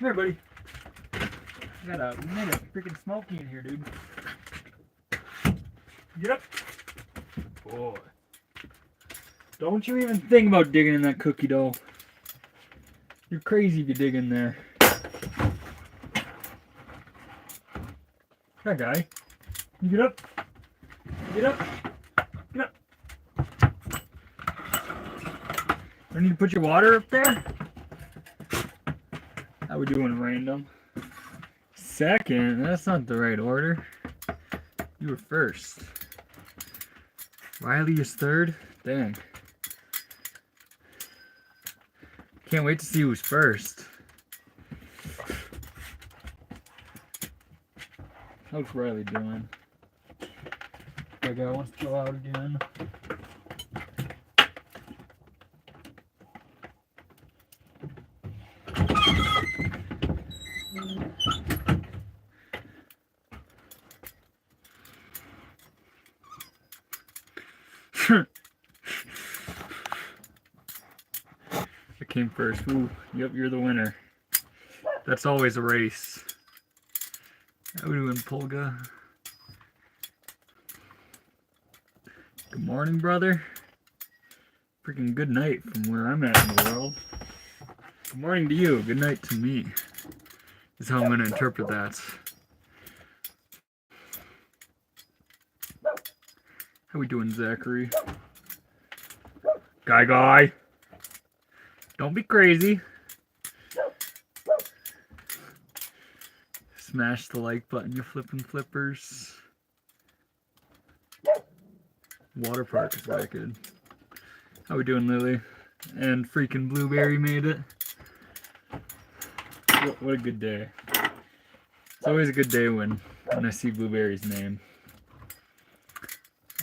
here, buddy. We made a freaking smoky in here, dude. Get up. Boy. Don't you even think about digging in that cookie dough. You're crazy if you dig in there. That guy. You get up. Get up. Get up. I need to put your water up there. How we doing, random? Second, that's not the right order. You were first. Riley is third. Dang. Can't wait to see who's first. How's Riley doing? That guy wants to go out again. I came first. Ooh, yep, you're the winner. That's always a race. How we doing, Polga? Good morning, brother. Freaking good night from where I'm at in the world. Good morning to you. Good night to me. Is how I'm going to interpret that. How we doing, Zachary? Guy. Don't be crazy. Smash the like button, you flipping flippers. Water park is wicked. How we doing, Lily? And freaking Blueberry made it. What a good day. It's always a good day when I see Blueberry's name.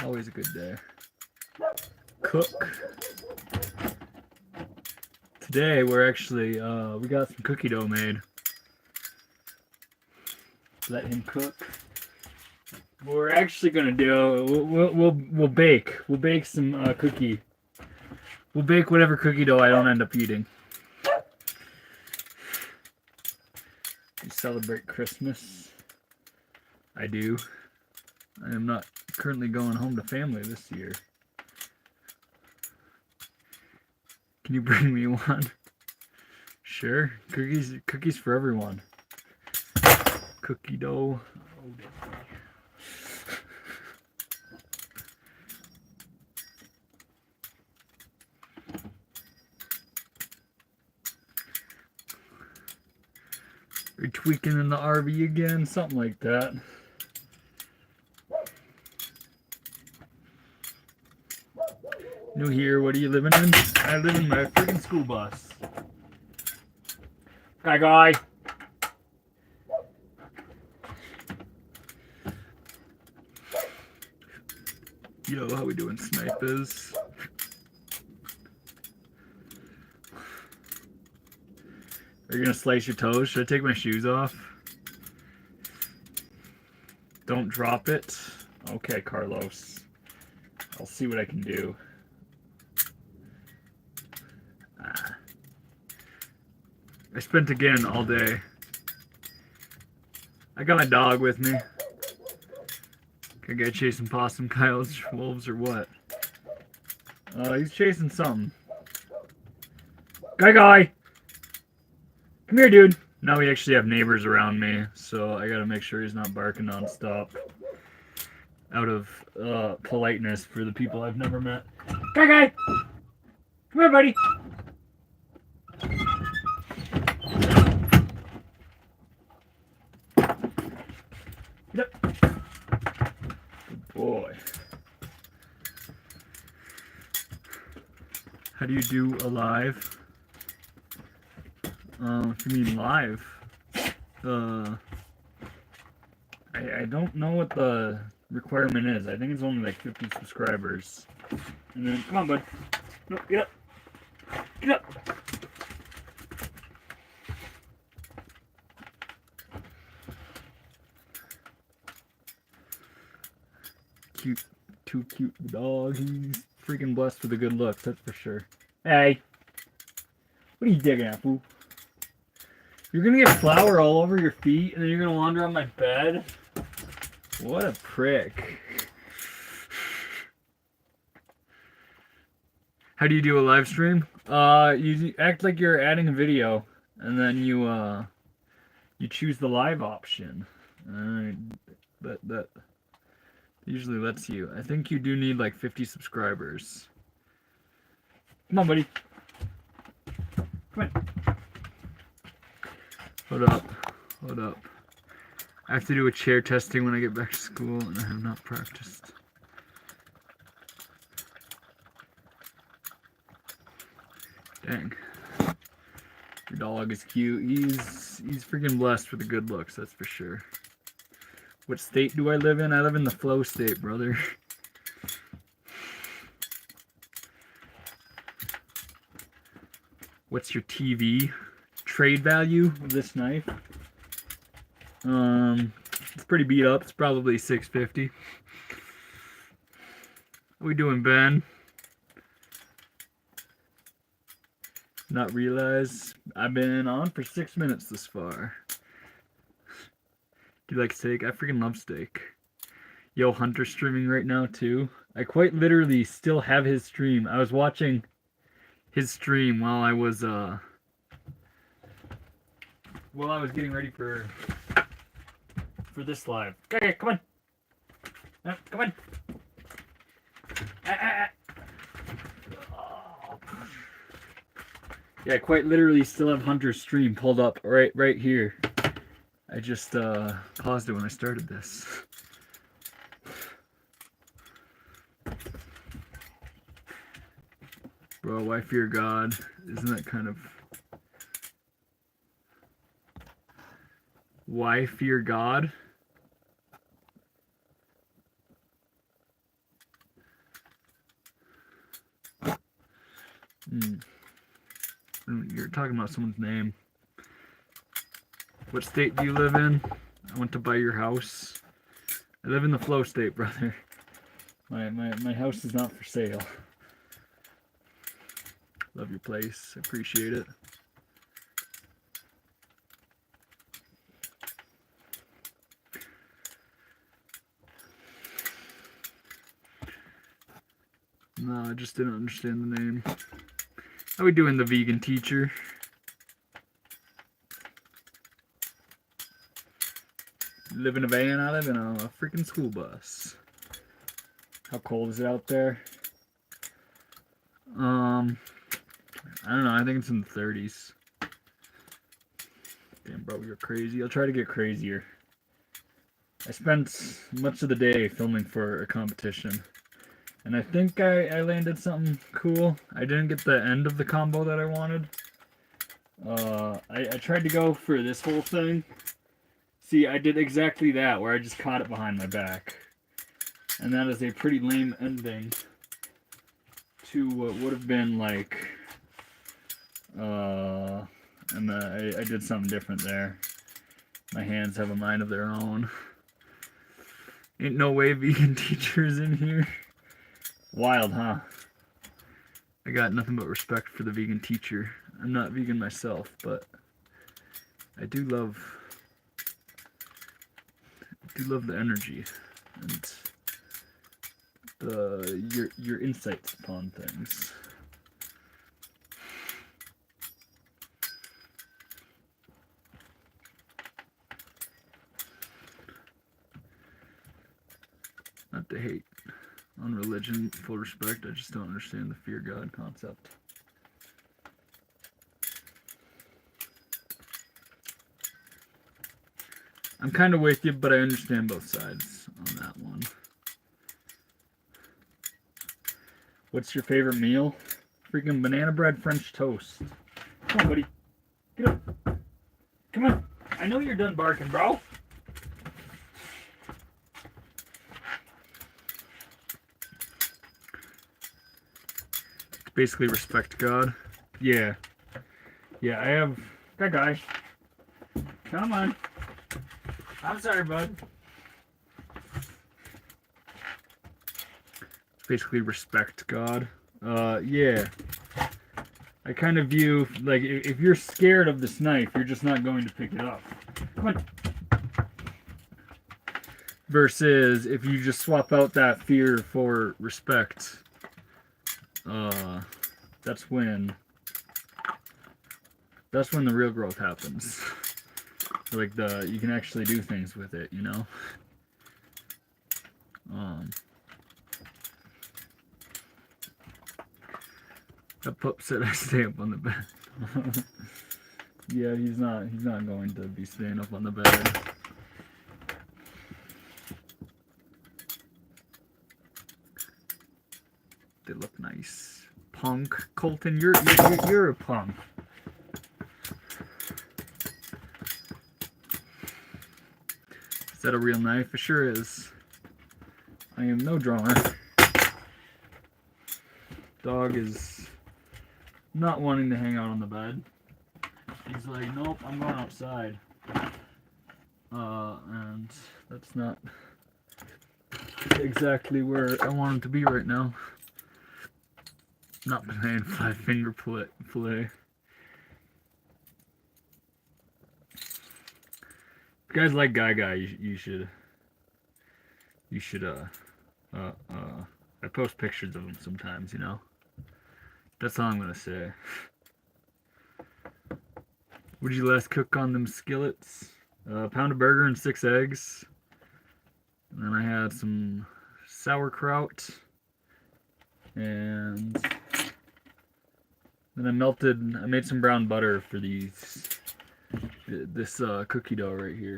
Always a good day. Cook. Today we're actually we got some cookie dough made. Let him cook. What we're actually gonna do, we'll bake. We'll bake some cookie. We'll bake whatever cookie dough I don't end up eating. You celebrate Christmas? I do. I am not currently going home to family this year. Can you bring me one? Sure. Cookies for everyone. Cookie dough. Oh, Are you tweaking in the RV again? Something like that. New here, what are you living in? I live in my freaking school bus. Guy. Yo, how we doing, snipers? Are you gonna slice your toes? Should I take my shoes off? Don't drop it. Okay, Carlos. I'll see what I can do. I spent again all day. I got my dog with me. Can I get chasing possum, coyotes, wolves, or what? He's chasing something. Guy! Come here, dude. Now we actually have neighbors around me, so I gotta make sure he's not barking nonstop. Out of politeness for the people I've never met. Guy! Come here, buddy! Get up. Good boy. How do you do alive? If you mean live, I don't know what the requirement is. I think it's only like 50 subscribers. And then, come on, bud. No, get up. Get up. Too cute dog. He's freaking blessed with a good look, that's for sure. Hey. What are you digging at, fool? You're gonna get flour all over your feet, and then you're gonna wander on my bed? What a prick. How do you do a live stream? You act like you're adding a video, and then you choose the live option. Alright, that usually lets you. I think you do need like 50 subscribers. Come on, buddy. Come on. Hold up. I have to do a chair testing when I get back to school, and I have not practiced. Dang. Your dog is cute. He's freaking blessed with the good looks, that's for sure. What state do I live in? I live in the flow state, brother. What's your TV trade value of this knife? It's pretty beat up. It's probably $650. How we doing, Ben? Not realize I've been on for 6 minutes this far. Do you like steak? I freaking love steak. Yo, Hunter's streaming right now too. I quite literally still have his stream. I was watching his stream while I was getting ready for this live. Okay, come on. Come on. Yeah, I quite literally still have Hunter's stream pulled up right here. I just paused it when I started this. Bro, why fear God? Isn't that kind of... Why fear God? You're talking about someone's name. What state do you live in? I went to buy your house. I live in the flow state, brother. My house is not for sale. Love your place. Appreciate it. No, I just didn't understand the name. How we doing, the vegan teacher? You live in a van? I live in a freaking school bus. How cold is it out there? I don't know. I think it's in the 30s. Damn, bro, you're crazy. I'll try to get crazier. I spent much of the day filming for a competition. And I think I landed something cool. I didn't get the end of the combo that I wanted. I tried to go for this whole thing. See, I did exactly that, where I just caught it behind my back. And that is a pretty lame ending to what would have been like... I did something different there. My hands have a mind of their own. Ain't no way vegan teachers in here. Wild, huh? I got nothing but respect for the vegan teacher. I'm not vegan myself, but I do love the energy and your insights upon things. Not to hate on religion, full respect. I just don't understand the fear God concept. I'm kind of with you, but I understand both sides on that one. What's your favorite meal? Freaking banana bread French toast. Come on, buddy. Get up. Come on. I know you're done barking, bro. Basically respect God. Yeah. Yeah, I have that guy. Come on. I'm sorry, bud. Basically respect God. Yeah. I kind of view, like, if you're scared of this knife, you're just not going to pick it up. Come on. Versus if you just swap out that fear for respect, that's when the real growth happens. Like you can actually do things with it, you know. That pup said I stay up on the bed. Yeah, he's not going to be staying up on the bed. They look nice. Punk. Colton, you're a punk. Is that a real knife? It sure is. I am no drummer. Dog is not wanting to hang out on the bed. He's like, nope, I'm going outside. And that's not exactly where I want him to be right now. Not playing 5-finger play. If you guys like Guy, you should I post pictures of him sometimes, you know. That's all I'm gonna say. Would you last cook on them skillets? Pound of burger and 6 eggs. And then I had some sauerkraut. And then I made some brown butter for this cookie dough right here.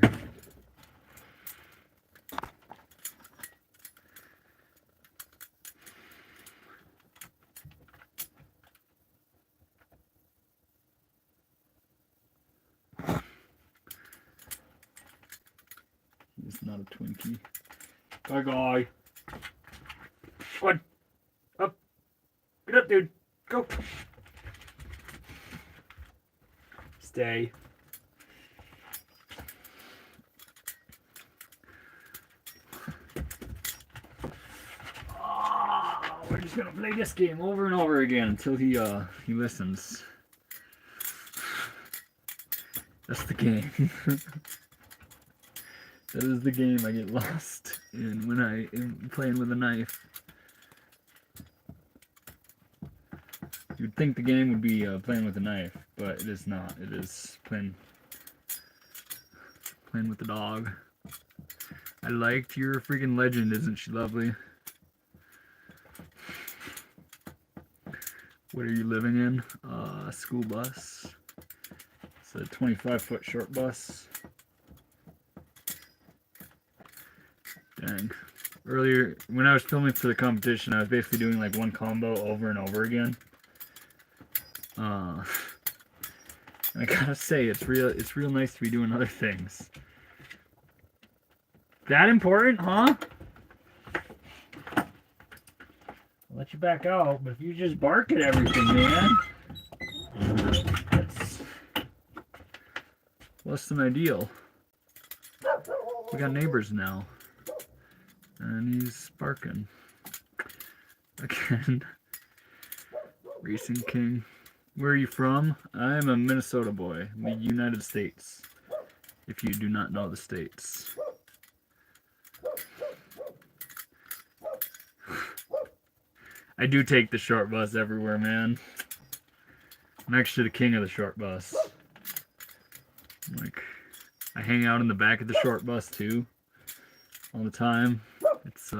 It's not a Twinkie. Bye, guy. Come on. Up. Get up, dude. Go. Stay. We're just gonna play this game over and over again until he listens. That's the game. That is the game I get lost in when I am playing with a knife. You'd think the game would be playing with a knife, but it is not. It is playing with the dog. I liked your freaking legend, isn't she lovely? What are you living in? School bus. It's a 25-foot short bus. Dang. Earlier, when I was filming for the competition, I was basically doing like one combo over and over again. I gotta say, it's real nice to be doing other things. That important, huh? I'll let you back out, but if you just bark at everything, man, that's less than ideal. We got neighbors now. And he's barking. Again. Racing King. Where are you from? I'm a Minnesota boy. The United States. If you do not know the states. I do take the short bus everywhere, man. I'm actually the king of the short bus. Like, I hang out in the back of the short bus too. All the time. It's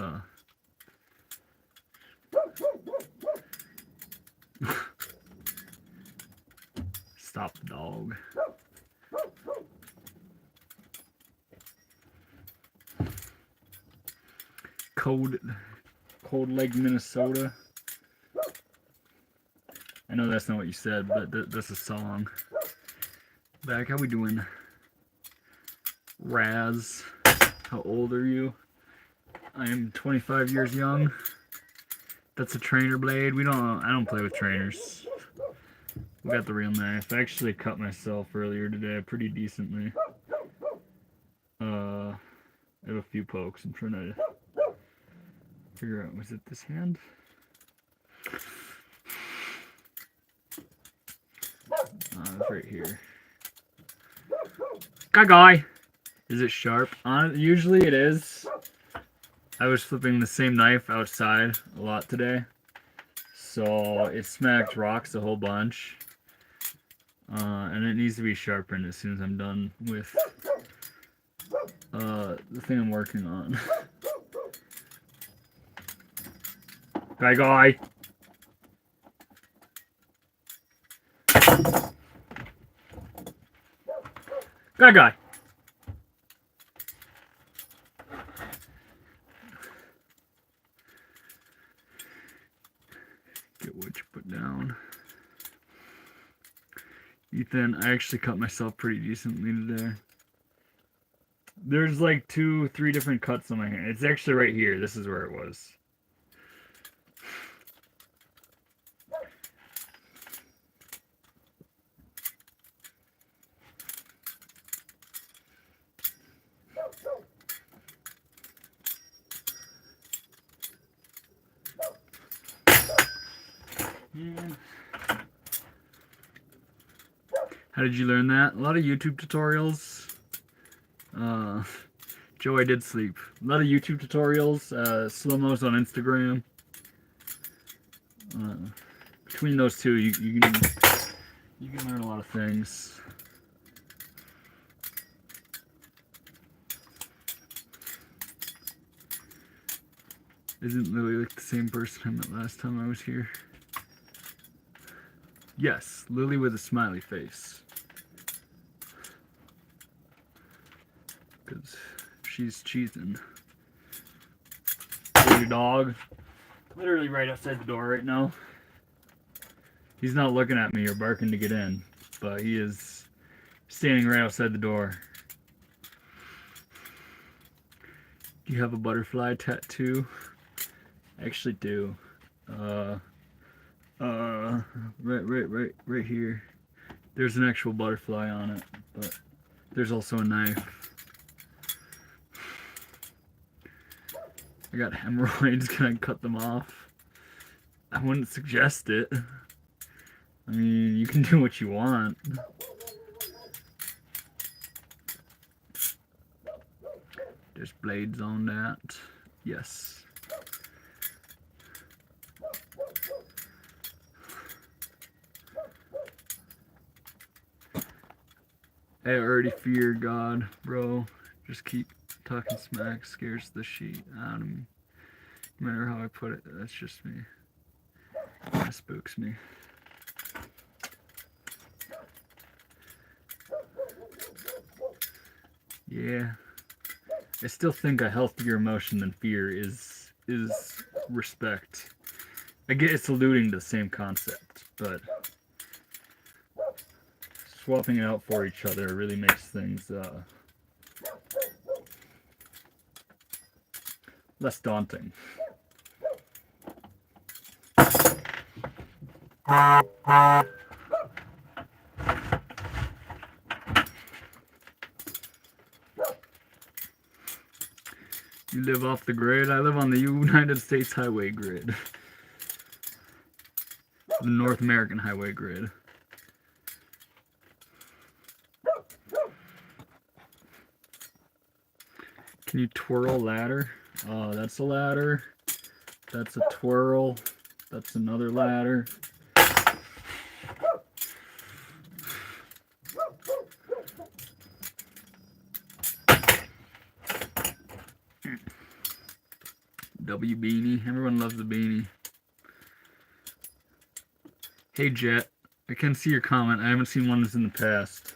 stop the dog. Cold Lake, Minnesota. I know that's not what you said, but that's a song. Back, how we doing? Raz, how old are you? I am 25 years young. That's a trainer blade. I don't play with trainers. We got the real knife. I actually cut myself earlier today pretty decently. I have a few pokes. I'm trying to figure out, was it this hand? right here. Guy. Is it sharp? Usually it is. I was flipping the same knife outside a lot today, so it smacked rocks a whole bunch. And it needs to be sharpened as soon as I'm done with the thing I'm working on. Guy. Guy. Get what you put down. Ethan, I actually cut myself pretty decently today. There's like 2-3 different cuts on my hand. It's actually right here. This is where it was. How did you learn that? A lot of YouTube tutorials. Joe, I did sleep. A lot of YouTube tutorials, slow-mos on Instagram. Between those two, you can learn a lot of things. Isn't Lily like the same person I met last time I was here? Yes, Lily with a smiley face. Because she's cheating. Your dog, literally right outside the door right now. He's not looking at me or barking to get in, but he is standing right outside the door. Do you have a butterfly tattoo? I actually do. Right here. There's an actual butterfly on it, but there's also a knife. I got hemorrhoids. Can I cut them off? I wouldn't suggest it. I mean, you can do what you want. There's blades on that. Yes. I already fear God, bro. Just keep talking smack, scares the shit out of me. No matter how I put it, that's just me. That spooks me. Yeah. I still think a healthier emotion than fear is respect. I get it's alluding to the same concept, but swapping it out for each other really makes things less daunting. You live off the grid? I live on the United States highway grid. The North American highway grid. Can you twirl ladder? Oh, that's a ladder. That's a twirl. That's another ladder. W beanie. Everyone loves the beanie. Hey Jet, I can see your comment. I haven't seen one that's in the past.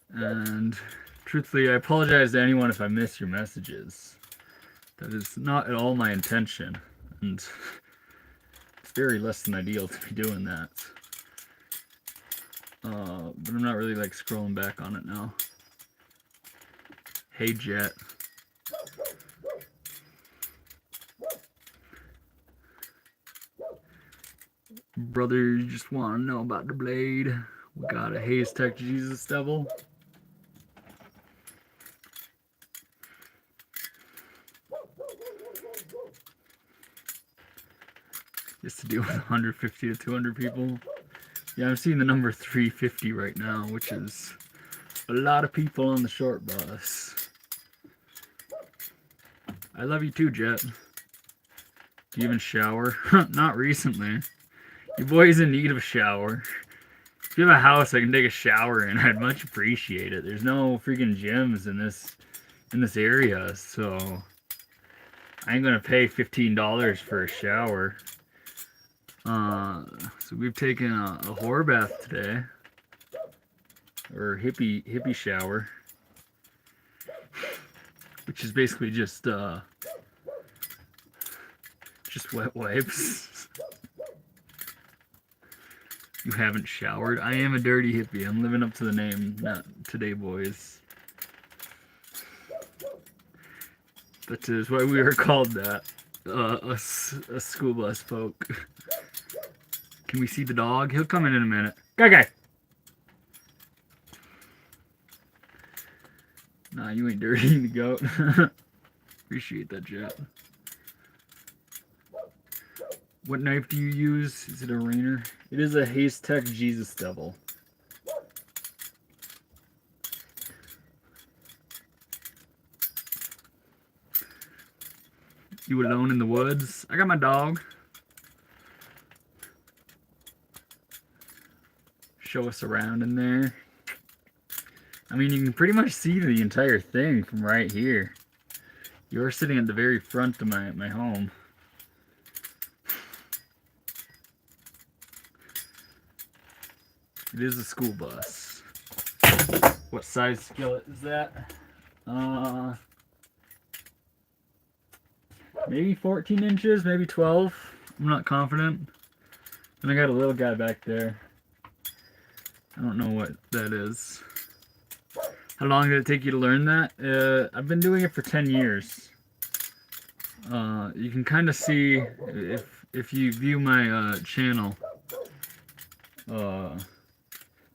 And truthfully, I apologize to anyone if I miss your messages. That is not at all my intention. And it's very less than ideal to be doing that. But I'm not really like scrolling back on it now. Hey Jet. Brother, you just want to know about the blade. We got a Haze Tech Jesus Devil. Just to deal with 150 to 200 people. Yeah, I'm seeing the number 350 right now, which is a lot of people on the short bus. I love you too, Jet. Do you even shower? Not recently. Your boy's in need of a shower. If you have a house I can take a shower in, I'd much appreciate it. There's no freaking gyms in this area, so I ain't gonna pay $15 for a shower. So we've taken a whore bath today, or hippie shower, which is basically just wet wipes. You haven't showered? I am a dirty hippie. I'm living up to the name. Not today, boys. That is why we are called that. A school bus folk. Can we see the dog? He'll come in a minute. Guy. Nah, you ain't dirty, the goat. Appreciate that, Jet. What knife do you use? Is it a Rainer? It is a Hayes-Tech Jesus Devil. You alone in the woods? I got my dog. Show us around in there. I mean, you can pretty much see the entire thing from right here. You're sitting at the very front of my home. It is a school bus. What size skillet is that? Maybe 14 inches, maybe 12. I'm not confident. And I got a little guy back there. I don't know what that is. How long did it take you to learn that? I've been doing it for 10 years. You can kind of see, if you view my channel, you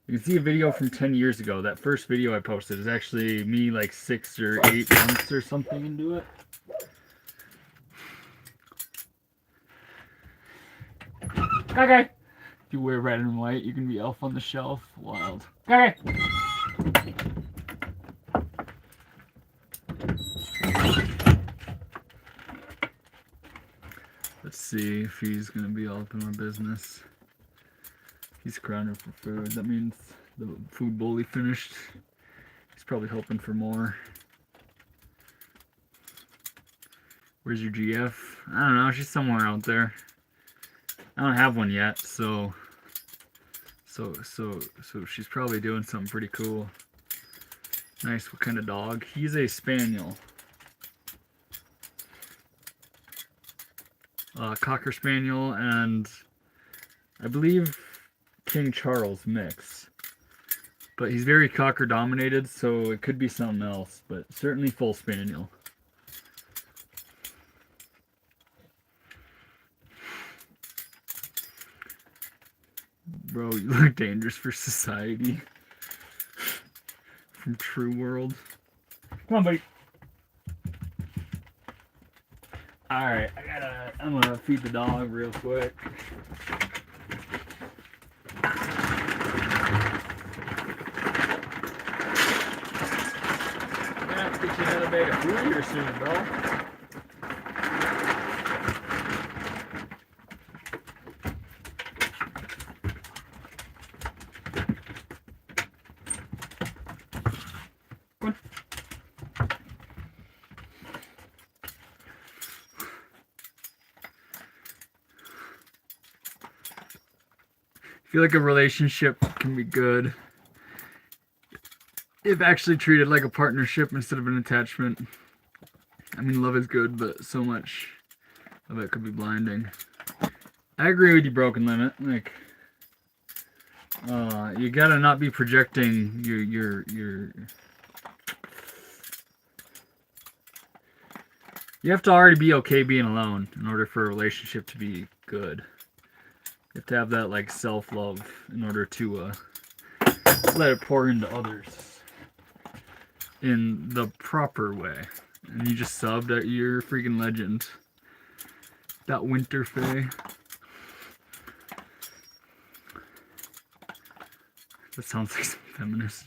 can see a video from 10 years ago. That first video I posted is actually me like 6 or 8 months or something into it. Okay. If you wear red and white, you can be Elf on the Shelf. Wild. Okay. Let's see if he's gonna be all up in my business. He's crying for food. That means the food bully finished. He's probably hoping for more. Where's your GF? I don't know. She's somewhere out there. I don't have one yet, so she's probably doing something pretty cool. Nice. What kind of dog? He's a spaniel. Cocker spaniel and I believe King Charles mix. But he's very cocker dominated, so it could be something else, but certainly full spaniel. Bro, you look dangerous for society. From True World. Come on, buddy. Alright, I'm gonna feed the dog real quick. I'm gonna have to get you another bag of food here soon, bro. I feel like a relationship can be good if actually treated like a partnership instead of an attachment. I mean, love is good, but so much of it could be blinding. I agree with you, Broken Limit. Like, you gotta not be projecting your. You have to already be okay being alone in order for a relationship to be good. You have to have that like self-love in order to let it pour into others in the proper way. And you just subbed at your freaking legend. That Winterfey. That sounds like some feminist.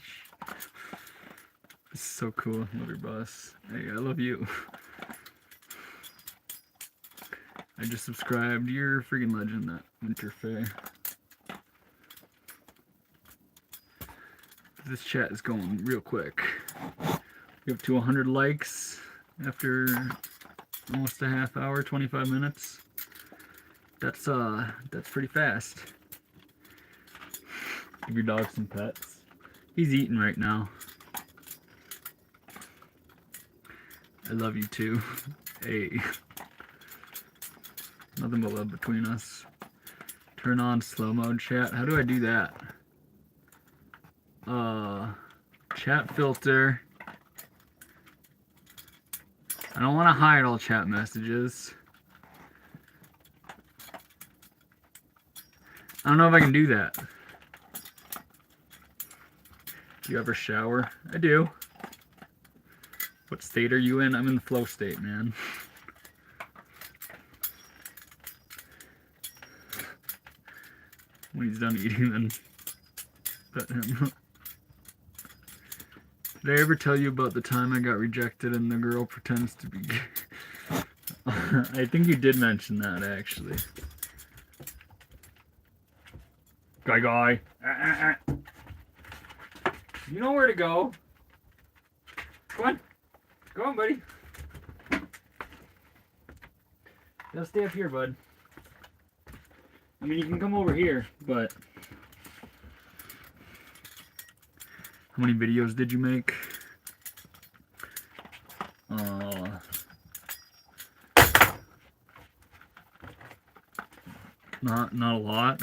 This is so cool. Love your boss. Hey, I love you. I just subscribed. You're a freaking legend, that Winterfey. This chat is going real quick. We have to 100 likes after almost a half hour, 25 minutes. That's pretty fast. Give your dog some pets. He's eating right now. I love you too. Hey. Nothing but love between us. Turn on slow mode chat. How do I do that? Chat filter. I don't want to hide all chat messages. I don't know if I can do that. Do you ever shower? I do. What state are you in? I'm in the flow state, man. When he's done eating, then pet him. Did I ever tell you about the time I got rejected and the girl pretends to be gay? I think you did mention that, actually. Guy. You know where to go. Come on. Go on, buddy. Now stay up here, bud. I mean, you can come over here, but... How many videos did you make? Not a lot.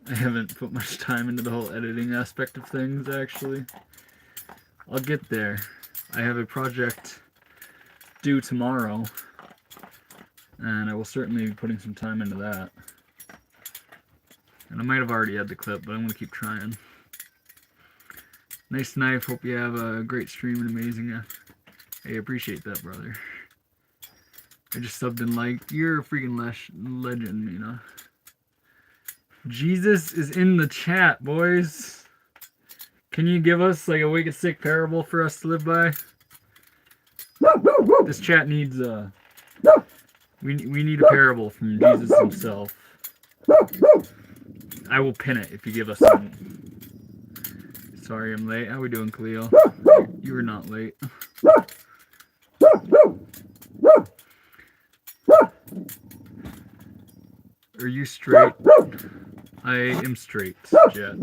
I haven't put much time into the whole editing aspect of things, actually. I'll get there. I have a project due tomorrow, and I will certainly be putting some time into that. And I might have already had the clip, but I'm going to keep trying. Nice knife. Hope you have a great stream and amazing. Hey, appreciate that, brother. I just subbed and liked. You're a freaking legend, Mina. Jesus is in the chat, boys. Can you give us like a wicked sick parable for us to live by? This chat needs we need a parable from Jesus himself. I will pin it if you give us some. Sorry I'm late. How we doing, Cleo? You were not late. Are you straight? I am straight, Jet.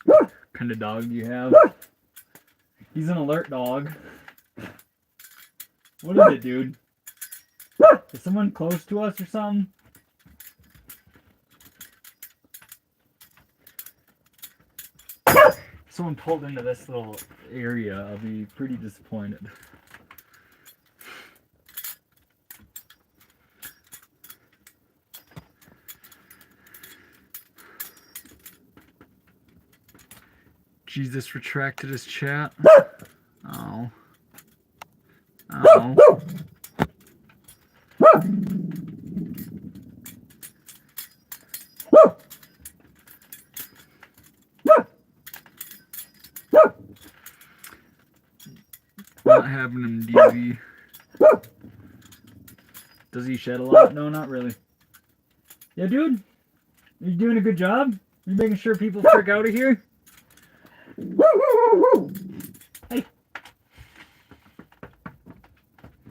What kind of dog do you have? He's an alert dog. What is it, dude? Is someone close to us or something? If someone pulled into this little area, I'll be pretty disappointed. Jesus retracted his chat. Oh. Oh. Not having him DV. Does he shed a lot? No, not really. Yeah, dude. Are you doing a good job? You making sure people freak out of here? Hey.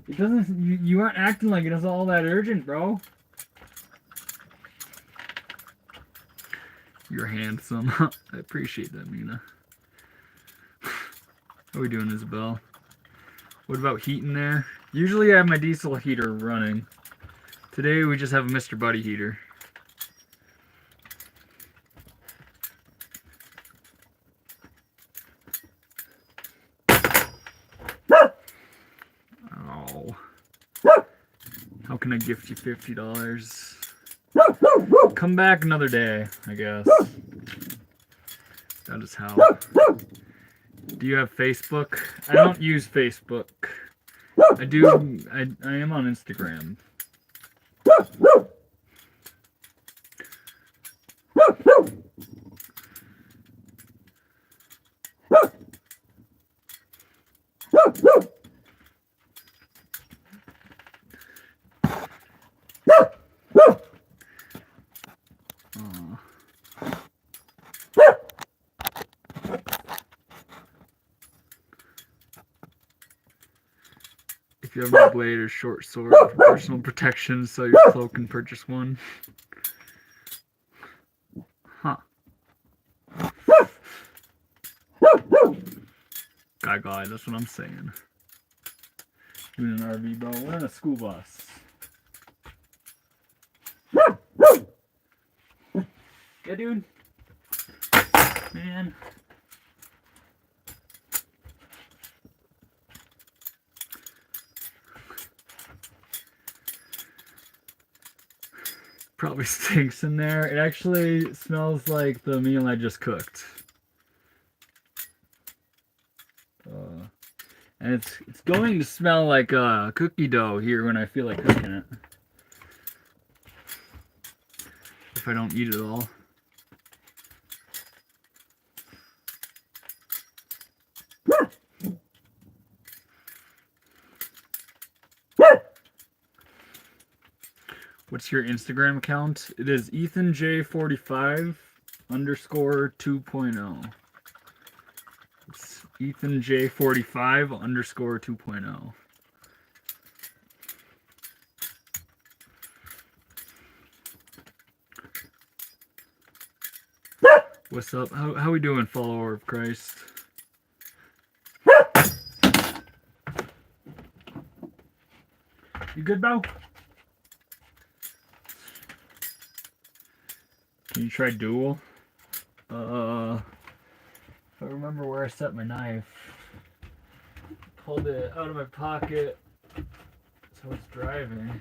It doesn't. You aren't acting like it is all that urgent, bro. You're handsome. I appreciate that, Mina. How are we doing, Isabel? What about heat in there? Usually I have my diesel heater running. Today we just have a Mr. Buddy heater. Oh. How can I gift you $50? Come back another day, I guess. That is how. Do you have Facebook? I don't use Facebook. I do. I am on Instagram. If you have no blade or short sword for personal protection, sell your cloak and purchase one. Huh. Guy, that's what I'm saying. We're in an RV, bro. We're in a school bus. Yeah, dude. Man. Probably stinks in there. It actually smells like the meal I just cooked. And it's going to smell like cookie dough here when I feel like cooking it. If I don't eat it all. What's your Instagram account? It is EthanJ45 underscore 2.0. It's EthanJ45 underscore 2.0. What's up? How we doing, follower of Christ? You good, Bo? Can you try dual? If I remember where I set my knife, pulled it out of my pocket, so it's driving.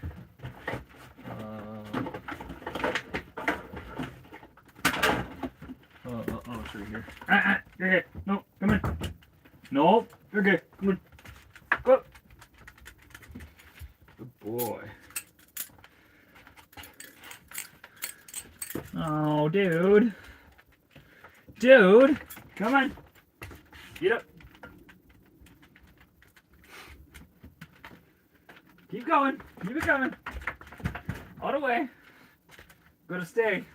Oh, it's right here. You're good. No, come in. No, you're good. Come on. Go. Good boy. Oh, dude. Dude, come on. Get up. Keep going. Keep it coming. All the way. Gotta stay.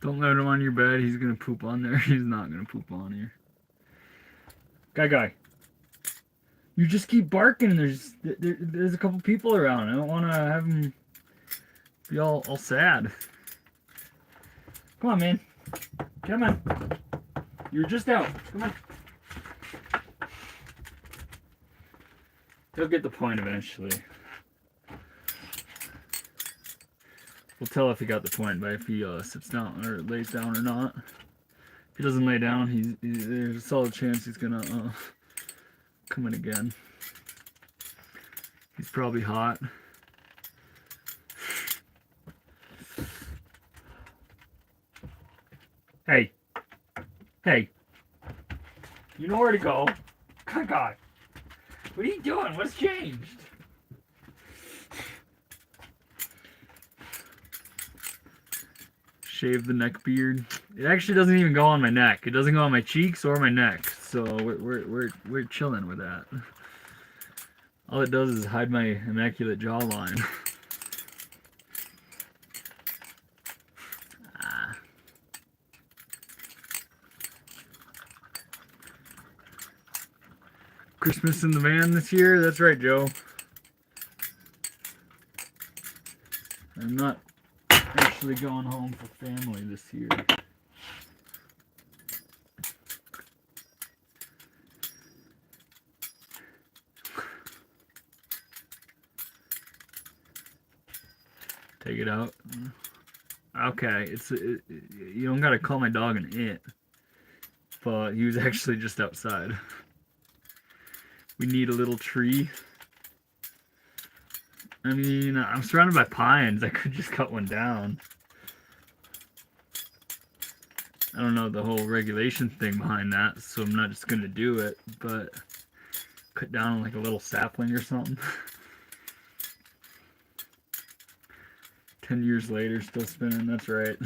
Don't let him on your bed. He's gonna poop on there. He's not gonna poop on here. Guy. You just keep barking. There's a couple people around. I don't want to have him be all sad. Come on, man. Come on. You're just out. Come on. He'll get the point eventually. We'll tell if he got the point by if he sits down or lays down or not. If he doesn't lay down, there's a solid chance he's gonna come in again. He's probably hot. Hey. You know where to go. God. What are you doing? What's changed? Shave the neck beard. It actually doesn't even go on my neck. It doesn't go on my cheeks or my neck. So we're chilling with that. All it does is hide my immaculate jawline. Christmas in the van this year? That's right, Joe. I'm not actually going home for family this year. Take it out. Okay, you don't gotta call my dog an it, but he was actually just outside. We need a little tree. I mean, I'm surrounded by pines. I could just cut one down. I don't know the whole regulation thing behind that, so I'm not just gonna do it, but cut down like a little sapling or something. 10 years later, still spinning, that's right.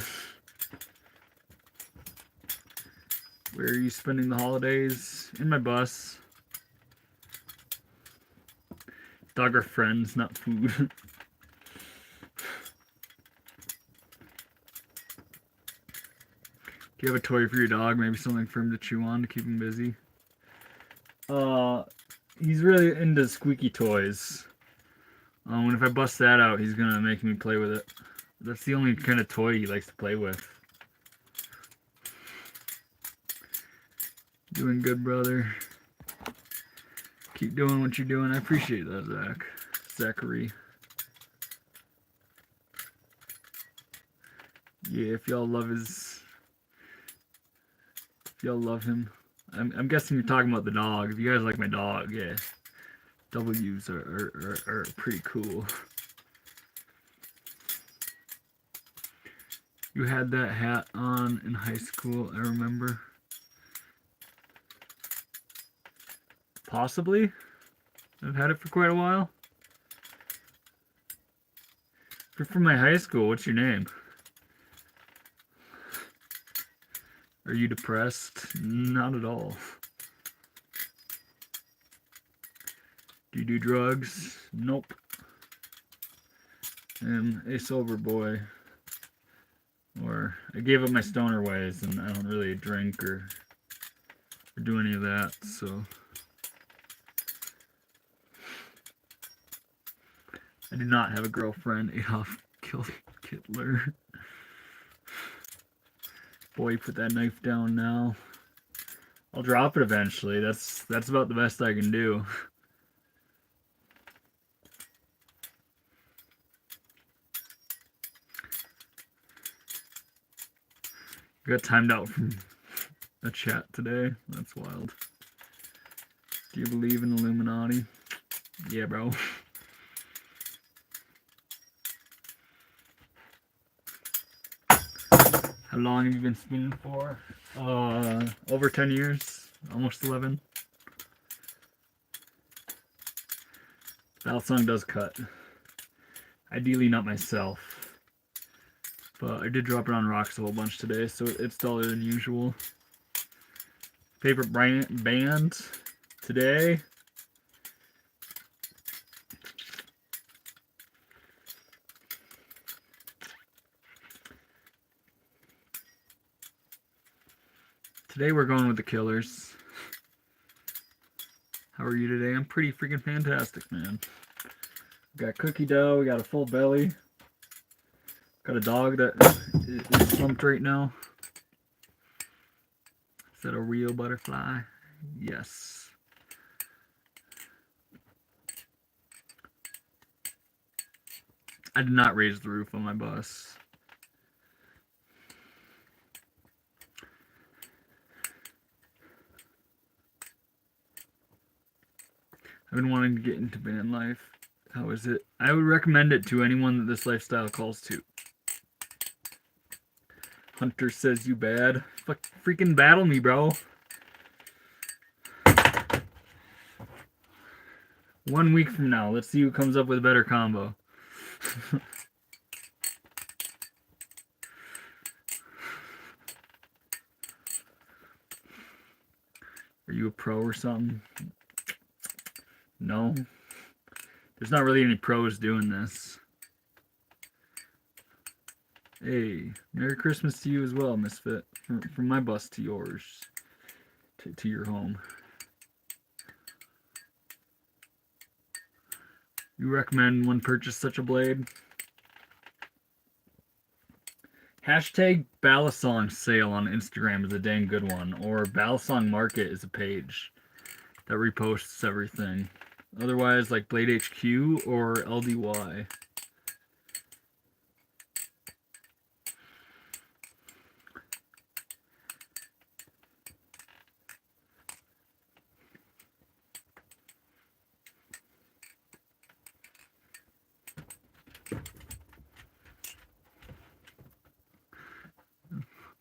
Where are you spending the holidays? In my bus. Dog are friends, not food. Do you have a toy for your dog? Maybe something for him to chew on to keep him busy? He's really into squeaky toys. And if I bust that out, he's gonna make me play with it. That's the only kind of toy he likes to play with. Doing good, brother. Keep doing what you're doing. I appreciate that, Zachary. Yeah, if y'all love him. I'm guessing you're talking about the dog. If you guys like my dog, yeah. W's are pretty cool. You had that hat on in high school, I remember. Possibly. I've had it for quite a while. If you're from my high school, what's your name? Are you depressed? Not at all. Do you do drugs? Nope. I'm a sober boy. Or I gave up my stoner ways and I don't really drink or do any of that, so I do not have a girlfriend. Adolf killed Hitler. Boy, put that knife down now. I'll drop it eventually. That's about the best I can do. Got timed out from a chat today. That's wild. Do you believe in Illuminati? Yeah, bro. How long have you been spinning for? Over 10 years. Almost 11. Balisong does cut. Ideally not myself. But I did drop it on rocks a whole bunch today, so it's duller than usual. Favorite band today? Today we're going with the Killers. How are you today? I'm pretty freaking fantastic, man. We got cookie dough, we got a full belly. Got a dog that is slumped right now. Is that a real butterfly? Yes. I did not raise the roof on my bus. I've been wanting to get into van life. How is it? I would recommend it to anyone that this lifestyle calls to. Hunter says you bad. Fuck, freaking battle me, bro. 1 week from now, let's see who comes up with a better combo. Are you a pro or something? No. There's not really any pros doing this. Hey, Merry Christmas to you as well, Misfit. From my bus to yours. To your home. You recommend one purchase such a blade? Hashtag Balisong sale on Instagram is a dang good one. Or Balisong Market is a page that reposts everything. Otherwise, like Blade HQ or LDY.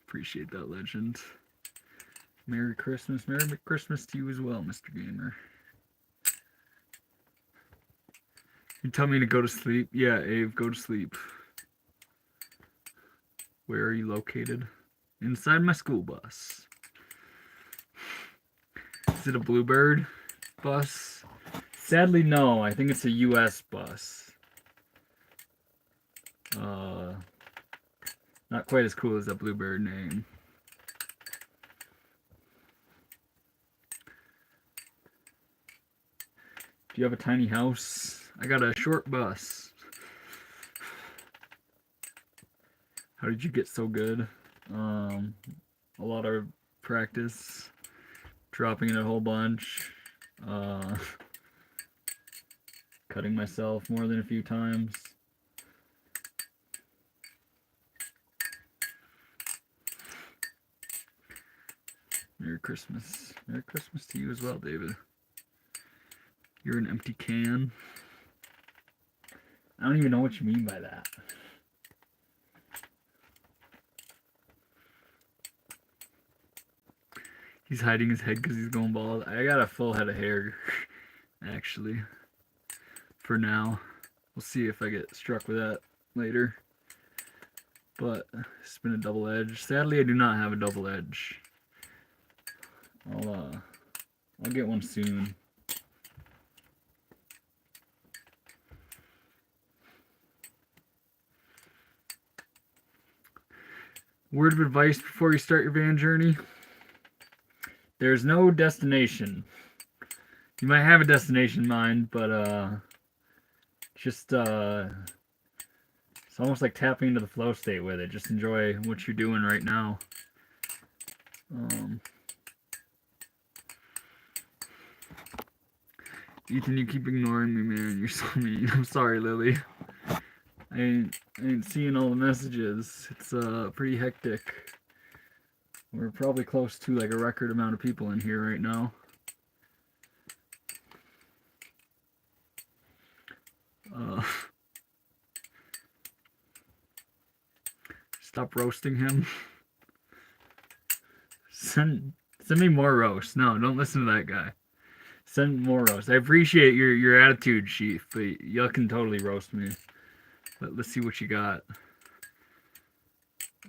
Appreciate that, legend. Merry Christmas. Merry Christmas to you as well, Mr. Gamer. You tell me to go to sleep? Yeah, Abe, go to sleep. Where are you located? Inside my school bus. Is it a Bluebird bus? Sadly, no. I think it's a US bus. Not quite as cool as that Bluebird name. you have a tiny house, I got a short bus. How did you get so good? A lot of practice, dropping it a whole bunch, cutting myself more than a few times. Merry Christmas. Merry Christmas to you as well, David. You're an empty can. I don't even know what you mean by that. He's hiding his head because he's going bald. I got a full head of hair, actually, for now. We'll see if I get struck with that later. But it's been a double edge. Sadly, I do not have a double edge. I'll get one soon. Word of advice before you start your van journey: there's no destination. You might have a destination in mind, but just it's almost like tapping into the flow state with it. Just enjoy what you're doing right now. Ethan, you keep ignoring me, man. You're so mean. I'm sorry, Lily. I ain't seeing all the messages. It's pretty hectic. We're probably close to like a record amount of people in here right now. Stop roasting him. Send me more roast. No, don't listen to that guy. Send more roast. I appreciate your attitude, Chief, but y'all can totally roast me. But let's see what you got.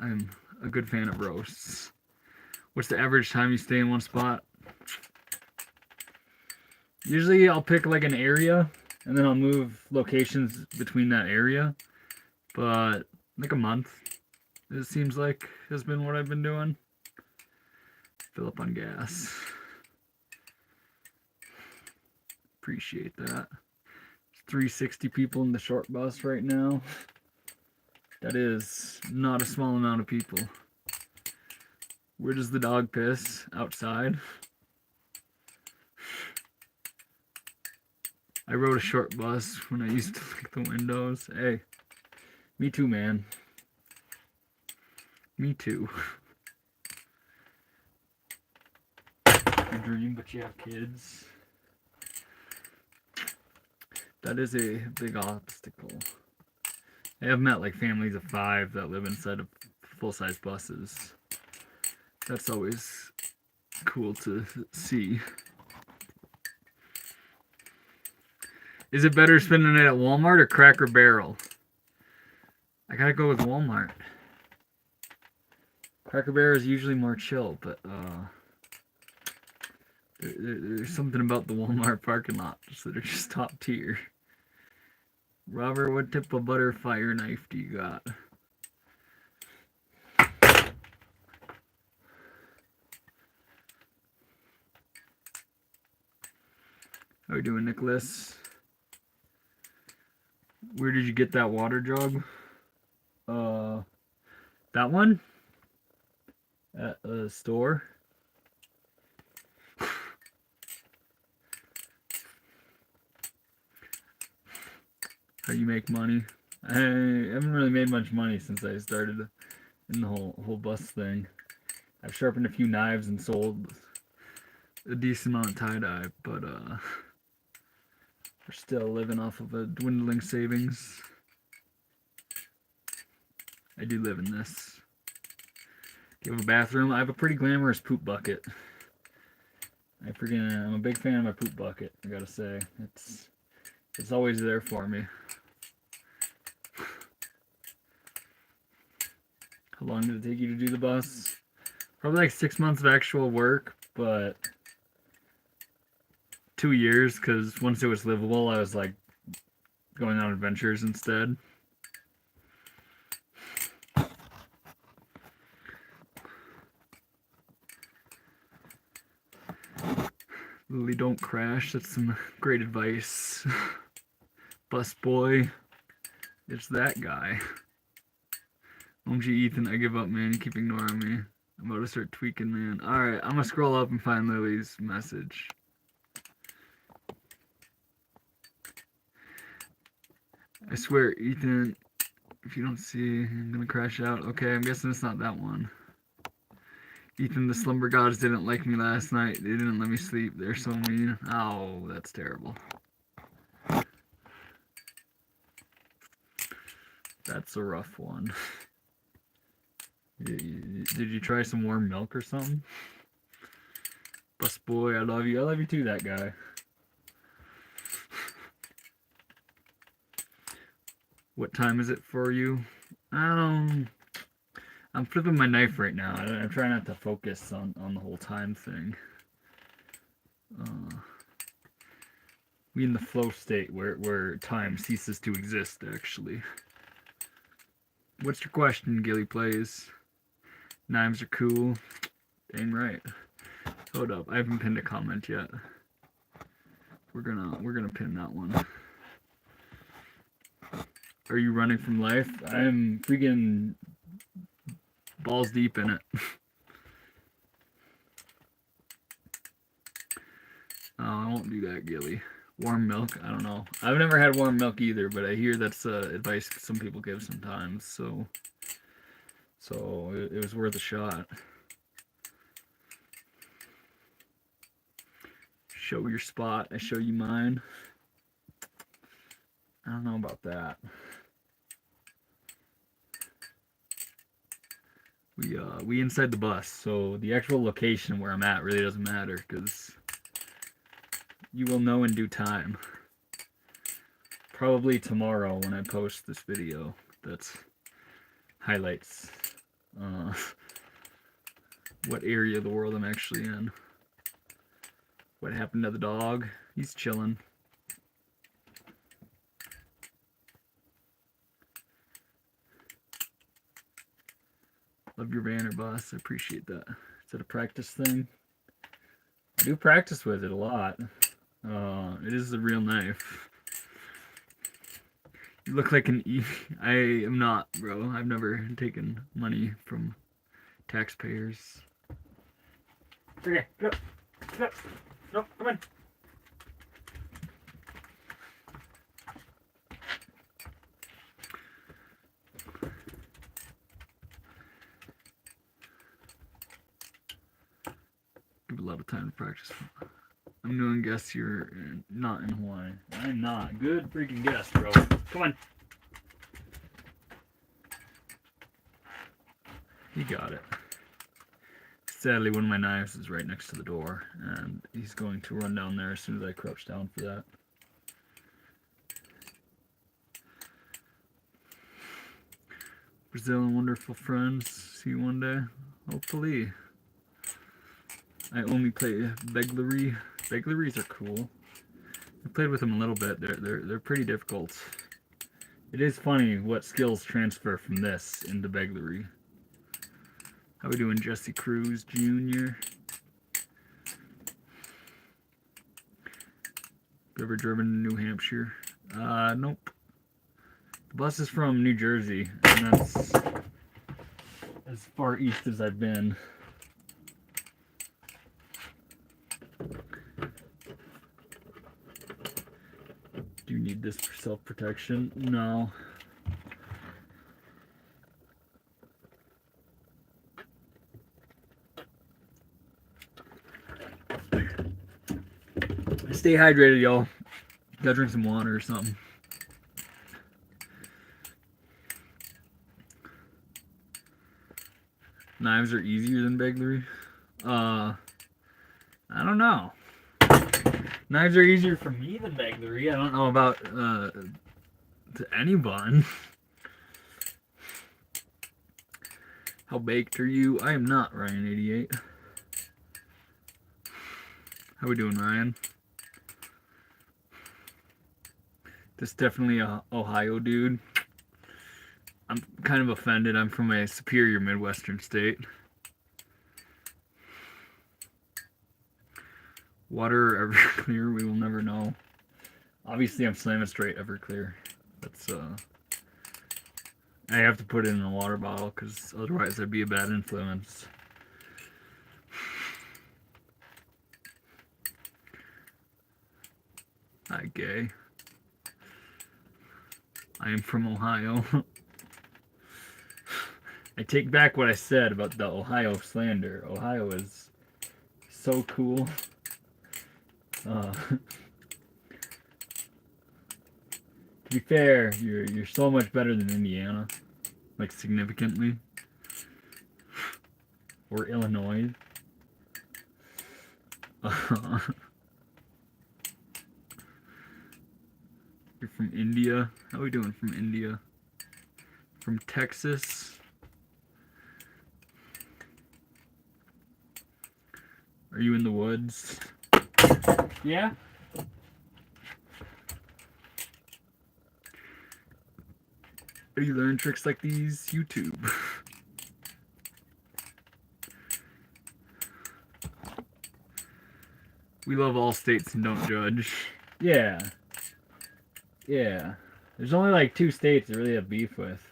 I'm a good fan of roasts. What's the average time you stay in one spot? Usually I'll pick like an area and then I'll move locations between that area. But like a month, it seems like, has been what I've been doing. Fill up on gas. Appreciate that. 360 people in the short bus right now. That is not a small amount of people. Where does the dog piss? Outside. I rode a short bus when I used to lick the windows. Hey, me too, man. Me too. You dream, but you have kids. That is a big obstacle. I have met like families of 5 that live inside of full-size buses. That's always cool to see. Is it better spending it at Walmart or Cracker Barrel? I gotta go with Walmart. Cracker Barrel is usually more chill, but there's something about the Walmart parking lots that are just top tier. Robert, what type of butter fire knife do you got? How are you doing, Nicholas? Where did you get that water jug? That one? At a store? How you make money? I haven't really made much money since I started in the whole bus thing. I've sharpened a few knives and sold a decent amount of tie-dye, but we're still living off of a dwindling savings. I do live in this. Do you have a bathroom? I have a pretty glamorous poop bucket. I'm a big fan of my poop bucket, I gotta say. It's always there for me. How long did it take you to do the bus? Probably like 6 months of actual work, but 2 years, because once it was livable, I was like going on adventures instead. Lily, don't crash. That's some great advice. Bus boy. It's that guy. OMG Ethan, I give up, man. You keep ignoring me. I'm about to start tweaking, man. Alright, I'm gonna scroll up and find Lily's message. I swear, Ethan, if you don't see, I'm gonna crash out. Okay, I'm guessing it's not that one. Ethan, the slumber gods didn't like me last night. They didn't let me sleep. They're so mean. Oh, that's terrible. That's a rough one. Did you try some warm milk or something? Bus boy, I love you. I love you too, that guy. What time is it for you? I'm flipping my knife right now. I'm trying not to focus on the whole time thing. We in the flow state where time ceases to exist, actually. What's your question, Gilly Plays? Knives are cool. Dang right. Hold up, I haven't pinned a comment yet. We're gonna pin that one. Are you running from life? I'm freaking balls deep in it. Oh, I won't do that, Gilly. Warm milk? I don't know. I've never had warm milk either, but I hear that's advice some people give sometimes. So it was worth a shot. Show your spot. I show you mine. I don't know about that. We inside the bus, so the actual location where I'm at really doesn't matter because you will know in due time. Probably tomorrow when I post this video. That's highlights what area of the world I'm actually in. What happened to the dog? He's chilling. Love your banner, boss. I appreciate that. Is it a practice thing? I do practice with it a lot. It is a real knife. You look like an I am not, bro. I've never taken money from taxpayers. Okay, get up. Get up. No, come on. Give a lot of time to practice. I'm doing guess you're not in Hawaii. I'm not. Good freaking guess, bro. Come on. You got it. Sadly, one of my knives is right next to the door, and he's going to run down there as soon as I crouch down for that. Brazil and wonderful friends. See you one day. Hopefully. I only play Beglery. Begleries are cool. I played with them a little bit. They're pretty difficult. It is funny what skills transfer from this into Beglery. How we doing, Jesse Cruz Jr.? Ever driven to New Hampshire? Nope. The bus is from New Jersey, and that's as far east as I've been. Do you need this for self-protection? No. Stay hydrated, y'all. Gotta drink some water or something. Knives are easier than Beglery? I don't know. Knives are easier for me than Beglery. I don't know about to anyone. How baked are you? I am not, Ryan88. How we doing, Ryan? This is definitely a Ohio dude. I'm kind of offended. I'm from a superior Midwestern state. Water or Everclear, we will never know. Obviously, I'm slamming straight Everclear. That's I have to put it in a water bottle because otherwise I'd be a bad influence. Hi, gay. I am from Ohio. I take back what I said about the Ohio slander. Ohio is so cool. To be fair, you're so much better than Indiana, like significantly, or Illinois. You're from India. How are we doing from India? From Texas. Are you in the woods? Yeah. How do you learn tricks like these? YouTube. We love all states and don't judge. Yeah. Yeah. There's only like 2 states I really have beef with.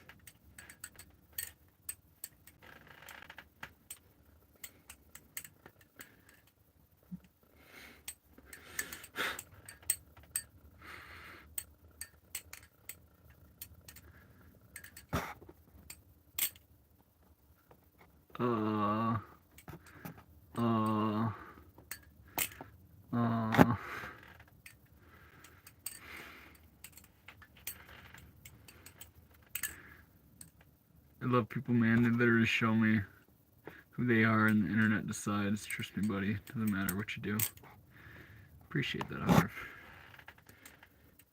I love people, man. They literally show me who they are and the internet decides. Trust me, buddy. Doesn't matter what you do. Appreciate that, Harv.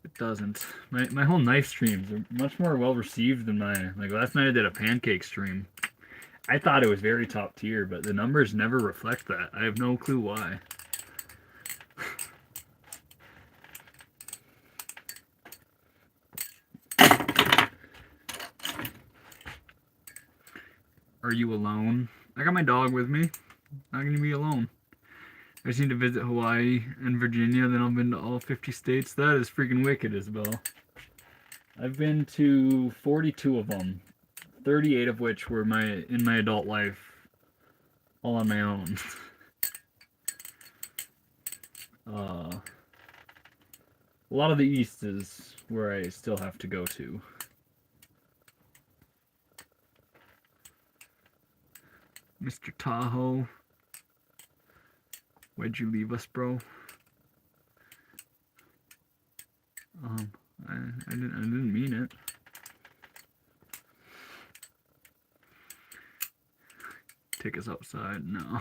It doesn't. My whole knife streams are much more well received than my, like last night I did a pancake stream. I thought it was very top tier, but the numbers never reflect that. I have no clue why. Are you alone? I got my dog with me. Not gonna be alone. I just need to visit Hawaii and Virginia, then I've been to all 50 states. That is freaking wicked, Isabel. I've been to 42 of them. 38 of which were in my adult life. All on my own. A lot of the East is where I still have to go to. Mr. Tahoe. Why'd you leave us, bro? I didn't mean it. Take us outside? No.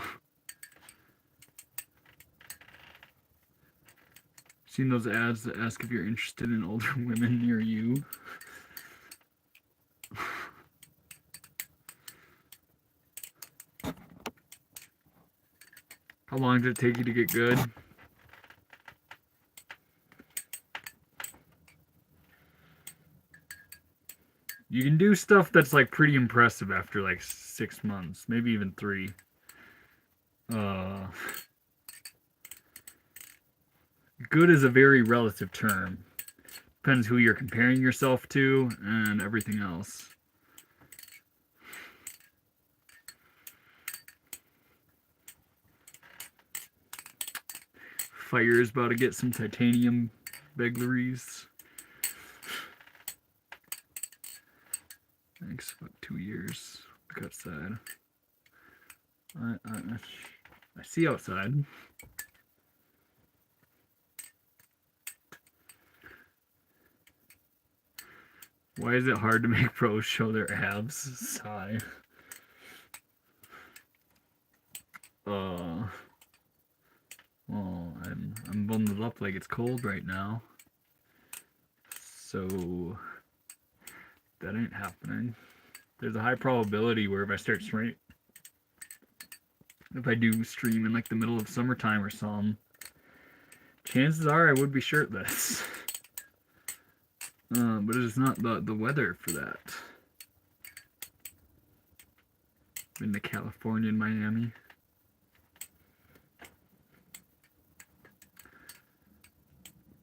Seen those ads that ask if you're interested in older women near you? How long did it take you to get good? You can do stuff that's like pretty impressive after like 6 months, maybe even 3. Good is a very relative term. Depends who you're comparing yourself to and everything else. Fire's about to get some titanium beglaries. Thanks, about 2 years. Look outside. I see outside. Why is it hard to make pros show their abs? Sigh. Well, I'm bundled up like it's cold right now. So that ain't happening. There's a high probability where if I start stream, if I do stream in like the middle of summertime or something, chances are I would be shirtless. But it is not the weather for that. Been to California and Miami.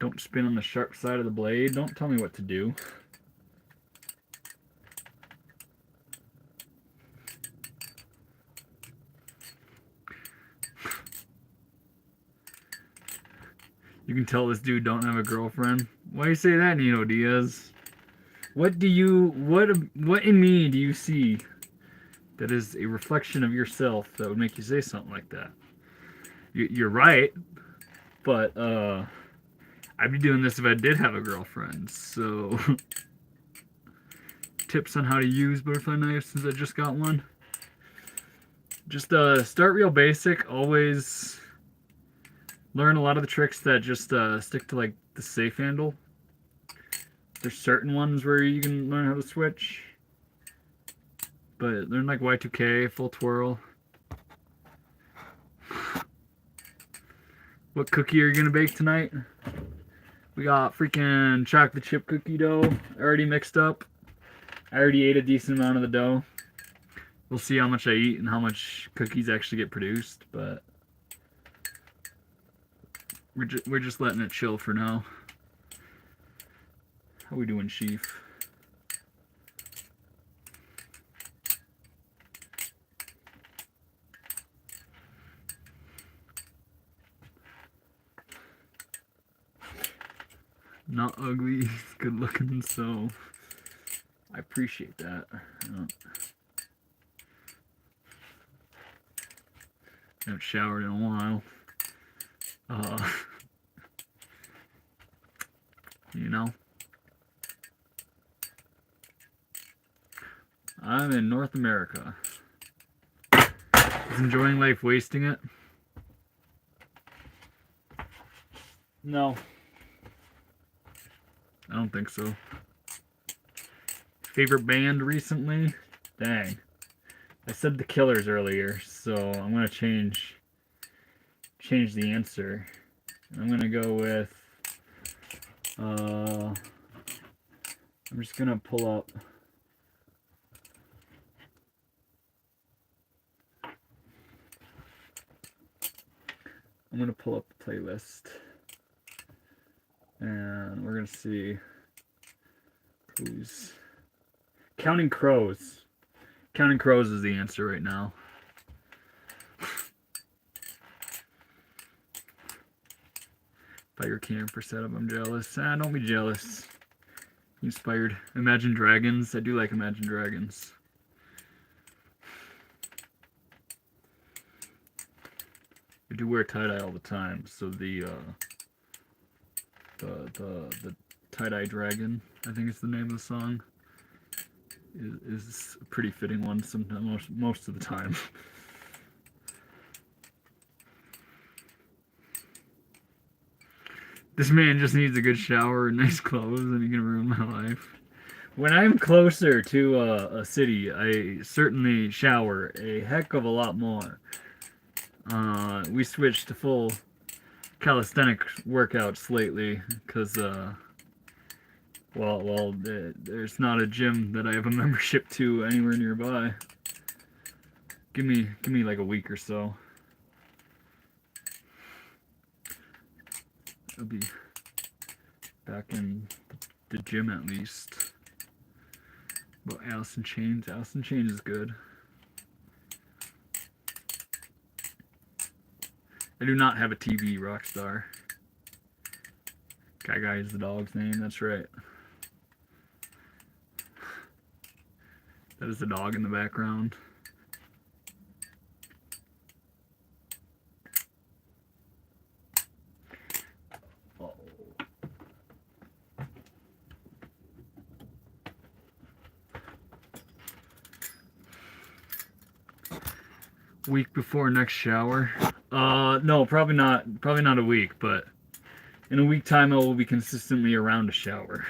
Don't spin on the sharp side of the blade. Don't tell me what to do. You can tell this dude don't have a girlfriend. Why do you say that, Nino Diaz? What in me do you see that is a reflection of yourself that would make you say something like that? You're right, but I'd be doing this if I did have a girlfriend. So tips on how to use butterfly knives since I just got one. Just start real basic. Always learn a lot of the tricks that just stick to like the safe handle. There's certain ones where you can learn how to switch, but learn like Y2K, full twirl. What cookie are you gonna bake tonight? We got freaking chocolate chip cookie dough already mixed up. I already ate a decent amount of the dough. We'll see how much I eat and how much cookies actually get produced, but we're just letting it chill for now. How we doing, Chief? Not ugly, good looking, so I appreciate that. I haven't showered in a while. You know, I'm in North America. Is enjoying life wasting it? No. I don't think so. Favorite band recently? Dang. I said the Killers earlier, so I'm gonna change the answer. I'm gonna go with I'm just gonna pull up the playlist and we're gonna see who's Counting Crows. Counting Crows is the answer right now. Fire camper setup, I'm jealous. Don't be jealous. Inspired. Imagine Dragons. I do like Imagine Dragons. I do wear tie-dye all the time, so the tie-dye dragon, I think it's the name of the song, is a pretty fitting one sometimes, most of the time. This man just needs a good shower and nice clothes and he can ruin my life. When I'm closer to a city, I certainly shower a heck of a lot more. We switched to full calisthenic workouts lately because, well, there's not a gym that I have a membership to anywhere nearby. Give me like a week or so. I'll be back in the gym at least. But Alice in Chains is good. I do not have a TV, Rockstar. Guy is the dog's name, that's right. That is the dog in the background. Week before next shower? No, probably not a week, but in a week time I will be consistently around a shower.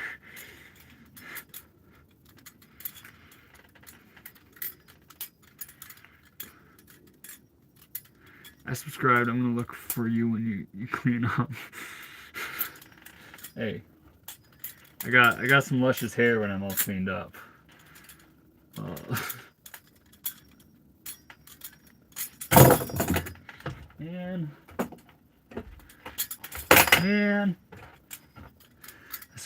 I subscribed. I'm gonna look for you when you clean up. Hey, I got some luscious hair when I'm all cleaned up. Man.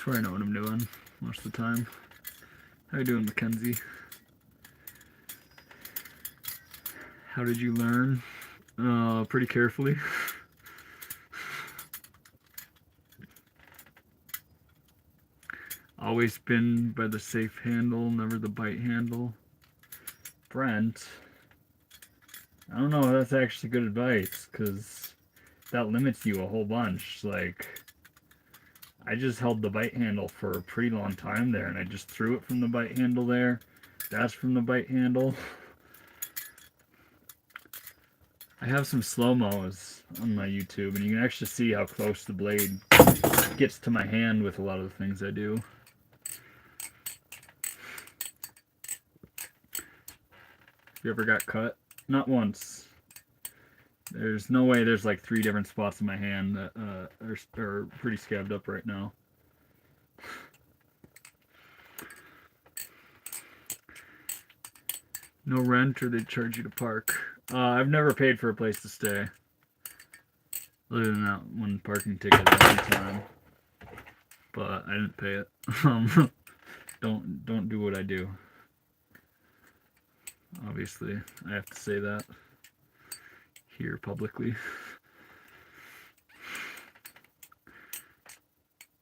swear I know what I'm doing most of the time. How you doing, Mackenzie? How did you learn? Pretty carefully. Always been by the safe handle, never the bite handle. Brent, I don't know if that's actually good advice, because that limits you a whole bunch. Like, I just held the bite handle for a pretty long time there, and I just threw it from the bite handle there. That's from the bite handle. I have some slow-mos on my YouTube, and you can actually see how close the blade gets to my hand with a lot of the things I do. You ever got cut? Not once. There's no way there's like 3 different spots in my hand that are pretty scabbed up right now. No rent, or they charge you to park? I've never paid for a place to stay. Other than that one parking ticket every time. But I didn't pay it. Don't do what I do. Obviously, I have to say that here publicly.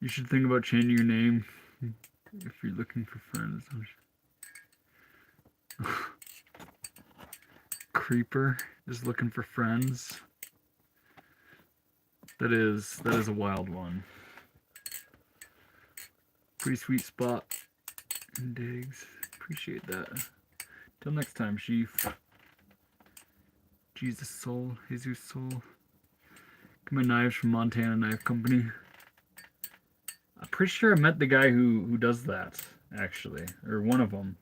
You should think about changing your name if you're looking for friends. Creeper is looking for friends. That is a wild one. Pretty sweet spot. And digs. Appreciate that. Till next time, Chief. Jesus Soul, Jesus Soul. Get my knives from Montana Knife Company. I'm pretty sure I met the guy who does that, actually. Or one of them.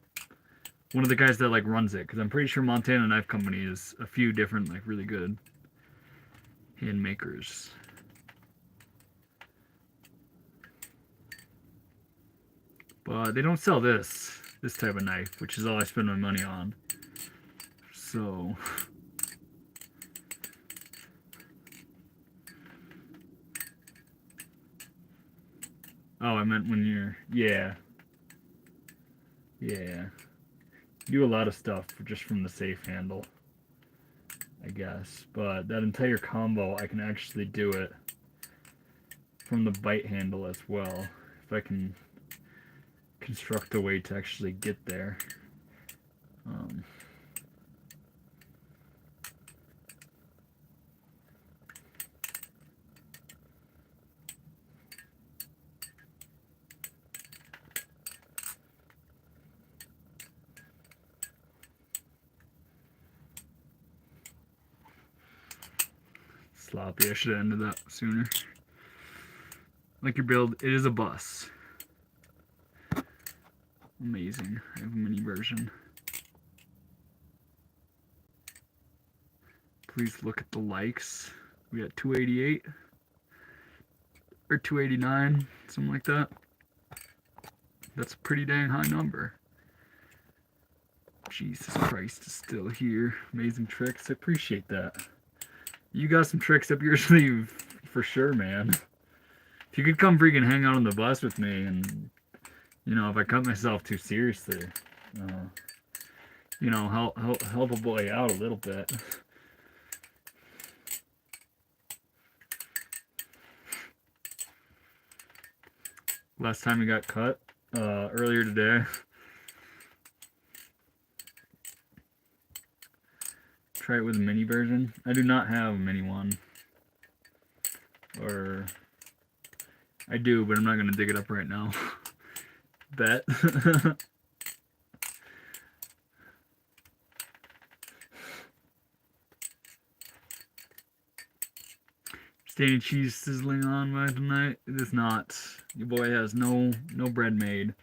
One of the guys that like runs it, because I'm pretty sure Montana Knife Company is a few different like really good hand makers. But they don't sell this type of knife, which is all I spend my money on. So oh, I meant when you're yeah. Do a lot of stuff just from the safe handle, I guess. But that entire combo, I can actually do it from the bite handle as well, if I can construct a way to actually get there. Sloppy, I should have ended that sooner. Like your build, it is a bus. Amazing. I have a mini version. Please look at the likes. We got 288 or 289, something like that. That's a pretty dang high number. Jesus Christ is still here. Amazing tricks. I appreciate that. You got some tricks up your sleeve for sure, man. If you could come freaking hang out on the bus with me, and you know, if I cut myself too seriously, you know, help a boy out a little bit. Last time he got cut, earlier today. Try it with a mini version. I do not have a mini one. Or I do, but I'm not gonna dig it up right now. Bet. Standing cheese sizzling on by tonight. It is not. Your boy has no bread made.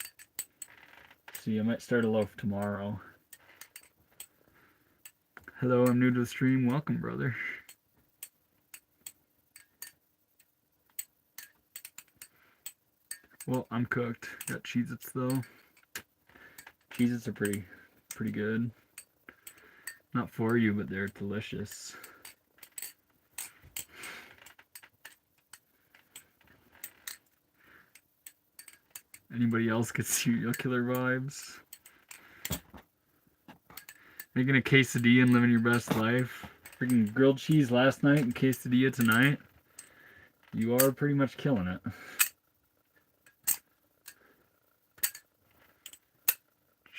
See, I might start a loaf tomorrow. Hello, I'm new to the stream. Welcome, brother. Well, I'm cooked. Got Cheez-Its though. Cheez-Its are pretty good. Not for you, but they're delicious. Anybody else get serial killer vibes? Making a quesadilla and living your best life. Freaking grilled cheese last night and quesadilla tonight. You are pretty much killing it.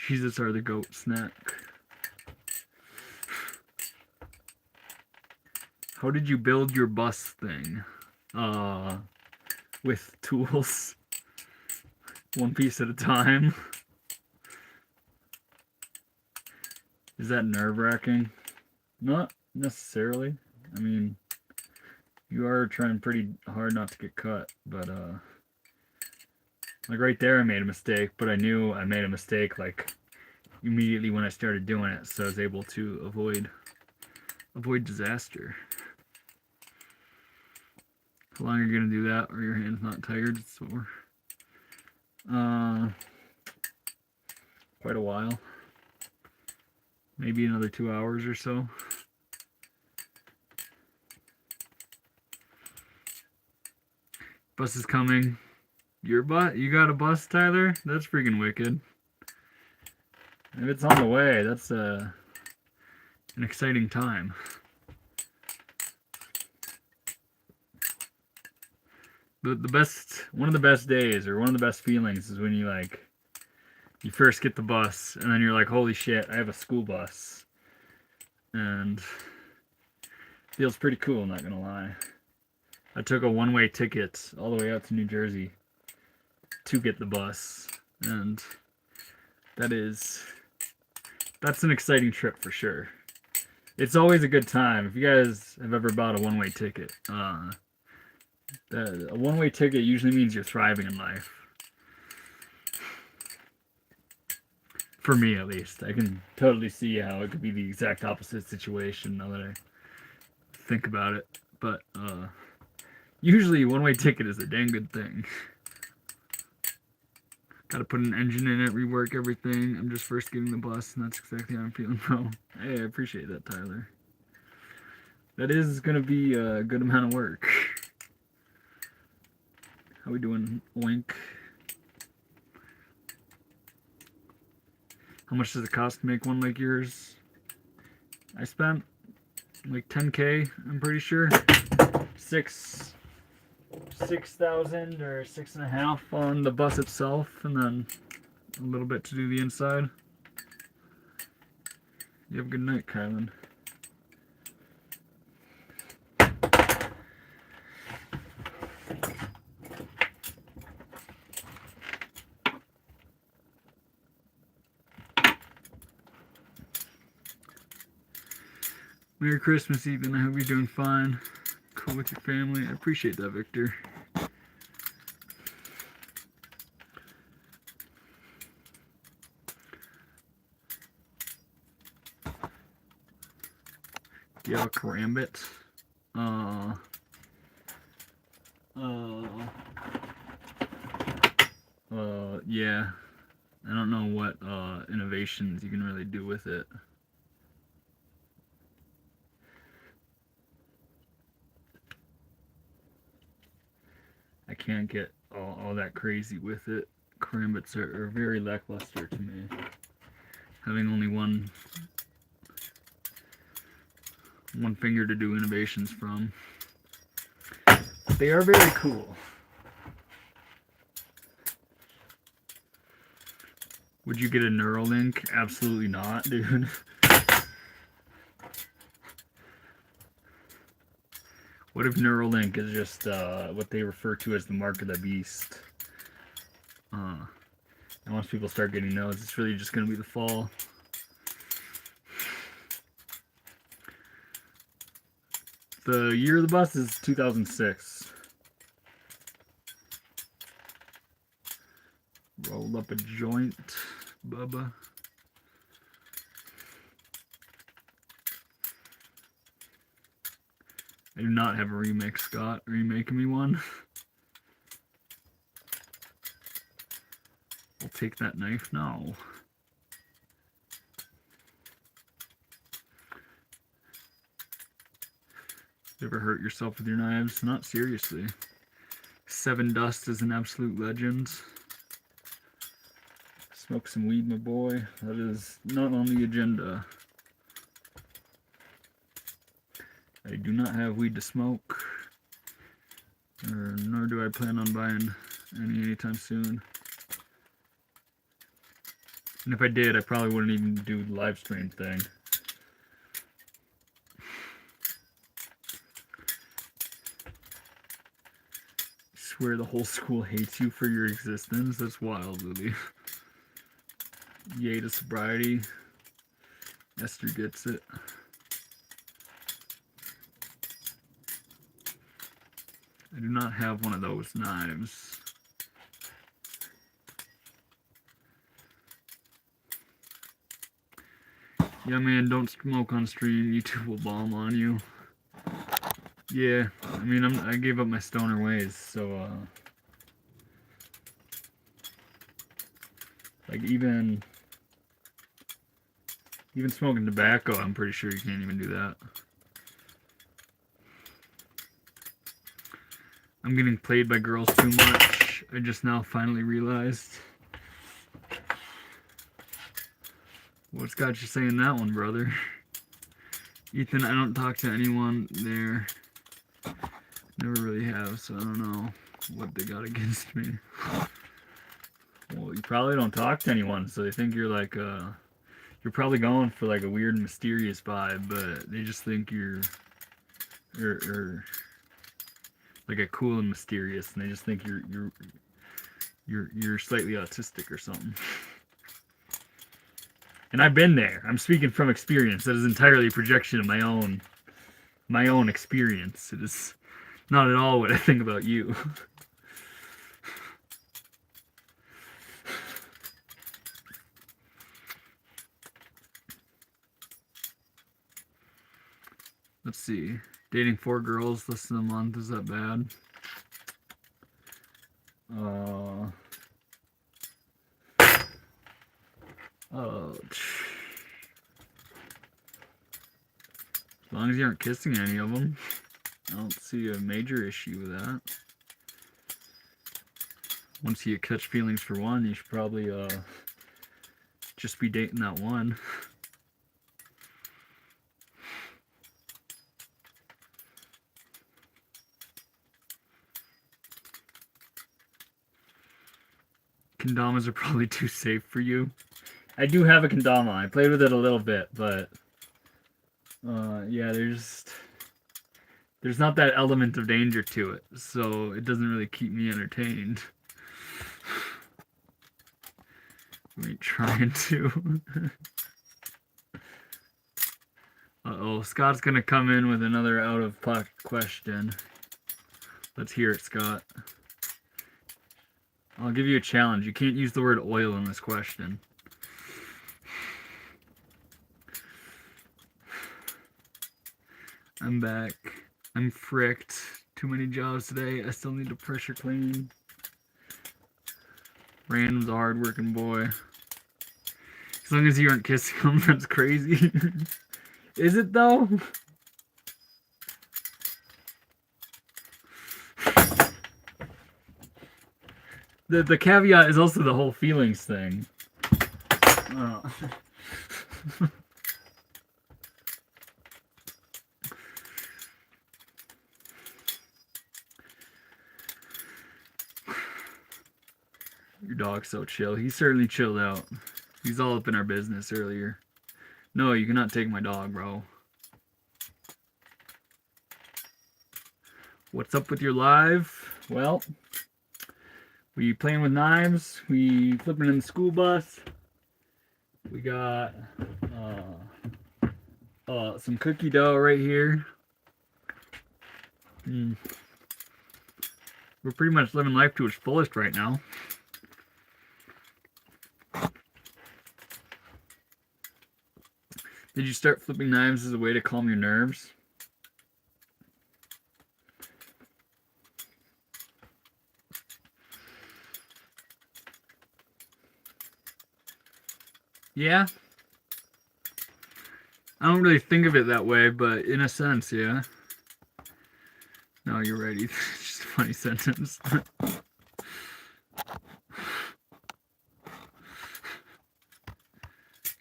Cheez-Its are the goat snack. How did you build your bus thing? With tools. One piece at a time. Is that nerve-wracking? Not necessarily. I mean, you are trying pretty hard not to get cut, but like right there I made a mistake, but I knew I made a mistake like immediately when I started doing it, so I was able to avoid disaster. How long are you gonna do that or your hand's not tired? It's sore. Quite a while. Maybe another 2 hours or so. Bus is coming. You got a bus, Tyler? That's freaking wicked. If it's on the way, that's an exciting time. One of the best days, or one of the best feelings, is when you first get the bus, and then you're like, holy shit, I have a school bus. And feels pretty cool, not gonna lie. I took a one-way ticket all the way out to New Jersey to get the bus, and that's an exciting trip for sure. It's always a good time. If you guys have ever bought a one-way ticket, a one-way ticket usually means you're thriving in life. For me, at least. I can totally see how it could be the exact opposite situation now that I think about it. But usually, one-way ticket is a dang good thing. Gotta put an engine in it, rework everything. I'm just first getting the bus, and that's exactly how I'm feeling, bro. Hey, I appreciate that, Tyler. That is gonna be a good amount of work. How we doing, Oink? How much does it cost to make one like yours? I spent like 10K, I'm pretty sure. 6,000 or 6.5 on the bus itself, and then a little bit to do the inside. You have a good night, Kylan. Merry Christmas, Ethan. I hope you're doing fine. Cool with your family. I appreciate that, Victor. Yeah, Karambit. Yeah. I don't know what innovations you can really do with it. I can't get all that crazy with it. Karambits are very lackluster to me. Having only one finger to do innovations from. They are very cool. Would you get a Neuralink? Absolutely not, dude. What if Neuralink is just what they refer to as the mark of the beast? And once people start getting those, it's really just going to be the fall. The year of the bus is 2006. Rolled up a joint, Bubba. I do not have a remix, Scott. Are you making me one? I'll take that knife now. You ever hurt yourself with your knives? Not seriously. Seven Dust is an absolute legend. Smoke some weed, my boy. That is not on the agenda. I do not have weed to smoke, nor do I plan on buying any anytime soon. And if I did, I probably wouldn't even do the live stream thing. I swear the whole school hates you for your existence. That's wild, Lily. Yay to sobriety. Esther gets it. I do not have one of those knives. Yeah, man, don't smoke on stream. YouTube will bomb on you. Yeah, I mean, I gave up my stoner ways, so, like, even smoking tobacco, I'm pretty sure you can't even do that. I'm getting played by girls too much. I just now finally realized. What's got you saying that one, brother? Ethan, I don't talk to anyone there. Never really have, so I don't know what they got against me. Well, you probably don't talk to anyone, so they think you're like, you're probably going for like a weird, mysterious vibe, but they just think you're like a cool and mysterious, and they just think you're slightly autistic or something. And I've been there. I'm speaking from experience. That is entirely a projection of my own experience. It is not at all what I think about you. Let's see. Dating 4 girls less than a month. Is that bad? As long as you aren't kissing any of them, I don't see a major issue with that. Once you catch feelings for one, you should probably just be dating that one. Kendamas are probably too safe for you. I do have a kendama. I played with it a little bit, but yeah, there's not that element of danger to it, so it doesn't really keep me entertained. We ain't trying to. Uh-oh, Scott's gonna come in with another out-of-pocket question. Let's hear it, Scott. I'll give you a challenge. You can't use the word oil in this question. I'm back. I'm fricked. Too many jobs today. I still need to pressure clean. Random's a hard-working boy. As long as you aren't kissing him, that's crazy. Is it, though? The caveat is also the whole feelings thing. Oh. Your dog's so chill. He certainly chilled out. He's all up in our business earlier. No, you cannot take my dog, bro. What's up with your live? Well, we playing with knives. We flipping in the school bus. We got some cookie dough right here. We're pretty much living life to its fullest right now. Did you start flipping knives as a way to calm your nerves? Yeah. I don't really think of it that way, but in a sense, yeah. No, you're right. It's just a funny sentence.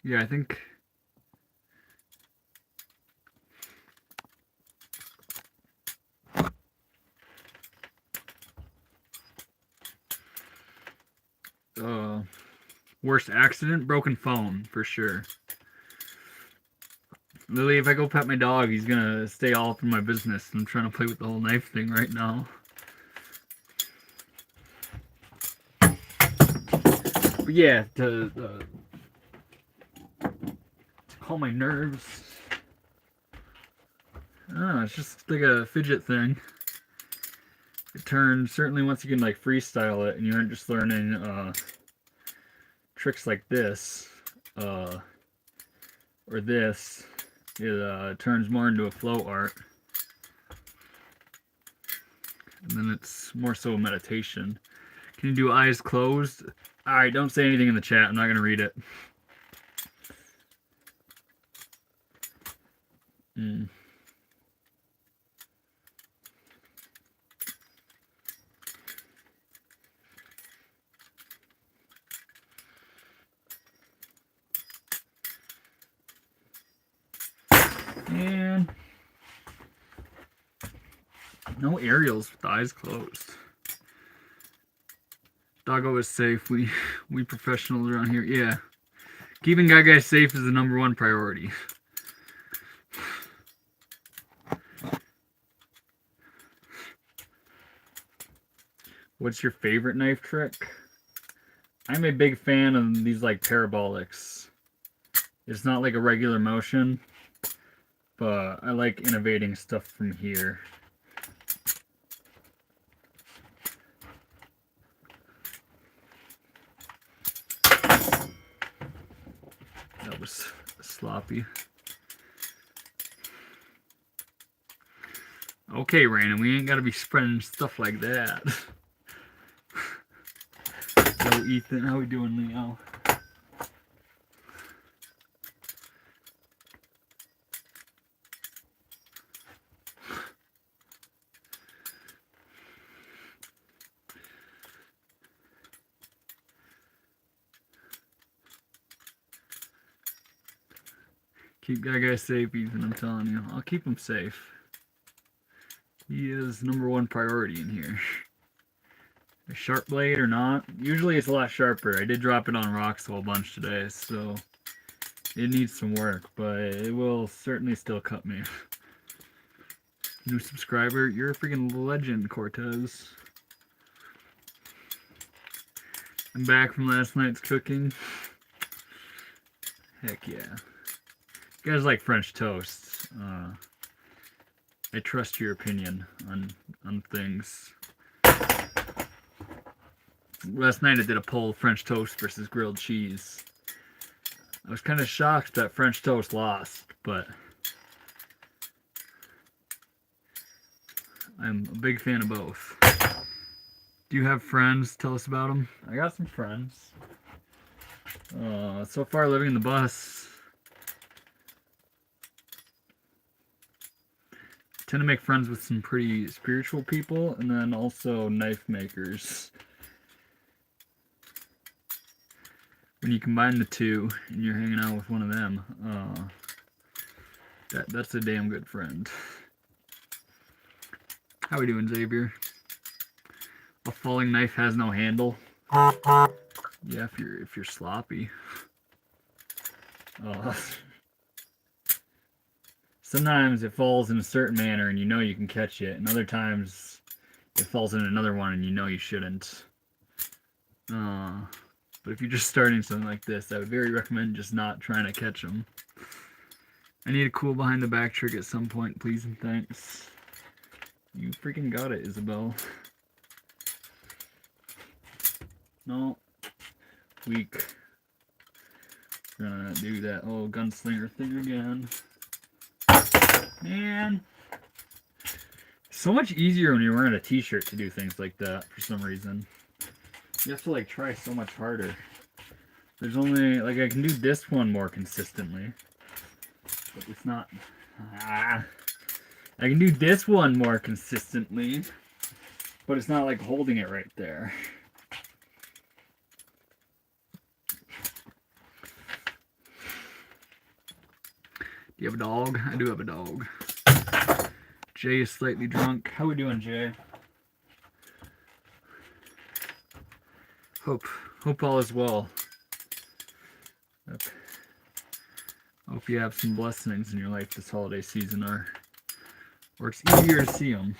Yeah, I think... worst accident? Broken phone, for sure. Lily, if I go pet my dog, he's gonna stay all up in my business. I'm trying to play with the whole knife thing right now. But yeah, to calm my nerves. Oh, it's just like a fidget thing. It turns, certainly once you can like freestyle it and you aren't just learning tricks like this, or this, it turns more into a flow art. And then it's more so a meditation. Can you do eyes closed? Alright, don't say anything in the chat. I'm not going to read it. And no aerials with the eyes closed. Doggo is safe. We professionals around here. Yeah. Keeping guys safe is the #1 priority. What's your favorite knife trick? I'm a big fan of these like parabolics. It's not like a regular motion, but I like innovating stuff from here. That was sloppy. Okay, Raina, we ain't gotta be spreading stuff like that. So, Ethan, how we doing, Leo? Keep guys safe, Ethan, I'm telling you. I'll keep him safe. He is #1 priority in here. A sharp blade or not? Usually it's a lot sharper. I did drop it on rocks a whole bunch today, so it needs some work, but it will certainly still cut me. New subscriber, you're a freaking legend, Cortez. I'm back from last night's cooking. Heck yeah. You guys like French toast. I trust your opinion on things. Last night I did a poll, French toast versus grilled cheese. I was kind of shocked that French toast lost, but I'm a big fan of both. Do you have friends? Tell us about them. I got some friends. So far living in the bus, tend to make friends with some pretty spiritual people, and then also knife makers. When you combine the two and you're hanging out with one of them, that's a damn good friend. How we doing, Xavier? A falling knife has no handle. Yeah, if you're sloppy. Sometimes it falls in a certain manner and you know you can catch it, and other times it falls in another one and you know you shouldn't. But if you're just starting something like this, I would very recommend just not trying to catch them. I need a cool behind the back trick at some point, please and thanks. You freaking got it, Isabel. No. Weak. We're gonna do that whole gunslinger thing again. Man. So much easier when you're wearing a t-shirt to do things like that for some reason. You have to like try so much harder. There's only, like, I can do this one more consistently. But it's not... I can do this one more consistently. But it's not like holding it right there. Do you have a dog? I do have a dog. Jay is slightly drunk. How we doing, Jay? Hope all is well. Hope you have some blessings in your life this holiday season, or it's easier to see them.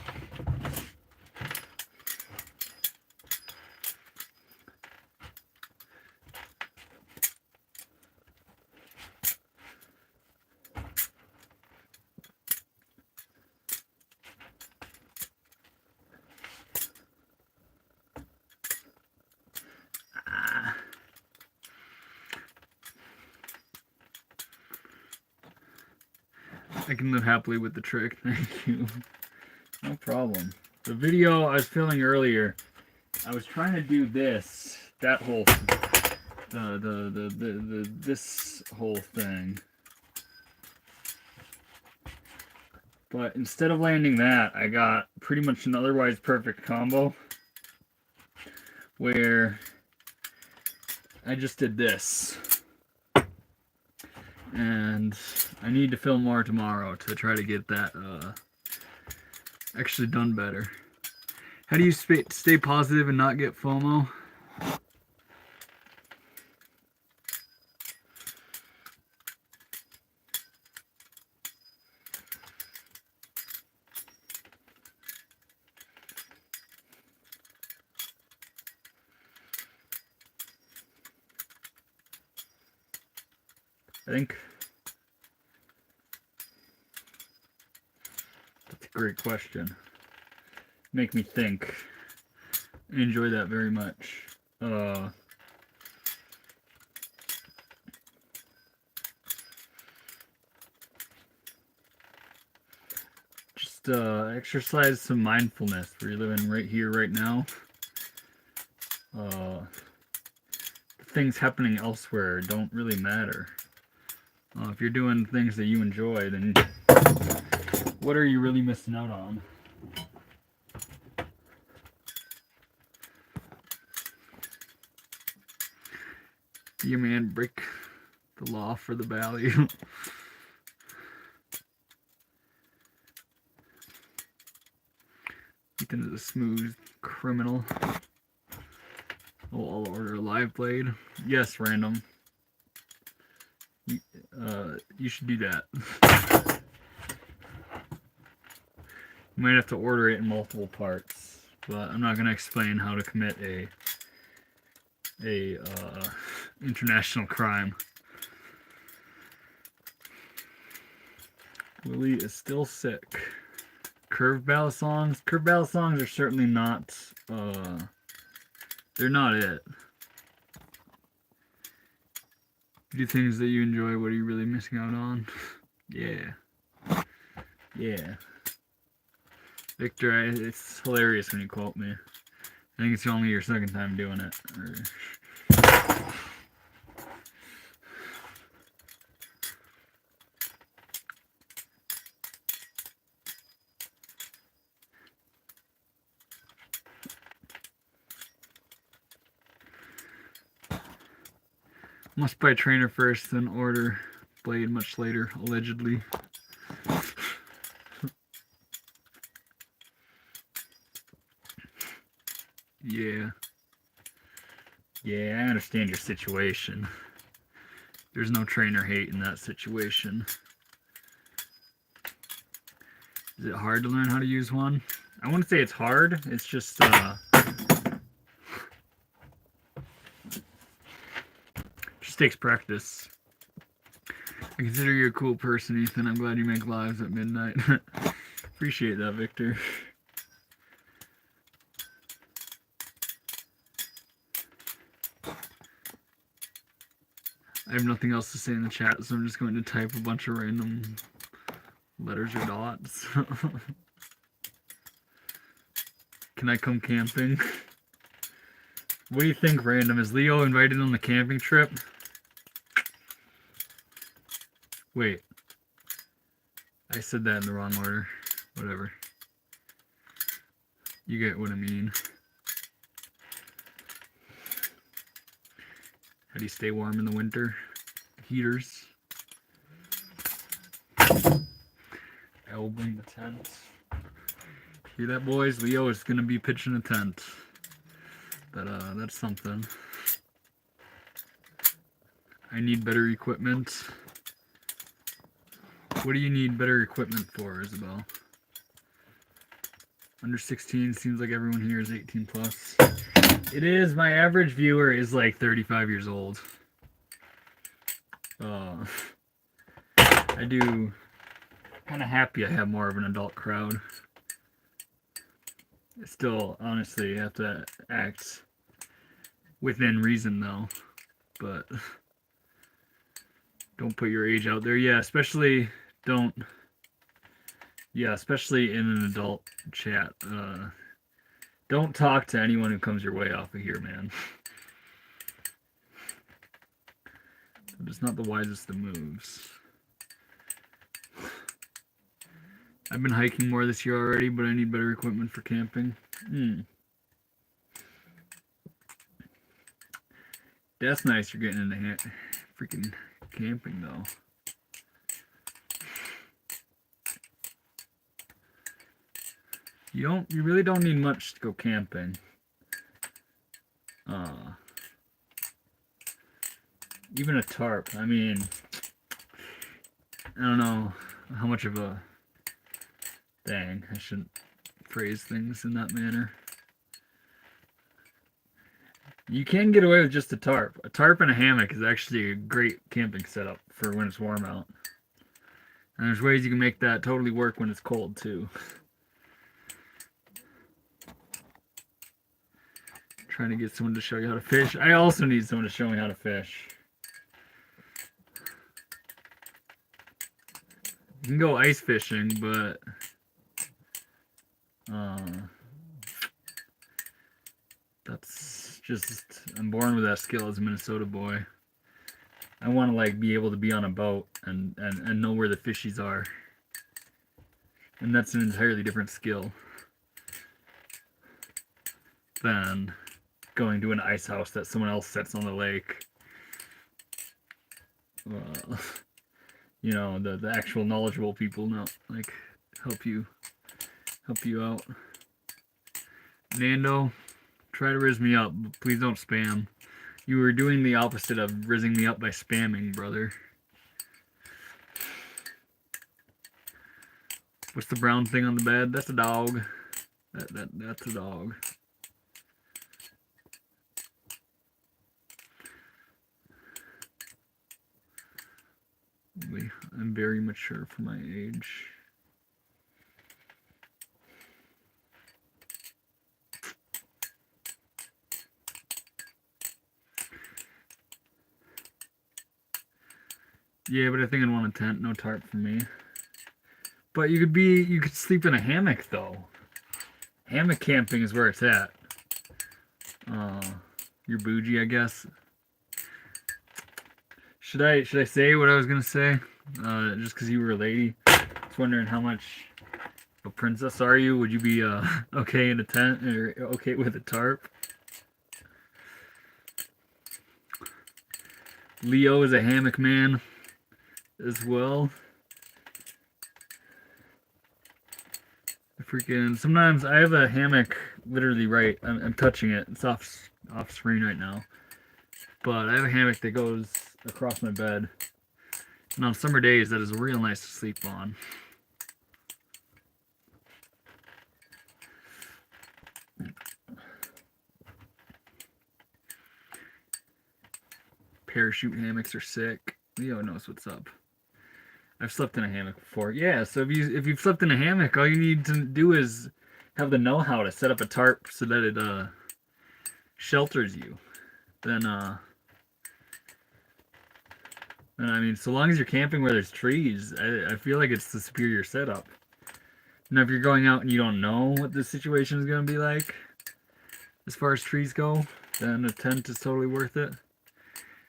I can live happily with the trick, thank you. No problem. The video I was filming earlier, I was trying to do this, that whole, this whole thing. But instead of landing that, I got pretty much an otherwise perfect combo where I just did this. And I need to film more tomorrow to try to get that actually done better. How do you stay positive and not get FOMO? I think that's a great question. Make me think. I enjoy that very much. Just exercise some mindfulness. We're living right here, right now. Things happening elsewhere don't really matter. If you're doing things that you enjoy, then what are you really missing out on? You man, break the law for the value. Ethan is a smooth criminal. Oh, I'll order a live blade. Yes, random. You should do that. You might have to order it in multiple parts, but I'm not going to explain how to commit a international crime. Willie is still sick. Curved Balisongs? Curved Balisongs are certainly not, they're not it. Do things that you enjoy, what are you really missing out on? Yeah. Yeah. Victor, it's hilarious when you quote me. I think it's only your second time doing it. Must buy trainer first, then order blade much later, allegedly. Yeah. Yeah, I understand your situation. There's no trainer hate in that situation. Is it hard to learn how to use one? I wouldn't say it's hard, it's just takes practice. I consider you a cool person, Ethan. I'm glad you make lives at midnight. Appreciate that, Victor. I have nothing else to say in the chat, so I'm just going to type a bunch of random letters or dots. Can I come camping? What do you think, random? Is Leo invited on the camping trip? Wait. I said that in the wrong order. Whatever. You get what I mean. How do you stay warm in the winter? Heaters. I will bring the tent. Hear that, boys? Leo is gonna be pitching a tent. That's something. I need better equipment. What do you need better equipment for, Isabel? Under 16, seems like everyone here is 18 plus. It is, my average viewer is like 35 years old. I do kind of happy I have more of an adult crowd. I still, honestly, have to act within reason though, but don't put your age out there. Yeah, especially don't. Yeah, especially in an adult chat. Don't talk to anyone who comes your way off of here, man. It's not the wisest of moves. I've been hiking more this year already, but I need better equipment for camping. That's nice you're getting into freaking camping, though. You really don't need much to go camping. Even a tarp. I mean, I don't know how much of a... Dang, I shouldn't phrase things in that manner. You can get away with just a tarp. A tarp and a hammock is actually a great camping setup for when it's warm out. And there's ways you can make that totally work when it's cold, too. Trying to get someone to show you how to fish. I also need someone to show me how to fish. You can go ice fishing, but that's just, I'm born with that skill as a Minnesota boy. I want to like be able to be on a boat and know where the fishies are. And that's an entirely different skill than going to an ice house that someone else sets on the lake. You know, the actual knowledgeable people know, like, help you out. Nando, try to rizz me up, but please don't spam. You were doing the opposite of rizzing me up by spamming, brother. What's the brown thing on the bed? That's a dog. That's a dog. I'm very mature for my age. Yeah, but I think I'd want a tent, no tarp for me. But you could sleep in a hammock though. Hammock camping is where it's at. You're bougie, I guess. Should I say what I was gonna say? Just because you were a lady. Just wondering how much of a princess are you? Would you be okay in a tent or okay with a tarp? Leo is a hammock man as well. Freaking, sometimes I have a hammock literally right. I'm touching it. It's off screen right now. But I have a hammock that goes across my bed. And on summer days, that is real nice to sleep on. Parachute hammocks are sick. Leo knows what's up. I've slept in a hammock before. Yeah, so if you've slept in a hammock, all you need to do is have the know-how to set up a tarp so that it shelters you. Then I mean, so long as you're camping where there's trees, I feel like it's the superior setup. Now, if you're going out and you don't know what the situation is going to be like, as far as trees go, then a tent is totally worth it.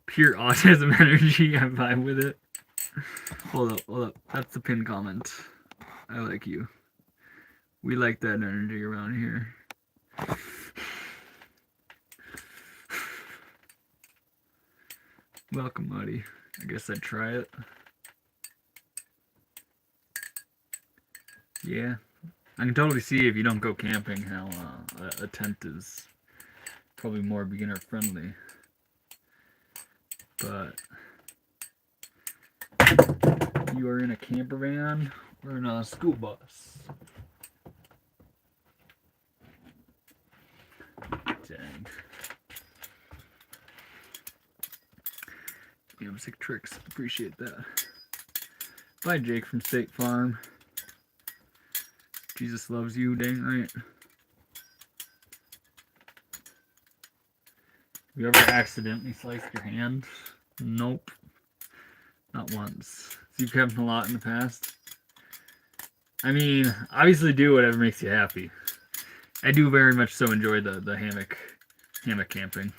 Pure autism energy, I vibe with it. Hold up. That's the pinned comment. I like you. We like that energy around here. Welcome, buddy. I guess I'd try it. Yeah, I can totally see if you don't go camping how a tent is probably more beginner friendly. But you are in a camper van or in a school bus. Dang. Yeah, sick tricks. Appreciate that. Bye, Jake from State Farm. Jesus loves you, dang right. You ever accidentally sliced your hand? Nope. Not once. So you've kept a lot in the past? I mean, obviously do whatever makes you happy. I do very much so enjoy the hammock camping.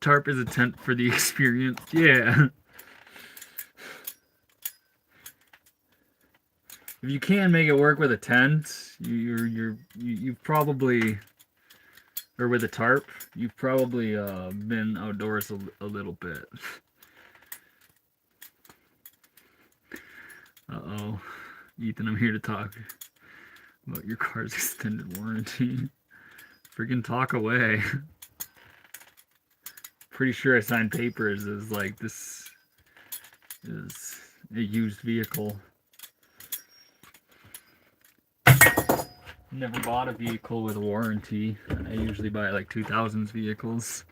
Tarp is a tent for the experience. Yeah. If you can make it work with a tent, you've probably, or with a tarp, you've probably been outdoors a little bit. Uh-oh. Ethan, I'm here to talk about your car's extended warranty. Freaking talk away. Pretty sure I signed papers as like this is a used vehicle. Never bought a vehicle with a warranty. I usually buy like 2000s vehicles.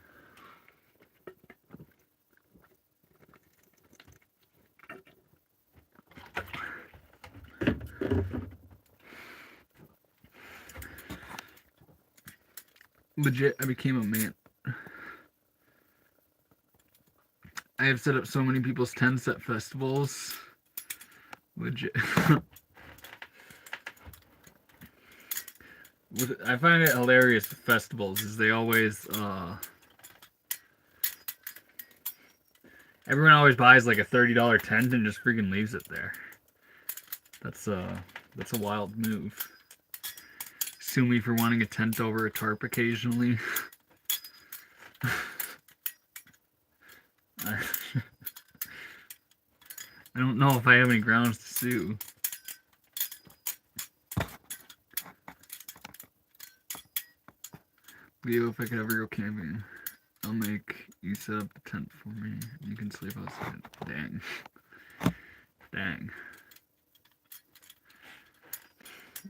Legit, I became a man. I have set up so many people's tents at festivals. Legit. I find it hilarious with festivals is they always everyone always buys like a $30 tent and just freaking leaves it there. That's a wild move. Sue me for wanting a tent over a tarp occasionally. I don't know if I have any grounds to sue. Leo, if I could ever go camping, I'll make you set up the tent for me. You can sleep outside. Dang. Dang.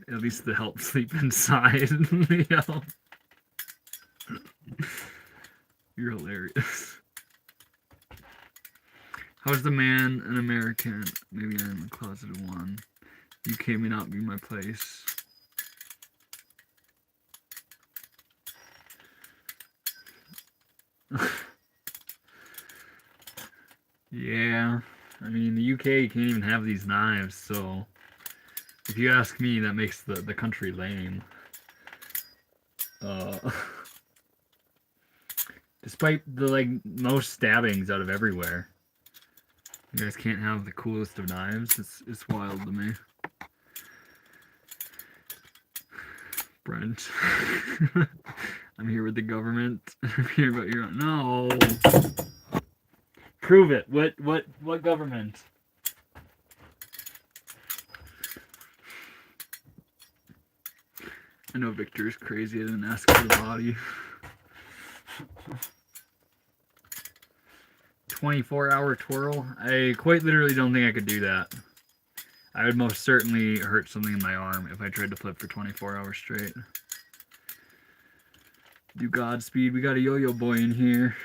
At least to help sleep inside, Leo. You're hilarious. How's the man an American? Maybe I'm a closeted one. UK may not be my place. Yeah, I mean the UK can't even have these knives, so if you ask me, that makes the country lame. Despite the like most stabbings out of everywhere, you guys can't have the coolest of knives. It's wild to me. Brent, I'm here with the government. I'm here about your no. Prove it. What government? I know Victor's crazy. I didn't ask for the body. 24-hour twirl? I quite literally don't think I could do that. I would most certainly hurt something in my arm if I tried to flip for 24 hours straight. Do Godspeed. We got a yo-yo boy in here.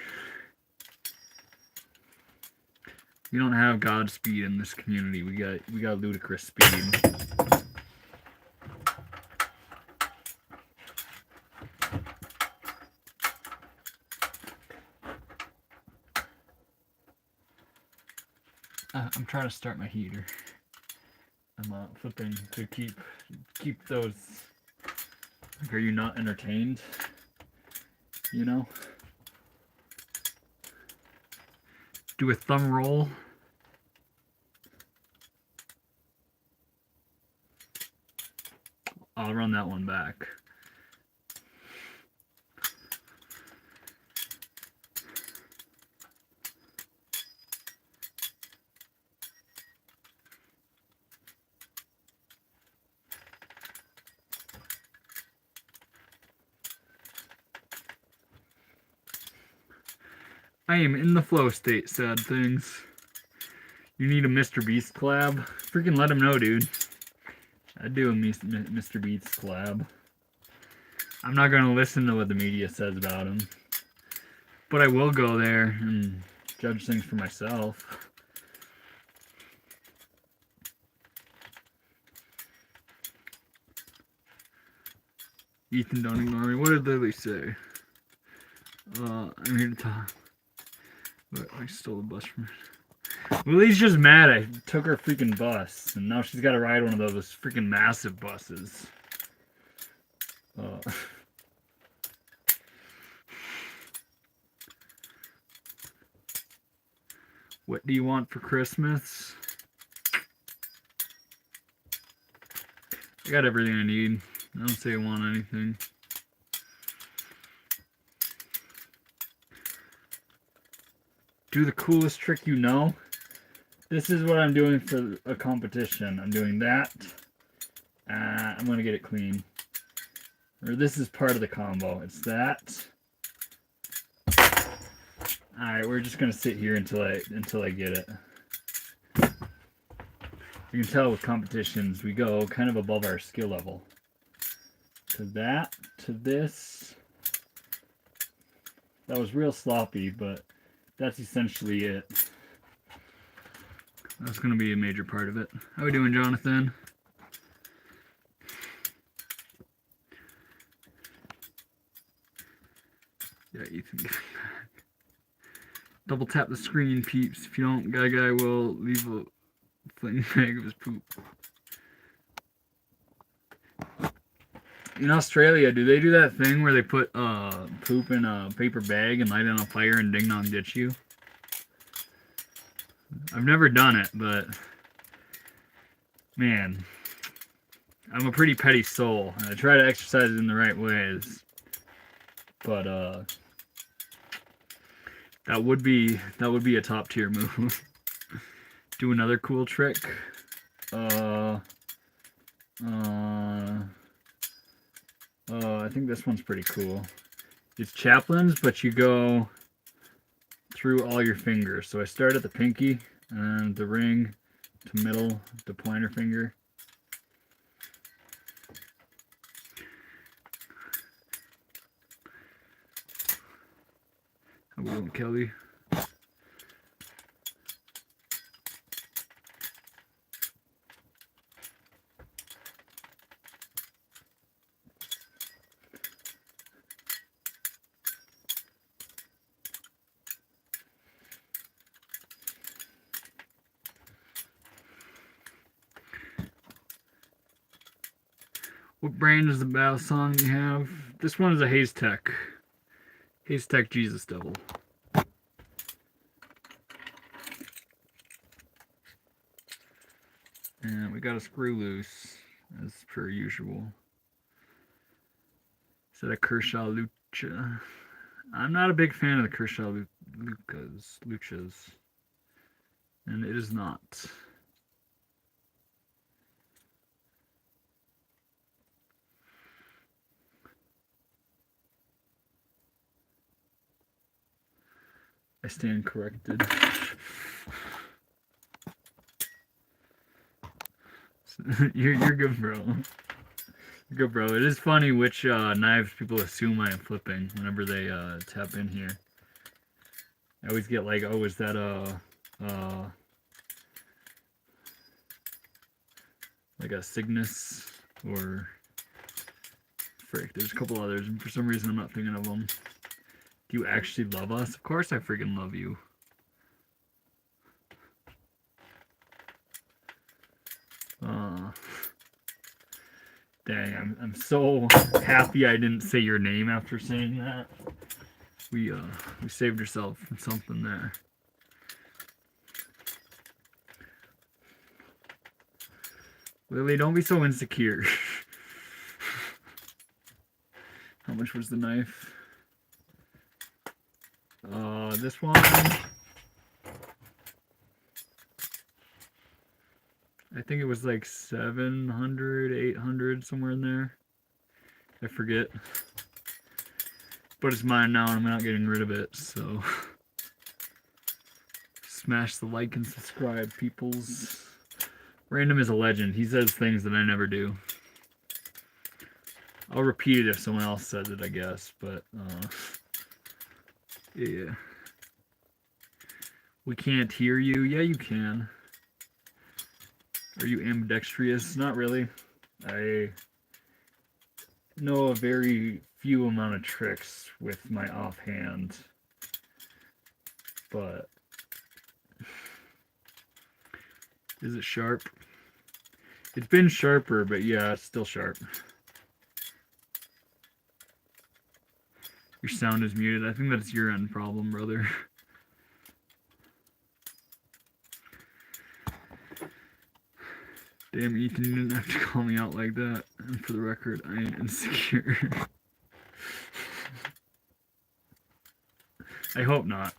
We don't have Godspeed in this community. We got ludicrous speed. I'm trying to start my heater. I'm flipping to keep those. Like, are you not entertained? You know? Do a thumb roll. I'll run that one back. I am in the flow state, sad things. You need a Mr. Beast collab? Freaking let him know, dude. I'd do a Mr. Beast collab. I'm not going to listen to what the media says about him. But I will go there and judge things for myself. Ethan, don't ignore me. What did Lily say? I'm here to talk. But I stole the bus from her. Lily's just mad I took her freaking bus. And now she's got to ride one of those freaking massive buses. What do you want for Christmas? I got everything I need. I don't say I want anything. Do the coolest trick you know. This is what I'm doing for a competition. I'm doing that. I'm going to get it clean. Or this is part of the combo. It's that. Alright, we're just going to sit here until I get it. You can tell with competitions, we go kind of above our skill level. To that, to this. That was real sloppy, but that's essentially it. That's going to be a major part of it. How we doing, Jonathan? Yeah, Ethan, get back. Double tap the screen, peeps. If you don't, Guy will leave a fling bag of his poop. In Australia, do they do that thing where they put poop in a paper bag and light it on fire and ding dong ditch you? I've never done it, but man, I'm a pretty petty soul. I try to exercise it in the right ways, but that would be a top tier move. Do another cool trick. I think this one's pretty cool. It's Chaplin's, but you go through all your fingers. So I start at the pinky, and the ring, to middle, to pointer finger. How we doing, Kelly? What brand is the Balisong you have? This one is a Haze Tech. Haze Tech Jesus Devil. And we got a screw loose, as per usual. Is that a Kershaw Lucha? I'm not a big fan of the Kershaw Luchas. And it is not. I stand corrected. You're good, bro. You're good, bro. It is funny which knives people assume I am flipping whenever they tap in here. I always get like, oh, is that like a Cygnus or frick? There's a couple others, and for some reason I'm not thinking of them. Do you actually love us? Of course I freaking love you. Dang, I'm so happy I didn't say your name after saying that. We saved ourselves from something there. Lily, don't be so insecure. How much was the knife? This one, I think it was like 700, 800, somewhere in there. I forget. But it's mine now and I'm not getting rid of it, so. Smash the like and subscribe, peoples. Random is a legend. He says things that I never do. I'll repeat it if someone else says it, I guess, but yeah. We can't hear you. Yeah, you can. Are you ambidextrous? Not really. I know a very few amount of tricks with my offhand, but is it sharp? It's been sharper, but yeah, it's still sharp. Your sound is muted. I think that's your end problem, brother. Damn, Ethan, you didn't have to call me out like that. And for the record, I ain't insecure. I hope not.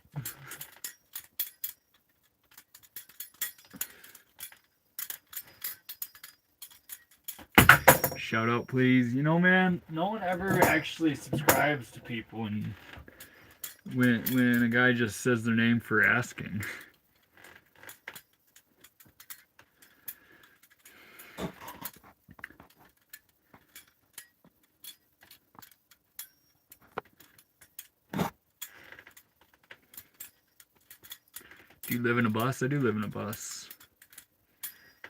Shout out, please. You know, man, no one ever actually subscribes to people and when a guy just says their name for asking. Do you live in a bus? I do live in a bus.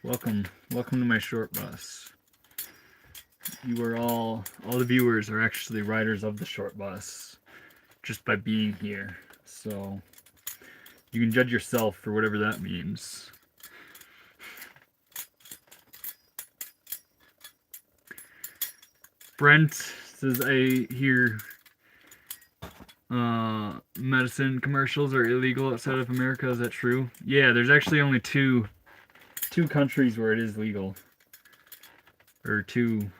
Welcome to my short bus. You are all the viewers are actually riders of the short bus just by being here. So you can judge yourself for whatever that means. Brent says, I hear medicine commercials are illegal outside of America. Is that true? Yeah, there's actually only two countries where it is legal. Or two.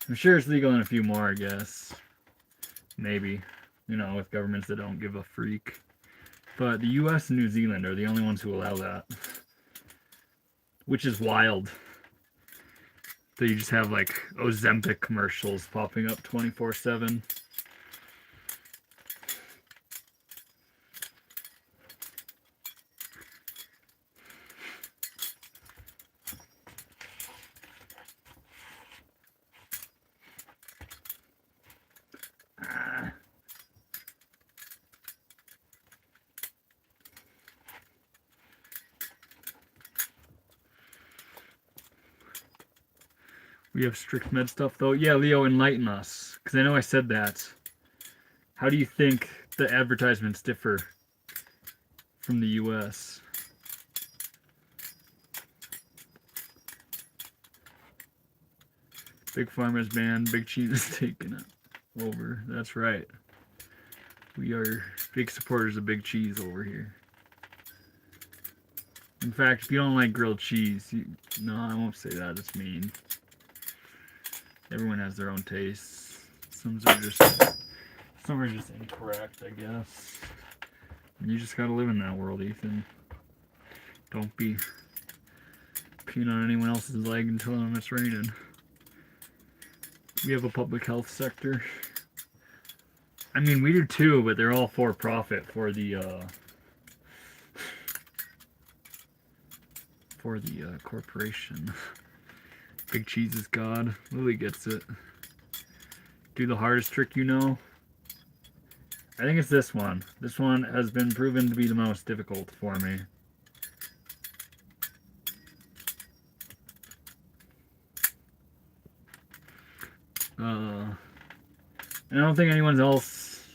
I'm sure it's legal in a few more, I guess. Maybe. You know, with governments that don't give a freak. But the US and New Zealand are the only ones who allow that. Which is wild. So you just have like Ozempic commercials popping up 24/7. We have strict med stuff, though. Yeah, Leo, enlighten us. Because I know I said that. How do you think the advertisements differ from the US? Big Pharma's banned. Big Cheese is taking it over. That's right. We are big supporters of Big Cheese over here. In fact, if you don't like grilled cheese, no, I won't say that. It's mean. Everyone has their own tastes. Some are just incorrect, I guess. And you just gotta live in that world, Ethan. Don't be peeing on anyone else's leg and telling them it's raining. We have a public health sector. I mean, we do too, but they're all for profit for the corporation. Big Cheese is God. Lily gets it. Do the hardest trick you know. I think it's this one. This one has been proven to be the most difficult for me. And I don't think anyone else...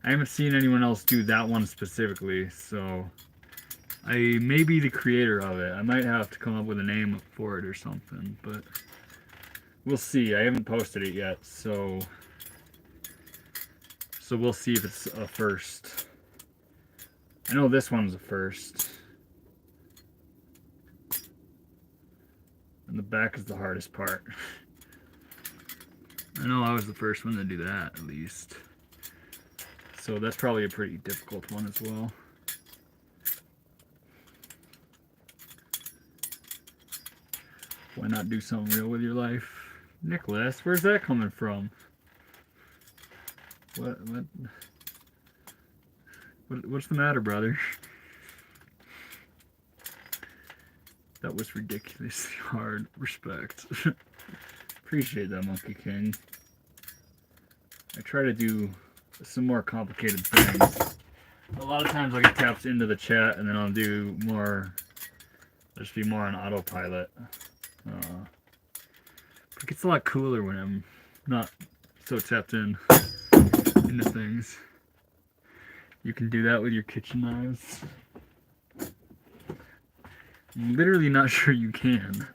I haven't seen anyone else do that one specifically, so... I may be the creator of it. I might have to come up with a name for it or something, but... We'll see. I haven't posted it yet, so we'll see if it's a first. I know this one's a first. And the back is the hardest part. I know I was the first one to do that, at least. So that's probably a pretty difficult one as well. Why not do something real with your life? Nicholas, where's that coming from? What's the matter, brother? That was ridiculously hard. Respect. Appreciate that, Monkey King. I try to do some more complicated things. A lot of times I'll get tapped into the chat and then I'll do more, just be more on autopilot. But it gets a lot cooler when I'm not so tapped in into things. You can do that with your kitchen knives. I'm literally not sure you can.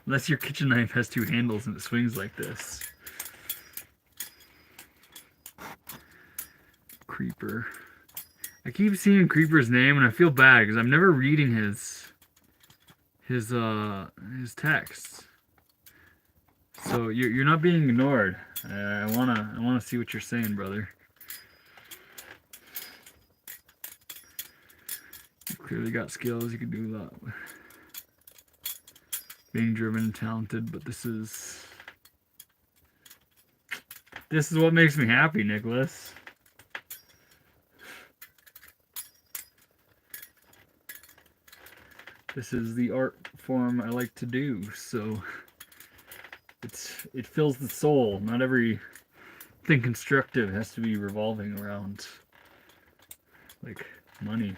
Unless your kitchen knife has two handles and it swings like this. Creeper. I keep seeing Creeper's name and I feel bad because I'm never reading his texts. So you're not being ignored. I wanna see what you're saying, brother. You clearly got skills. You can do a lot. Being driven and talented, but this is what makes me happy, Nicholas. This is the art form I like to do, so it fills the soul. Not everything constructive has to be revolving around like money.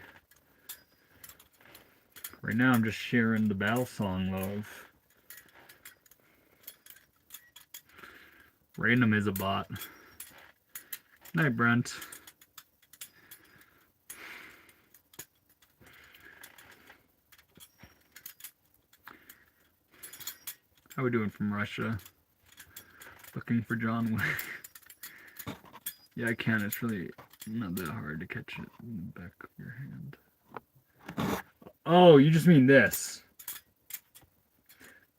Right now I'm just sharing the Balisong love. Random is a bot. Night, Brent. How we doing from Russia? Looking for John Wick. Yeah, I can. It's really not that hard to catch it in the back of your hand. Oh, you just mean this.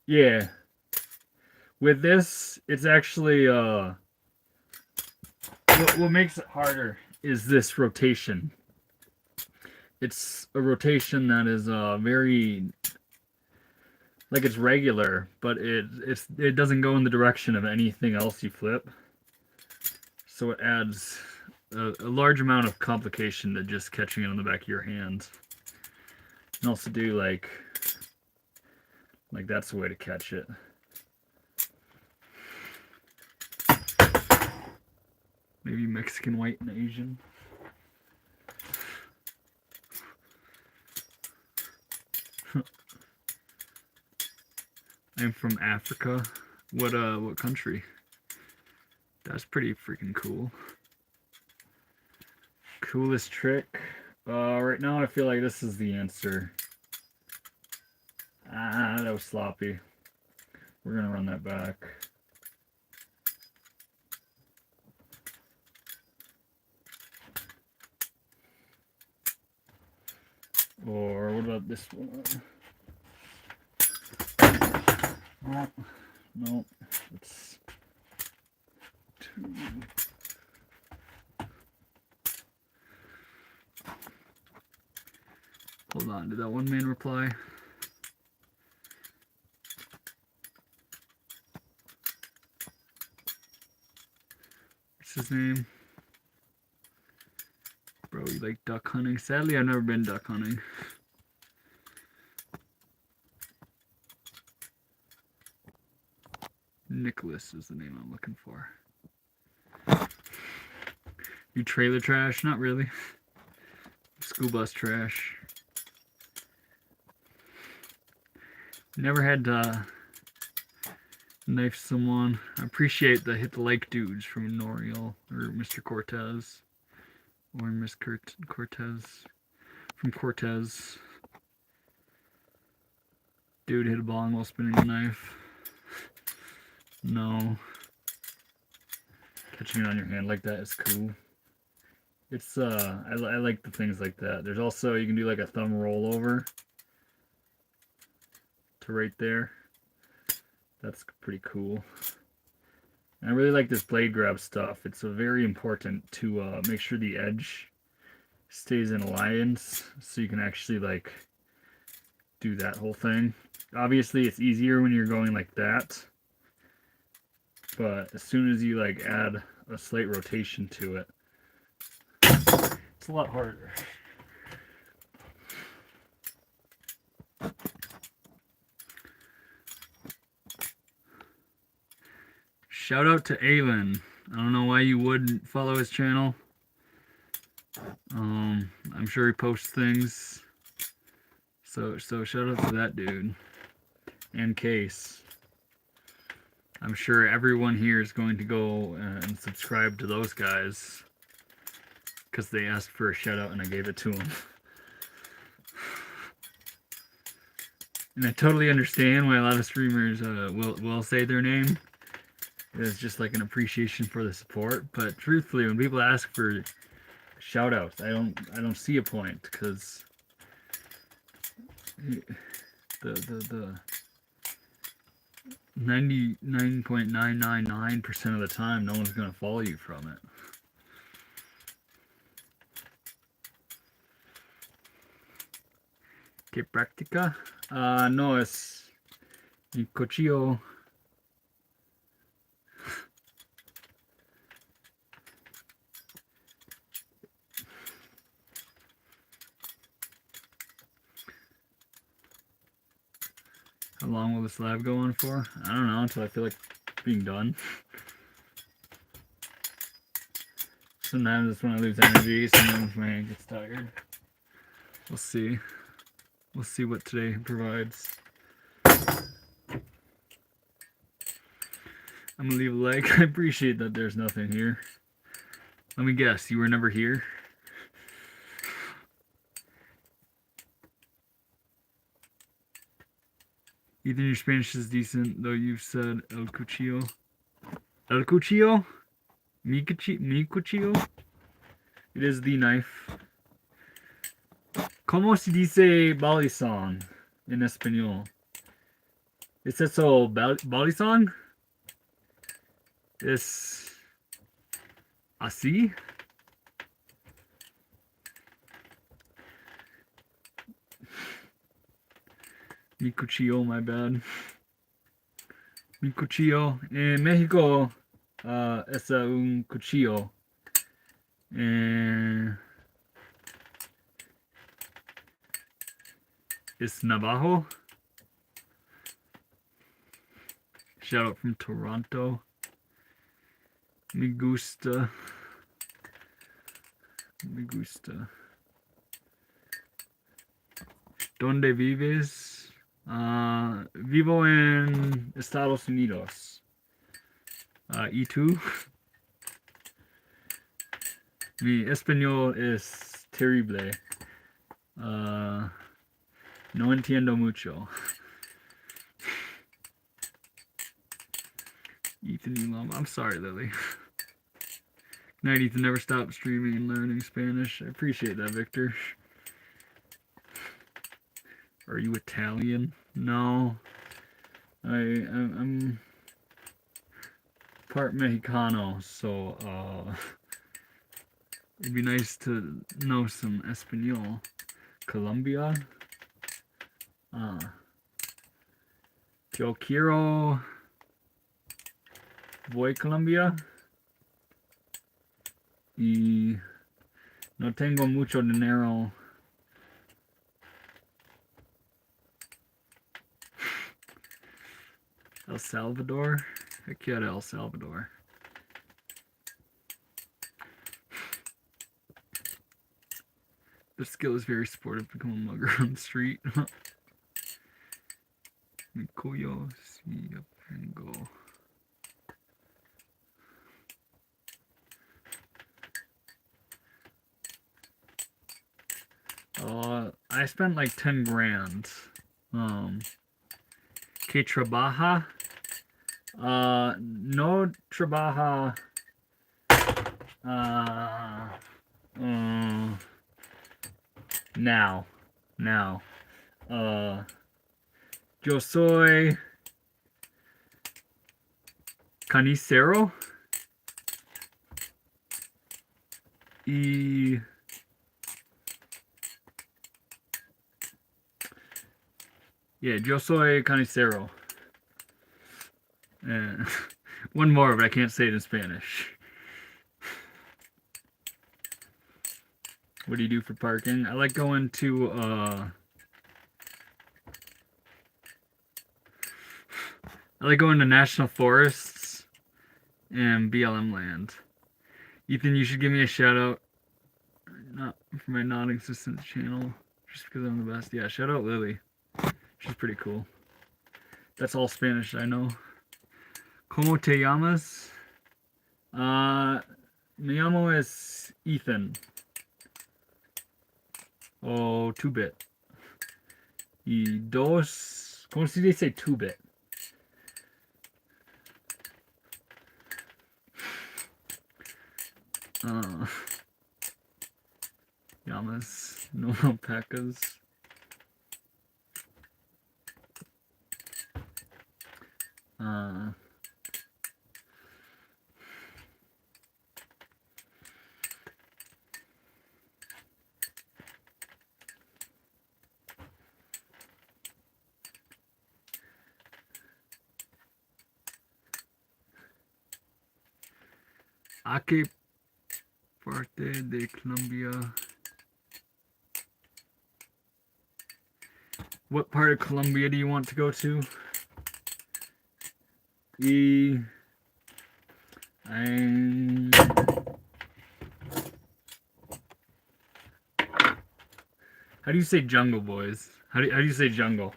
Yeah. With this, it's actually what makes it harder is this rotation. It's a rotation that is very like it's regular, but it doesn't go in the direction of anything else you flip. So it adds a large amount of complication to just catching it on the back of your hand. You can also do like that's the way to catch it. Maybe Mexican, white, and Asian. I'm from Africa. What country? That's pretty freaking cool. Coolest trick? Right now I feel like this is the answer. Ah, that was sloppy. We're gonna run that back. Or what about this one? No, it's two. Hold on, did that one man reply? What's his name? Bro, you like duck hunting? Sadly, I've never been duck hunting. Nicholas is the name I'm looking for. You trailer trash? Not really. School bus trash. Never had to knife someone. I appreciate the hit the like dudes from Noriel or Mr. Cortez. Or Miss Cortez. From Cortez. Dude hit a bong while spinning a knife. No. Catching it on your hand like that is cool. It's I like the things like that. There's also, you can do like a thumb rollover to right there. That's pretty cool. And I really like this blade grab stuff. It's very important to make sure the edge stays in alliance so you can actually like do that whole thing. Obviously it's easier when you're going like that, but as soon as you like add a slight rotation to it, it's a lot harder. Shout out to Alan. I don't know why you wouldn't follow his channel. I'm sure he posts things. So shout out to that dude. And Case. I'm sure everyone here is going to go and subscribe to those guys because they asked for a shout out and I gave it to them. And I totally understand why a lot of streamers will say their name. It's just like an appreciation for the support. But truthfully, when people ask for shout outs, I don't see a point because the 99.999% of the time, no one's going to follow you from it. ¿Qué práctica? No, es mi cuchillo. How long will this live go on for? I don't know, until I feel like being done. Sometimes it's when I lose energy, sometimes my hand gets tired. We'll see. We'll see what today provides. I'm gonna leave a like. I appreciate that there's nothing here. Let me guess, you were never here? Ethan, your Spanish is decent, though you've said el cuchillo. El cuchillo? Mi cuchillo? It is the knife. ¿Cómo se dice balisong en español? ¿Es eso balisong? ¿Es así? Mi cuchillo, my bad. Mi cuchillo. En México es un cuchillo. Es navajo. Shout out from Toronto. Me gusta. Me gusta. ¿Dónde vives? Vivo en Estados Unidos. ¿Y tú? Mi español es terrible. No entiendo mucho. Ethan, you love. I'm sorry, Lily. Night, Ethan. Never stop streaming and learning Spanish. I appreciate that, Victor. Are you Italian? No. I'm part Mexicano, so it'd be nice to know some Espanol. Colombia. Yo quiero. Voy Colombia. Y no tengo mucho dinero. El Salvador? Heck yeah, El Salvador. The skill is very supportive. Become a mugger on the street. Mi cuyo si aprendo. I spent like 10 grand. Que trabaja? No trabaja. Now. Yo soy carnicero. Y yeah, yo soy carnicero. One more, but I can't say it in Spanish. What do you do for parking? I like going to national forests and BLM land. Ethan, you should give me a shout out. Not for my nodding assistance channel, just because I'm the best. Yeah, shout out Lily. She's pretty cool. That's all Spanish I know. ¿Cómo te llamas? Me llamo es Ethan. Oh, 2-bit. Y dos. ¿Cómo se dice 2-bit? Llamas. No alpacas. ¿A qué parte de Colombia? What part of Colombia do you want to go to? How do you say jungle, boys? How do you say jungle?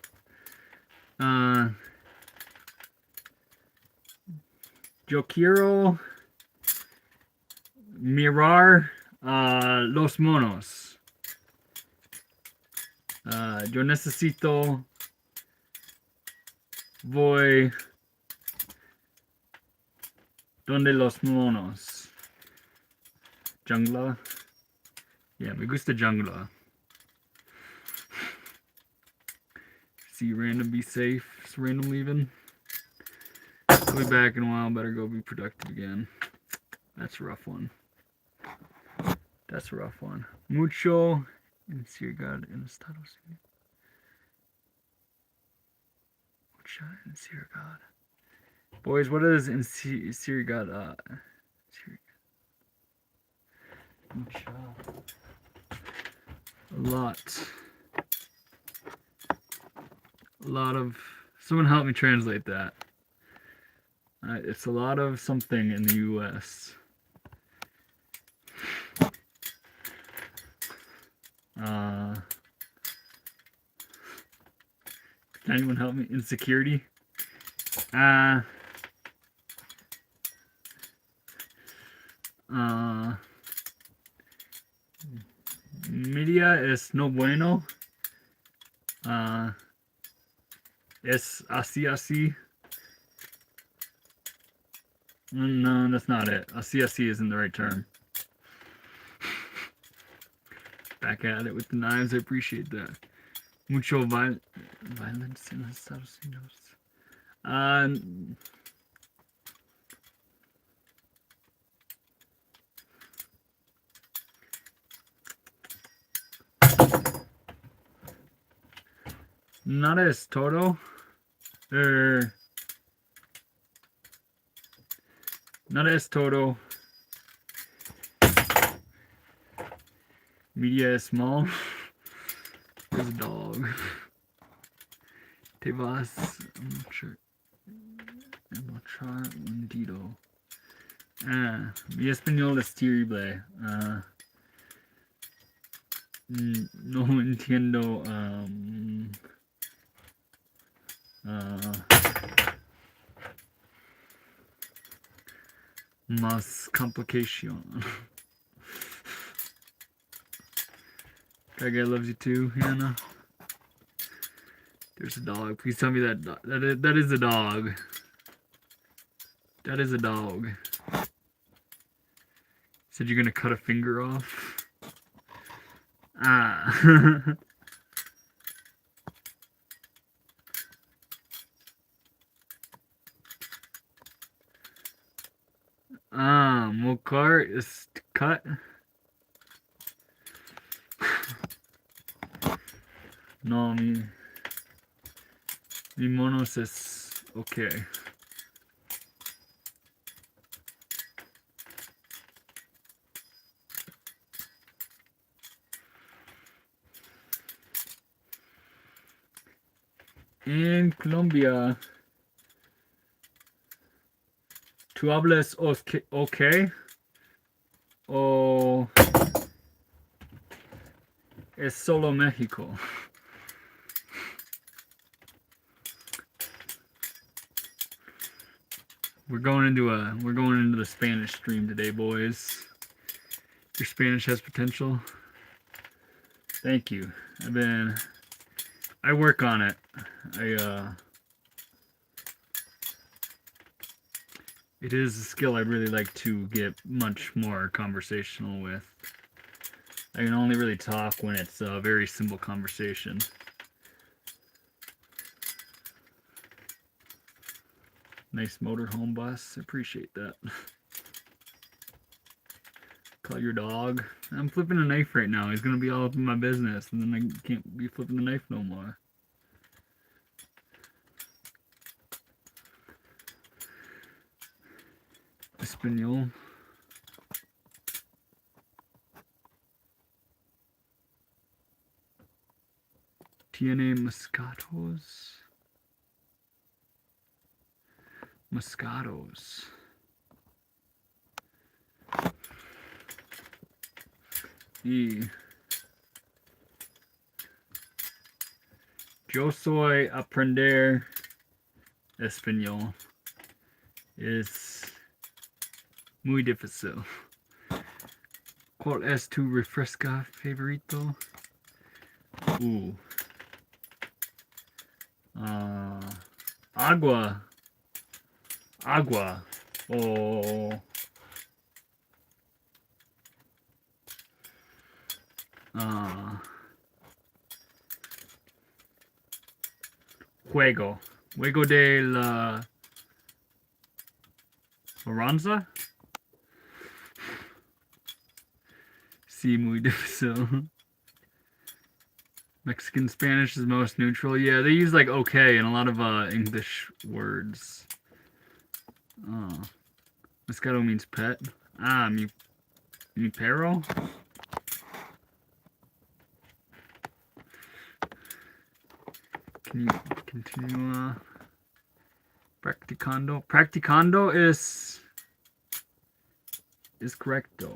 Yo quiero mirar los monos. Yo necesito. Voy. Donde los monos? Jungla? Yeah, me gusta jungla. See random, be safe. It's random leaving. I'll be back in a while. Better go be productive again. That's a rough one. That's a rough one. Mucho encerrado en Estados Unidos. Mucho encerrado. Boys, what is encerrado? Mucho. A lot of. Someone help me translate that. It's a lot of something in the U.S. Can anyone help me? Insecurity? Media es no bueno. Es así. No, that's not it. Así isn't the right term. Back at it with the knives. I appreciate that. Mucho violence in the Estados Unidos. Nada es todo. Nada es todo. Media is small. There's a dog. Te vas a marchar hundido. Mi español es terrible. No entiendo. Más complication. Guy loves you too, Hannah. There's a dog. Please tell me that that is a dog. That is a dog. Said you're gonna cut a finger off. Mokar is cut. No, mi monos es okay. In Colombia, Tu hablas okay? O es solo Mexico? We're going into the Spanish stream today, boys. Your Spanish has potential. Thank you. I work on it. It is a skill I'd really like to get much more conversational with. I can only really talk when it's a very simple conversation. Nice motorhome bus. Appreciate that. Call your dog. I'm flipping a knife right now. He's gonna be all up in my business, and then I can't be flipping the knife no more. Espanol. Tiene moscatos. Moscatos. Y yo soy aprender español. Es muy difícil. ¿Cuál es tu refresca favorito? Agua. Agua. O juego. Juego de la Oranza. Sí, muy difícil. Mexican Spanish is most neutral. Yeah, they use like okay in a lot of English words. Moscato means pet. Mi perro. Can you continue practicando? Practicando is correcto.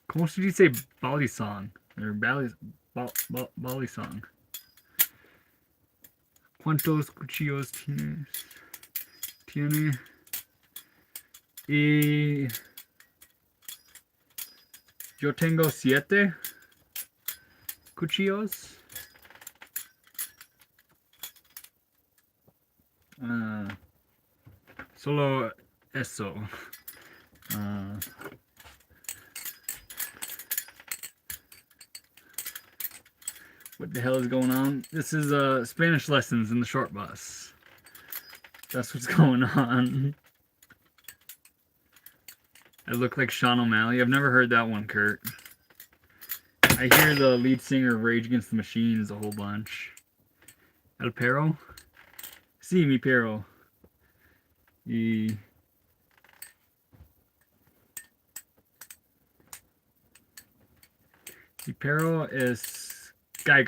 ¿Cómo se dice Balisong? Or Balisong. ¿Cuántos cuchillos tiene? Y yo tengo 7 cuchillos. Solo eso. What the hell is going on? This is Spanish lessons in the short bus. That's what's going on. I look like Sean O'Malley. I've never heard that one, Kurt. I hear the lead singer of Rage Against the Machines a whole bunch. El perro? Sí, mi perro. Y mi perro es Guy.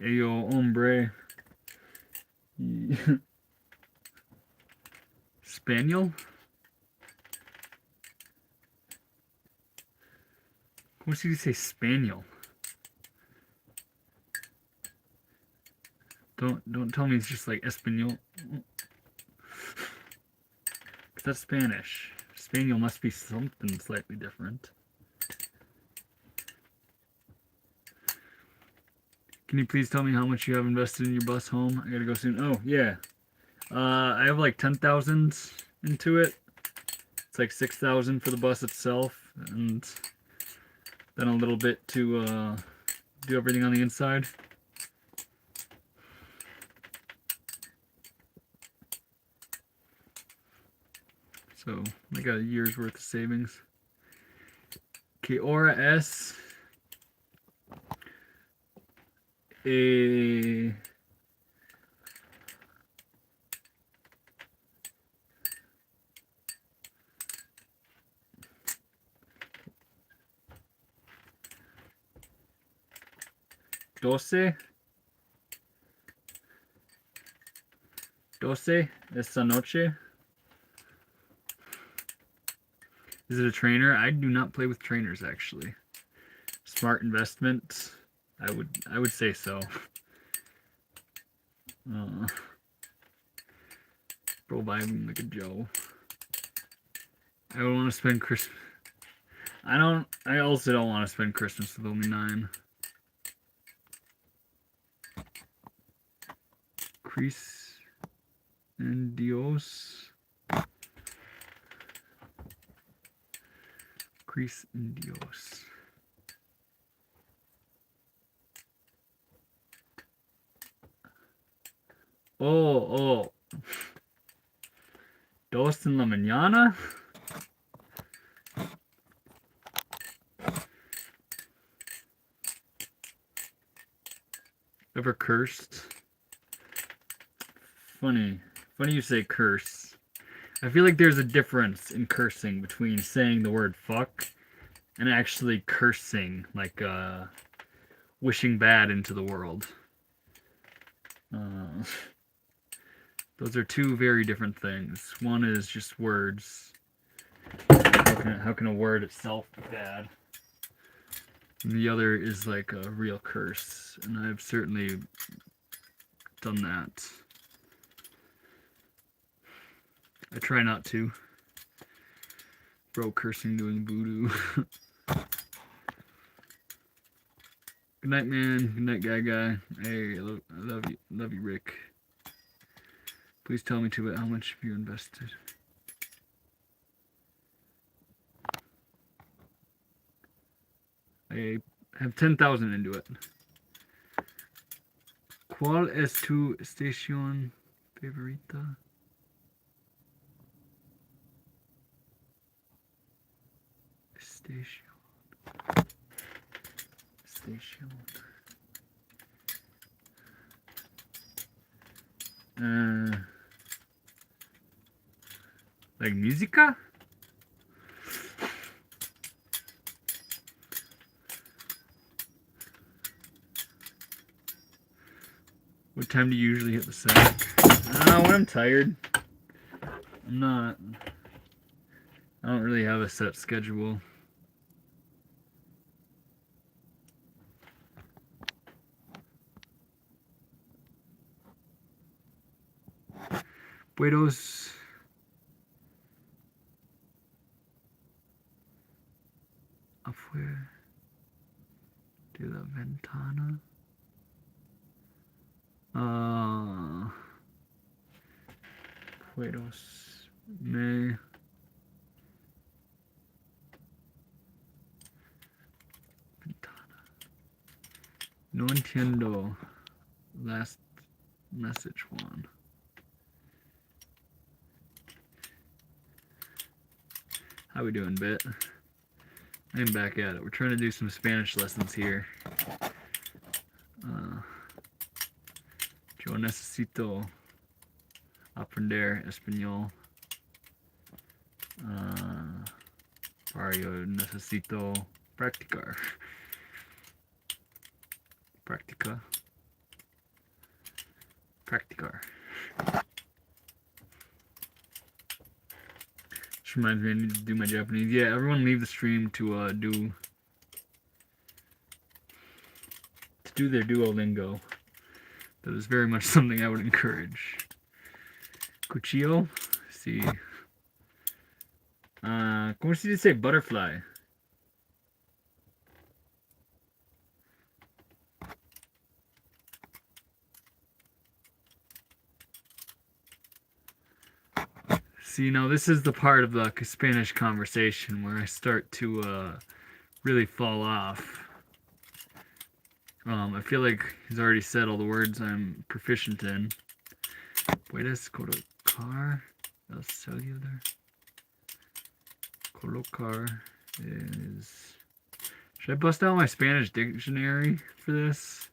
Ayo, hombre. Spaniel? What did you say, Spaniel? Don't tell me it's just like Espanol. That's Spanish. Spaniel must be something slightly different. Can you please tell me how much you have invested in your bus home? I gotta go soon. Oh, yeah. I have like 10,000 into it. It's like 6,000 for the bus itself, and then a little bit to do everything on the inside. So I got a year's worth of savings. Que hora es? Doce? Doce esta noche? Is it a trainer? I do not play with trainers, actually. Smart investment? I would say so. Bro, vibing like a Joe. I don't want to spend Christmas. I also don't want to spend Christmas with only 9. Crease and Dios. Crease and Dios. Oh. Dos en la mañana? Ever cursed? Funny you say curse. I feel like there's a difference in cursing between saying the word fuck and actually cursing, like wishing bad into the world. Those are two very different things. One is just words. How can a word itself be bad? And the other is like a real curse, and I've certainly done that. I try not to. Bro, cursing doing voodoo. Good night, man. Good night, guy. Hey, I love you, Rick. Please tell me how much have you invested? I have 10,000 into it. ¿Cuál es tu estación favorita? Station. Like música? What time do you usually hit the sack? When I'm tired. I don't really have a set schedule. Puedos afuera de la ventana. Puedos me ventana. No entiendo last message one. How we doing, Bit? I'm back at it. We're trying to do some Spanish lessons here. Yo necesito aprender español. Para yo necesito practicar. Practicar. Which reminds me, I need to do my Japanese. Yeah, everyone leave the stream to do their Duolingo. That is very much something I would encourage. Cuchillo? Sí. ¿Cómo se dice butterfly? See, now this is the part of the Spanish conversation where I start to really fall off. I feel like he's already said all the words I'm proficient in. Puedes colocar el celular. Colocar is... Should I bust out my Spanish dictionary for this?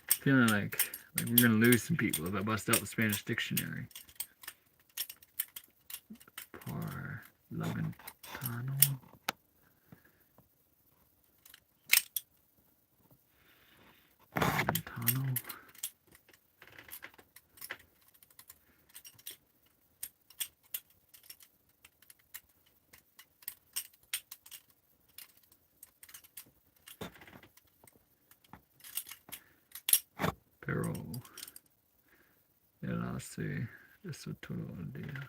Feeling like we're gonna lose some people if I bust out the Spanish dictionary. Por la ventana. sé, eso todo el día.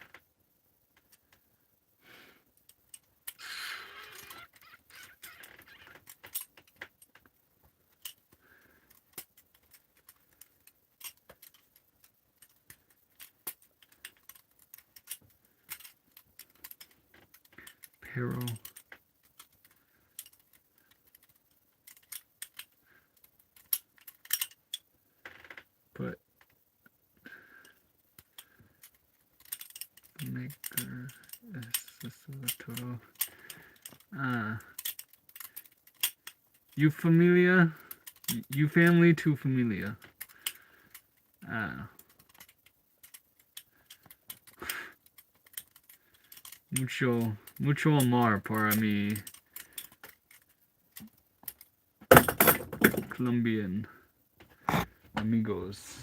Pero but maker es todo. Ah, you familia, you family to familia. Ah, mucho amor para mi Colombian amigos.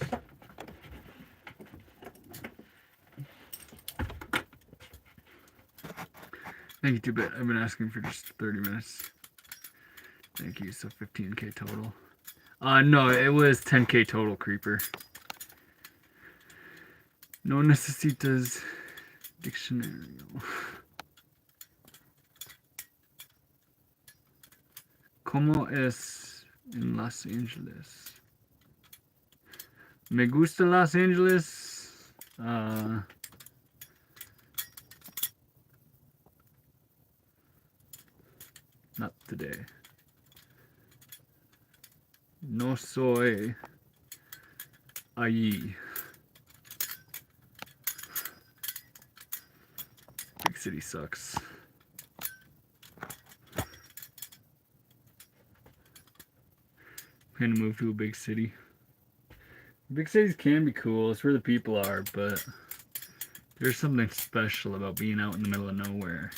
Thank you, 2-bit. I've been asking for just 30 minutes. Thank you. So 15k total. No, it was 10k total, Creeper. No necesitas diccionario. ¿Cómo es en Los Angeles? Me gusta Los Angeles. Not today. No soy allí. Big city sucks. I'm gonna move to a big city. Big cities can be cool. It's where the people are, but there's something special about being out in the middle of nowhere.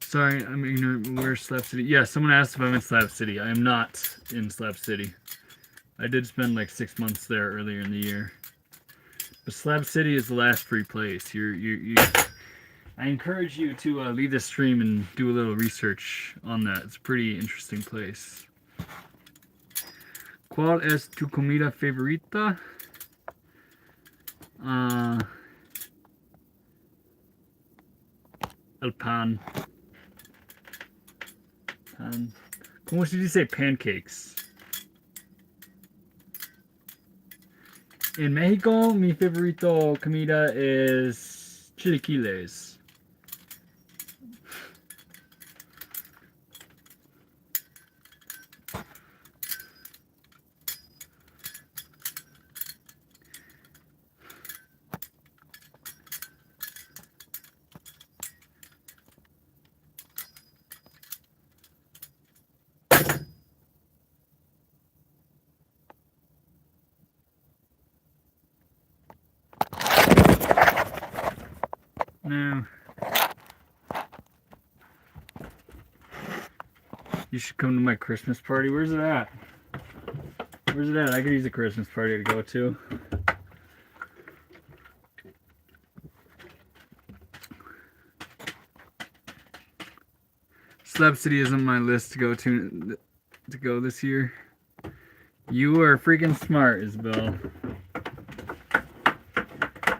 Sorry, I'm ignorant. Where's Slap City? Yeah, someone asked if I'm in Slap City. I am not in Slap City. I did spend like 6 months there earlier in the year. But Slab City is the last free place. I encourage you to leave this stream and do a little research on that. It's a pretty interesting place. ¿Cuál es tu comida favorita? El pan. ¿Cómo se dice pancakes? En México, mi favorito comida es chilaquiles. No. You should come to my Christmas party. Where's it at? Where's it at? I could use a Christmas party to go to. Slab City is on my list to go this year. You are freaking smart, Isabel.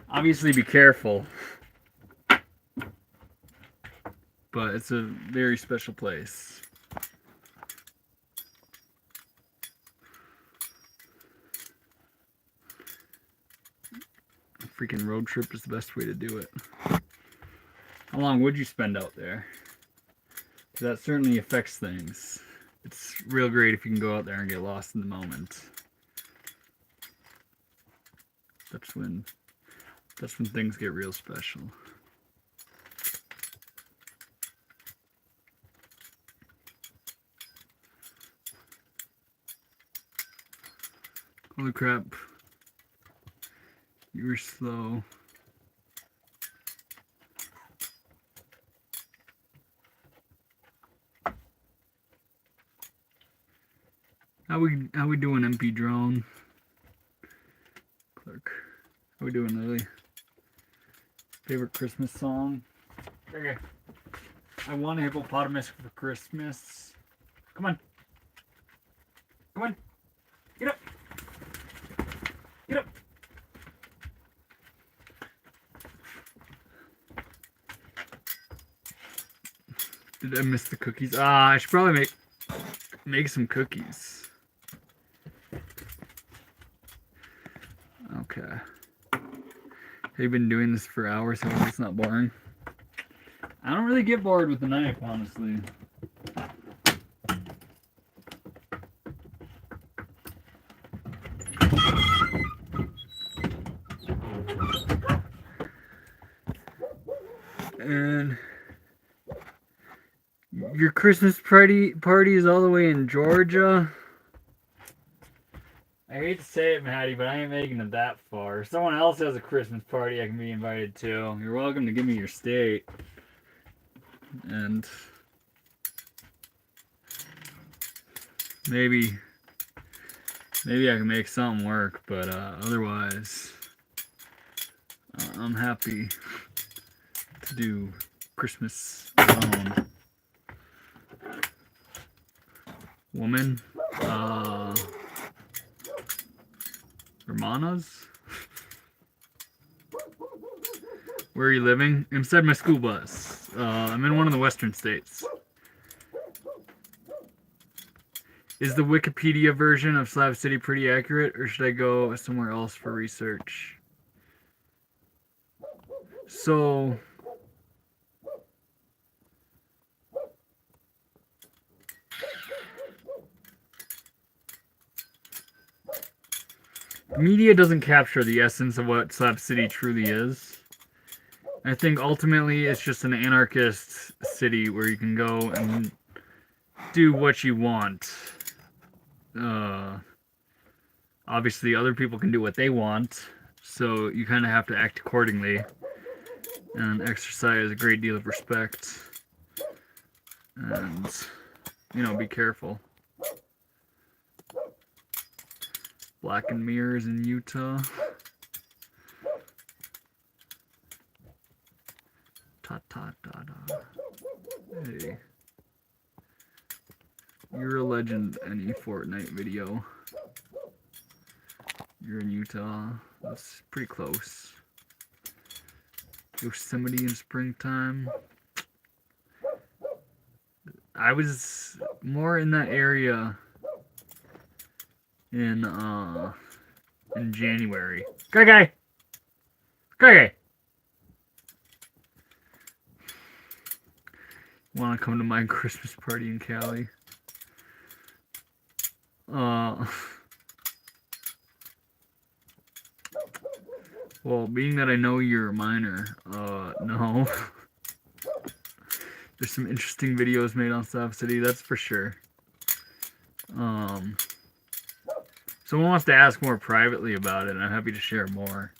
Obviously, be careful. But it's a very special place. A freaking road trip is the best way to do it. How long would you spend out there? That certainly affects things. It's real great if you can go out there and get lost in the moment. That's when things get real special. Holy crap. You were slow. How we doing, MP Drone? Clark. How we doing, Lily? Favorite Christmas song? Okay. I want a hippopotamus for Christmas. Come on. Come on. Get up. Get up. Did I miss the cookies? I should probably make some cookies. Okay. Have you been doing this for hours? Hope it's not boring. I don't really get bored with the knife, honestly. And your Christmas party is all the way in Georgia? I hate to say it, Maddie, but I ain't making it that far. If someone else has a Christmas party I can be invited to, you're welcome to give me your state. And maybe I can make something work, but otherwise I'm happy to do Christmas alone. Woman, Hermanas? Where are you living? Inside my school bus. I'm in one of the western states. Is the Wikipedia version of Slab City pretty accurate, or should I go somewhere else for research? So, media doesn't capture the essence of what Slab City truly is. I think ultimately it's just an anarchist city where you can go and do what you want. Obviously, other people can do what they want, so you kind of have to act accordingly and exercise a great deal of respect. And, you know, be careful. Black and Mirrors in Utah. Hey. You're a legend, any Fortnite video. You're in Utah. That's pretty close. Yosemite in springtime. I was more in that area in January. Guy. Want to come to my Christmas party in Cali? Well, being that I know you're a minor, no. There's some interesting videos made on South City, that's for sure. Someone wants to ask more privately about it, and I'm happy to share more.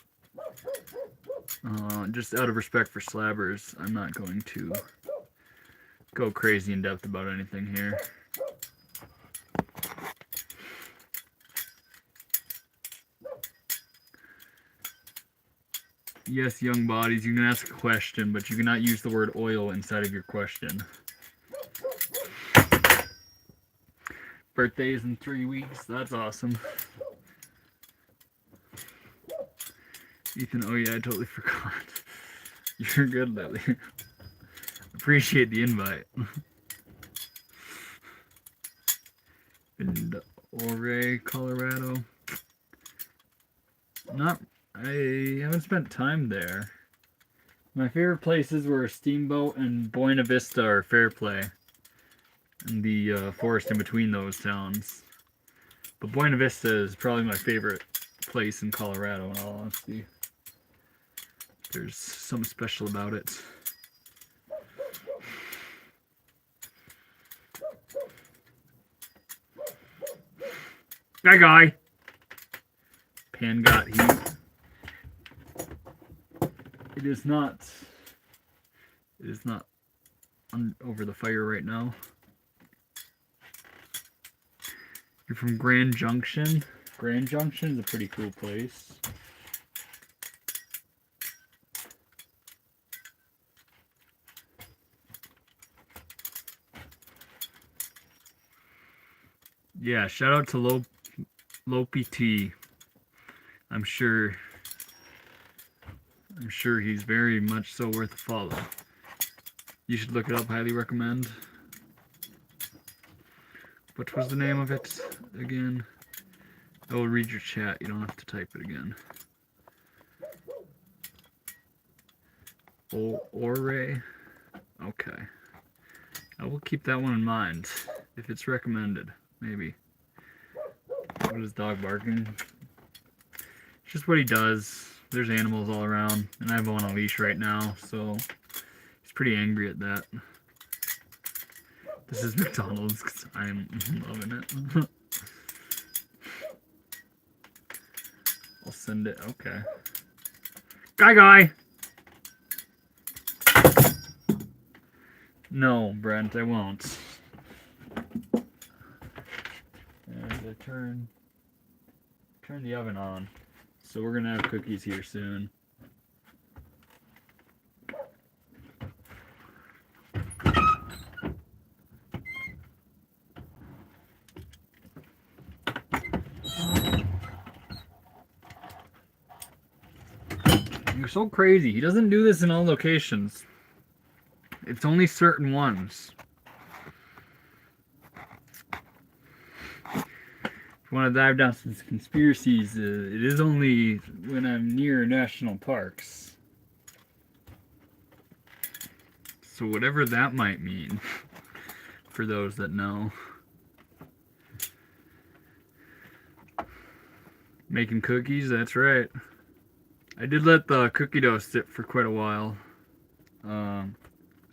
Just out of respect for slabbers, I'm not going to go crazy in depth about anything here. Yes, young bodies, you can ask a question, but you cannot use the word oil inside of your question. Birthday's in 3 weeks, that's awesome. Ethan, oh yeah, I totally forgot. You're good, Lily. Appreciate the invite. In Ouray, Colorado. I haven't spent time there. My favorite places were Steamboat and Buena Vista or Fairplay. And the forest in between those towns. But Buena Vista is probably my favorite place in Colorado, in all honesty. There's something special about it. Guy. Pan got heat. It is not over the fire right now. You're from Grand Junction. Grand Junction is a pretty cool place. Yeah, shout out to Lopey T. I'm sure he's very much so worth a follow. You should look it up. Highly recommend. What was the name of it again? I will read your chat. You don't have to type it again. Ore. Okay. I will keep that one in mind. If it's recommended. Maybe. What is dog barking? It's just what he does. There's animals all around. And I have one on a leash right now. So he's pretty angry at that. This is McDonald's because I'm loving it. I'll send it. Okay. Guy! No, Brent, I won't. And I turn the oven on. So we're gonna have cookies here soon. You're so crazy. He doesn't do this in all locations. It's only certain ones. If you want to dive down some conspiracies, it is only when I'm near national parks. So whatever that might mean, for those that know. Making cookies, that's right. I did let the cookie dough sit for quite a while.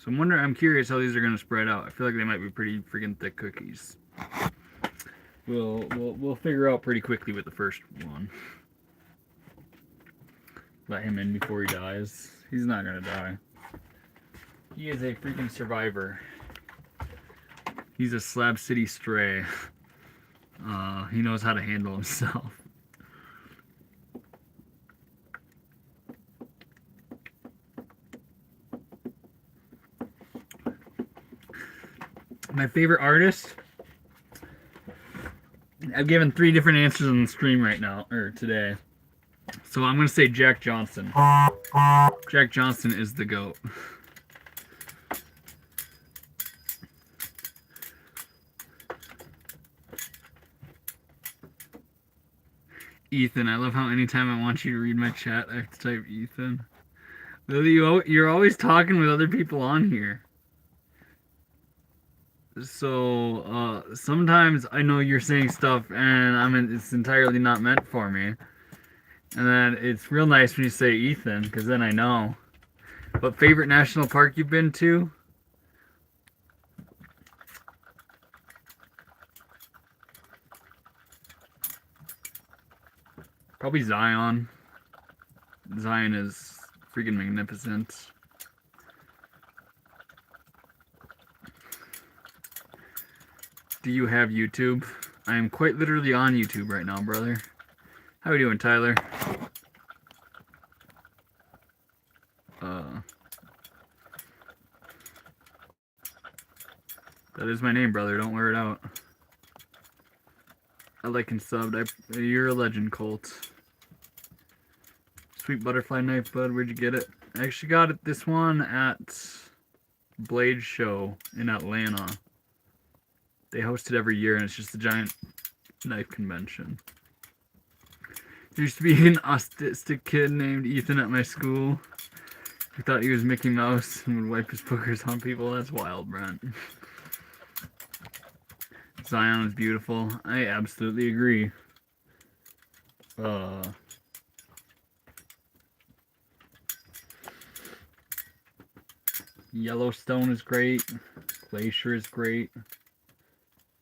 So I'm curious how these are going to spread out. I feel like they might be pretty freaking thick cookies. We'll figure out pretty quickly with the first one. Let him in before he dies. He's not going to die. He is a freaking survivor. He's a Slab City stray. He knows how to handle himself. My favorite artist? I've given 3 different answers on the stream right now, or today. So I'm going to say Jack Johnson. Jack Johnson is the GOAT. Ethan, I love how anytime I want you to read my chat, I have to type Ethan. Lily, you're always talking with other people on here. So, sometimes I know you're saying stuff and it's entirely not meant for me. And then it's real nice when you say Ethan, because then I know. But favorite national park you've been to? Probably Zion. Zion is freaking magnificent. Do you have YouTube? I am quite literally on YouTube right now, brother. How are you doing, Tyler? That is my name, brother. Don't wear it out. I like and subbed. You're a legend, Colt. Sweet butterfly knife, bud. Where'd you get it? I actually got it. This one at Blade Show in Atlanta. They host it every year, and it's just a giant knife convention. There used to be an autistic kid named Ethan at my school who thought he was Mickey Mouse and would wipe his boogers on people. That's wild, Brent. Zion is beautiful. I absolutely agree. Yellowstone is great. Glacier is great.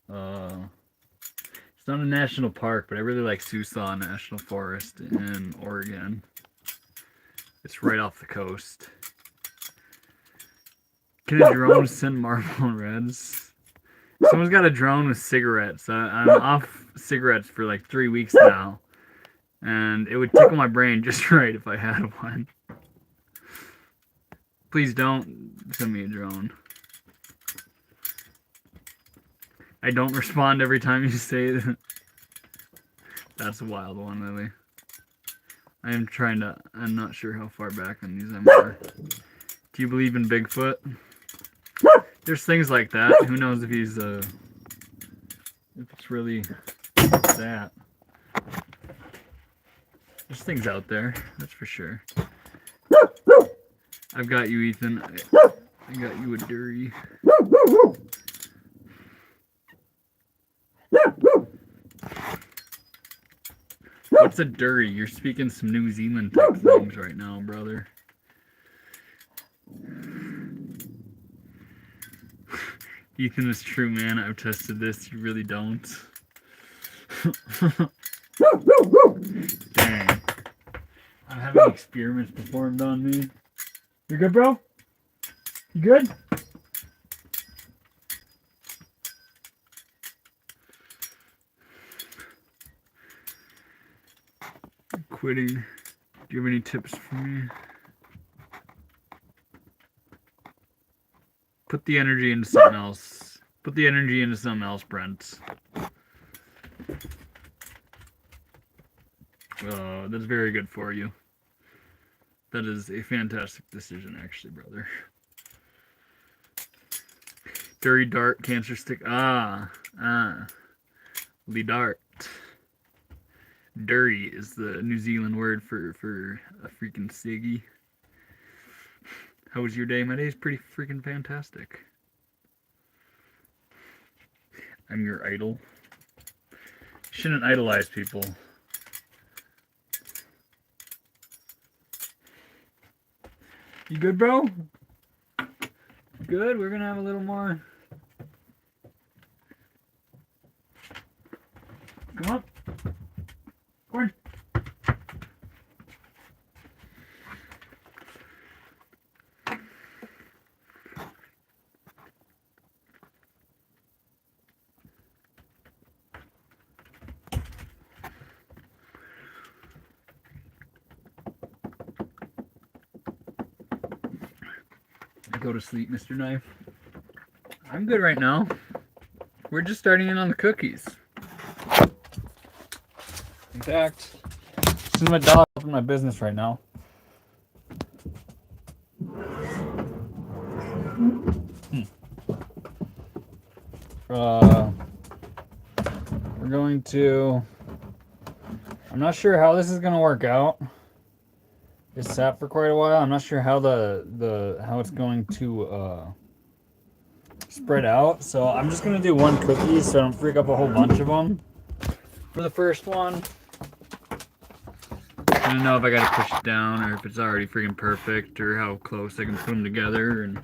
It's not a national park, but I really like Susaw National Forest in Oregon. It's right off the coast. Can a drone send Marble Reds? Someone's got a drone with cigarettes. I'm off cigarettes for like 3 weeks now. And it would tickle my brain just right if I had one. Please don't send me a drone. I don't respond every time you say that. That's a wild one, Lily. I'm not sure how far back on these I'm are. Do you believe in Bigfoot? There's things like that. Who knows if he's if it's really that. There's things out there, that's for sure. I've got you, Ethan. I got you a Dury. What's a Dury? You're speaking some New Zealand type things right now, brother. Ethan, is true, man. I've tested this. You really don't. Dang. I'm having experiments performed on me. You good, bro? You good? Quitting. Do you have any tips for me? Put the energy into something else. Put the energy into something else, Brent. That's very good for you. That is a fantastic decision, actually, brother. Dury dart, cancer stick. Lee dart. Dury is the New Zealand word for a freaking ciggy. How was your day? My day's pretty freaking fantastic. I'm your idol. Shouldn't idolize people. You good, bro? Good? We're gonna have a little more. Come on. Come on. Go to sleep, Mr. Knife. I'm good right now. We're just starting in on the cookies. In fact, this is my dog in my business right now. We're going to. I'm not sure how this is going to work out. It's sat for quite a while. I'm not sure how how it's going to spread out. So I'm just gonna do one cookie so I don't freak up a whole bunch of them. For the first one, I don't know if I gotta push it down or if it's already freaking perfect or how close I can put them together and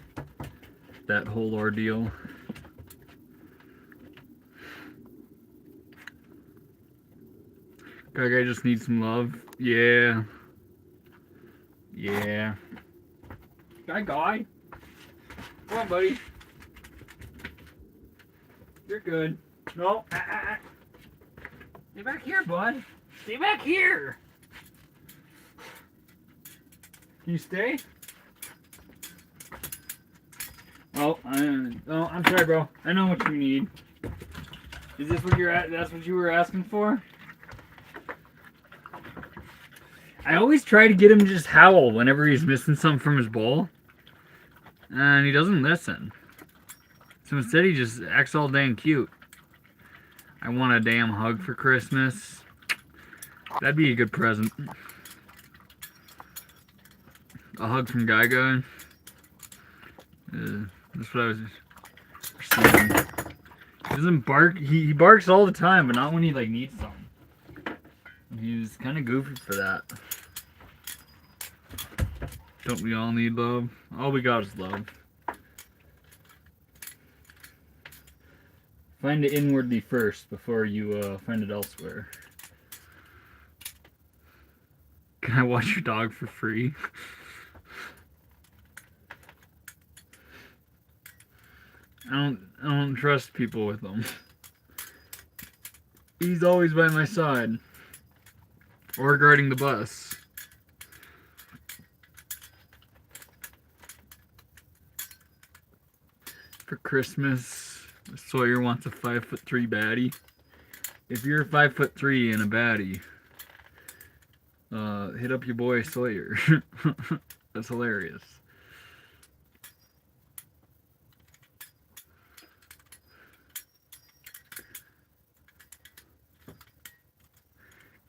that whole ordeal. Guy just needs some love. Yeah. Yeah. Guy. Come on, buddy. You're good. No. Stay back here, bud. Stay back here. Can you stay? Oh, I'm sorry, bro. I know what you need. Is this what you're at? That's what you were asking for? I always try to get him to just howl whenever he's missing something from his bowl. And he doesn't listen. So instead he just acts all dang cute. I want a damn hug for Christmas. That'd be a good present. A hug from Guy. That's what I was receiving. He doesn't bark. He barks all the time, but not when he like needs something. He's kind of goofy for that. Don't we all need love? All we got is love. Find it inwardly first before you find it elsewhere. Can I watch your dog for free? I don't trust people with them. He's always by my side. Or guarding the bus. For Christmas, Sawyer wants a 5'3" baddie. If you're 5'3" and a baddie, hit up your boy Sawyer. That's hilarious.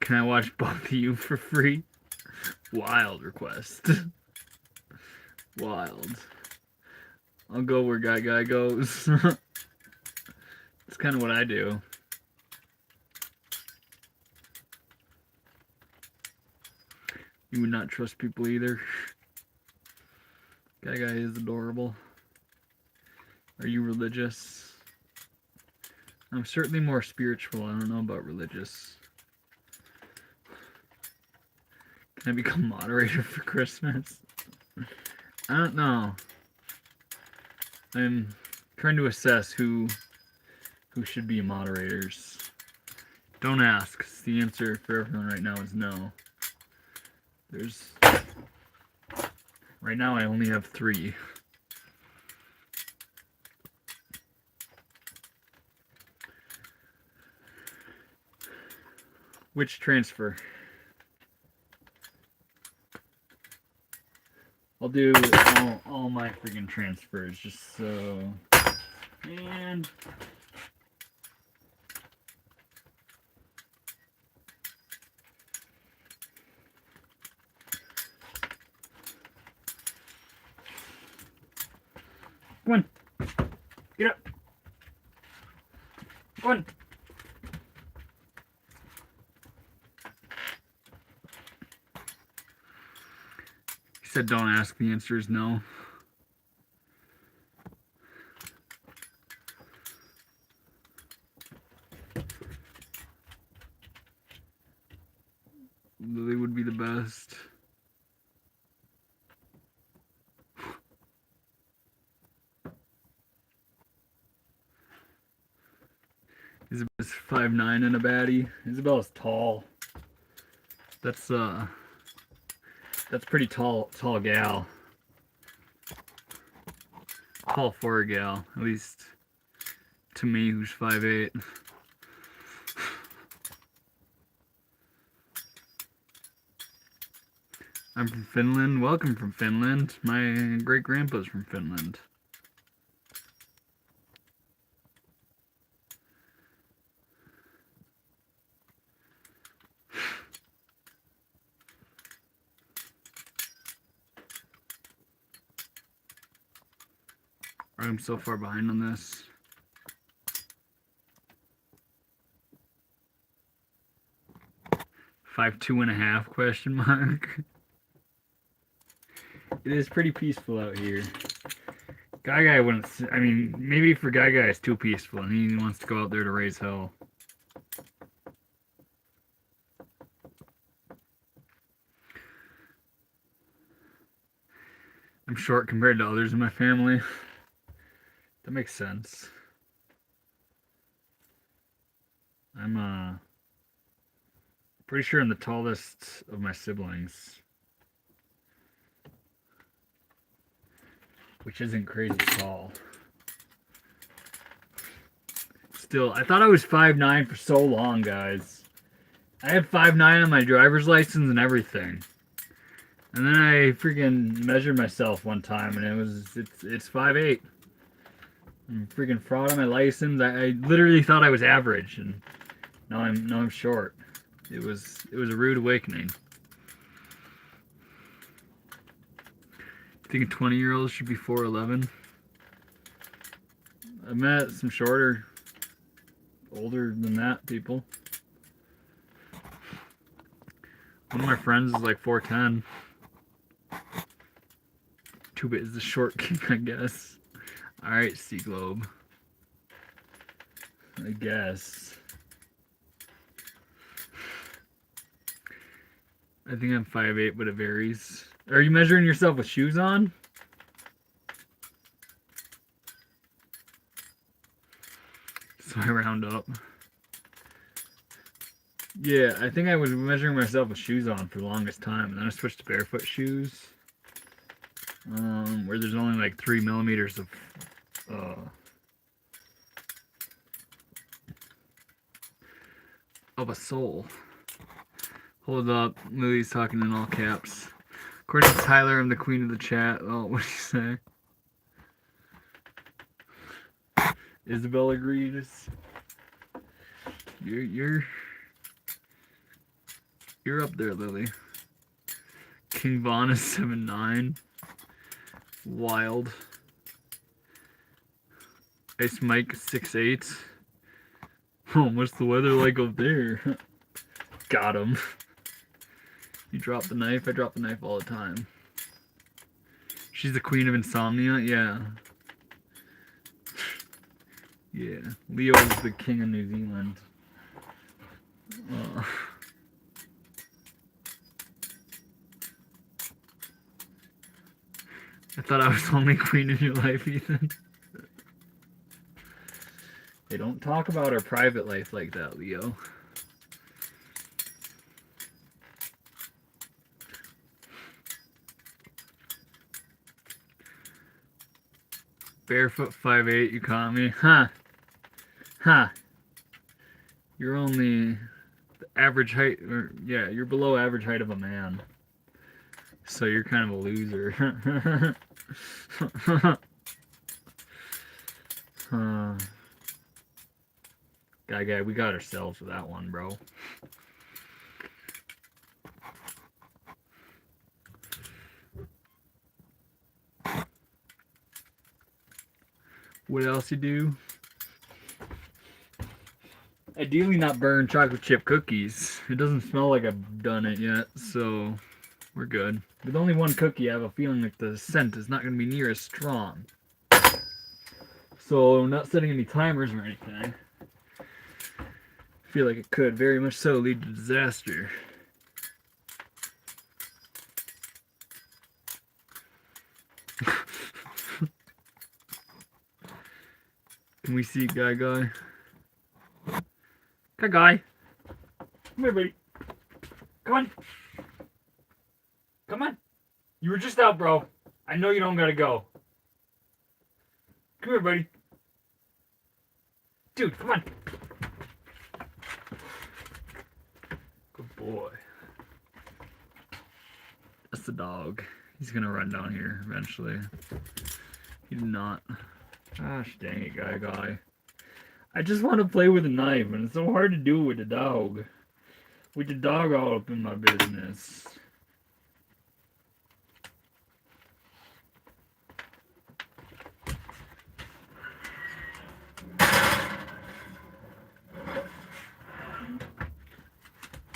Can I watch both of you for free? Wild request. Wild. I'll go where guy goes. That's kind of what I do. You would not trust people either. Guy is adorable. Are you religious? I'm certainly more spiritual. I don't know about religious. Can I become moderator for Christmas? I don't know. I'm trying to assess who should be moderators. Don't ask. The answer for everyone right now is no. Right now I only have 3. Which transfer? I'll do all my freaking transfers just so. And come on. Get up. Come on. He said don't ask. The answer is no. Lily would be the best. Isabel's 5'9" and a baddie. Isabel's tall. That's pretty tall gal. Tall for a gal, at least to me, who's 5'8". I'm from Finland. Welcome from Finland. My great-grandpa's from Finland. I'm so far behind on this. $5'2.5" question mark. It is pretty peaceful out here. Guy wouldn't. I mean, maybe for Guy it's too peaceful, and he wants to go out there to raise hell. I'm short compared to others in my family. That makes sense. I'm pretty sure I'm the tallest of my siblings. Which isn't crazy tall. Still, I thought I was 5'9" for so long, guys. I had 5'9" on my driver's license and everything. And then I freaking measured myself one time and it's 5'8". I'm freaking fraud on my license. I literally thought I was average, and now I'm short. It was a rude awakening. You think a 20-year-old should be 4'11"? I've met some shorter, older than that people. One of my friends is like 4'10". 2-bit is the short king, I guess. Alright, Sea Globe. I guess. I think I'm 5'8", but it varies. Are you measuring yourself with shoes on? So I round up. Yeah, I think I was measuring myself with shoes on for the longest time, and then I switched to barefoot shoes. Where there's only like 3 millimeters of a sole. Hold up, Lily's talking in all caps. According to Tyler, I'm the queen of the chat. Oh, what do you say? Isabel agrees. You're You're up there, Lily. King Von is 7'9". Wild. Ice Mike 6'8". Oh, what's the weather like up there? Got him. You drop the knife? I drop the knife all the time. She's the queen of insomnia? Yeah. Yeah. Leo is the king of New Zealand. I thought I was the only queen in your life, Ethan. Hey, don't talk about our private life like that, Leo. Barefoot 5'8", you caught me? Huh. Huh. You're only the average height, or yeah, you're below average height of a man. So you're kind of a loser. Guy, we got ourselves with that one, bro. What else you do? Ideally not burn chocolate chip cookies. It doesn't smell like I've done it yet, so we're good. With only one cookie, I have a feeling that the scent is not going to be near as strong. So I'm not setting any timers or anything. I feel like it could very much so lead to disaster. Can we see Guy? Guy? Come here, buddy. Come on. Come on. You were just out, bro. I know you don't gotta go. Come here, buddy. Dude, come on. Good boy. That's the dog. He's gonna run down here eventually. He did not. Gosh dang it, Guy. I just want to play with a knife, and it's so hard to do with the dog. With the dog all up in my business.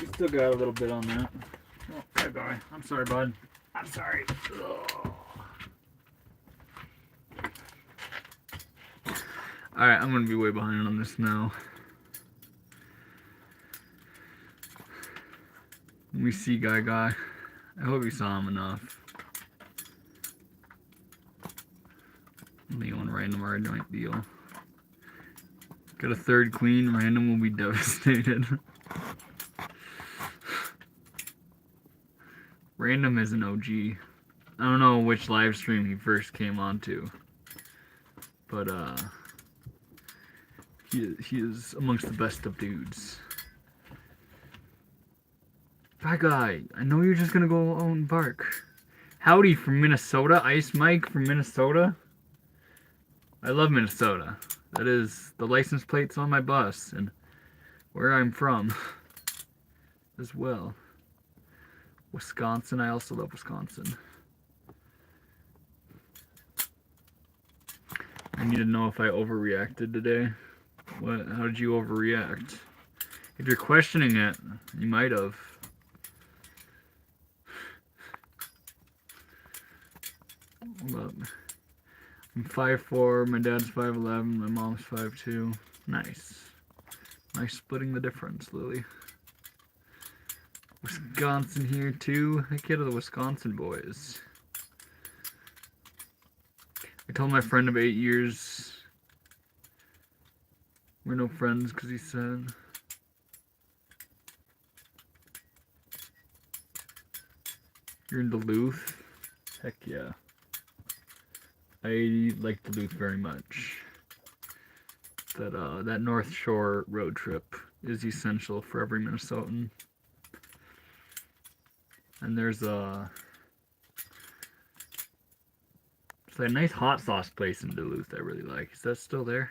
We still got a little bit on that. Oh, Guy. I'm sorry, bud. I'm sorry. Ugh. Alright, I'm gonna be way behind on this now. Let me see Guy. I hope you saw him enough. Leon random or a joint deal. Got a third queen, random will be devastated. Random is an OG. I don't know which live stream he first came onto. But he is amongst the best of dudes. Guy, I know you're just gonna go out and bark. Howdy from Minnesota, Ice Mike from Minnesota. I love Minnesota. That is the license plates on my bus and where I'm from as well. Wisconsin, I also love Wisconsin. I need to know if I overreacted today. How did you overreact? If you're questioning it, you might have. Hold up. I'm 5'4", my dad's 5'11", my mom's 5'2". Nice. Nice splitting the difference, Lily. Wisconsin here too. I kid of the Wisconsin boys. I told my friend of 8 years we're no friends because he said you're in Duluth. Heck yeah. I like Duluth very much. That North Shore road trip is essential for every Minnesotan. And there's it's like a nice hot sauce place in Duluth I really like. Is that still there?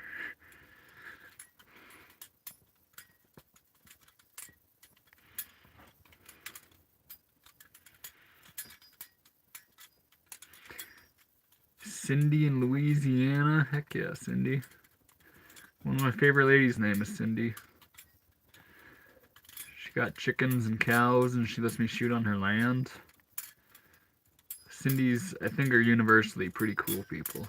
Cindy in Louisiana. Heck yeah, Cindy. One of my favorite ladies' name is Cindy. She got chickens and cows, and she lets me shoot on her land. Cindy's, I think, are universally pretty cool people.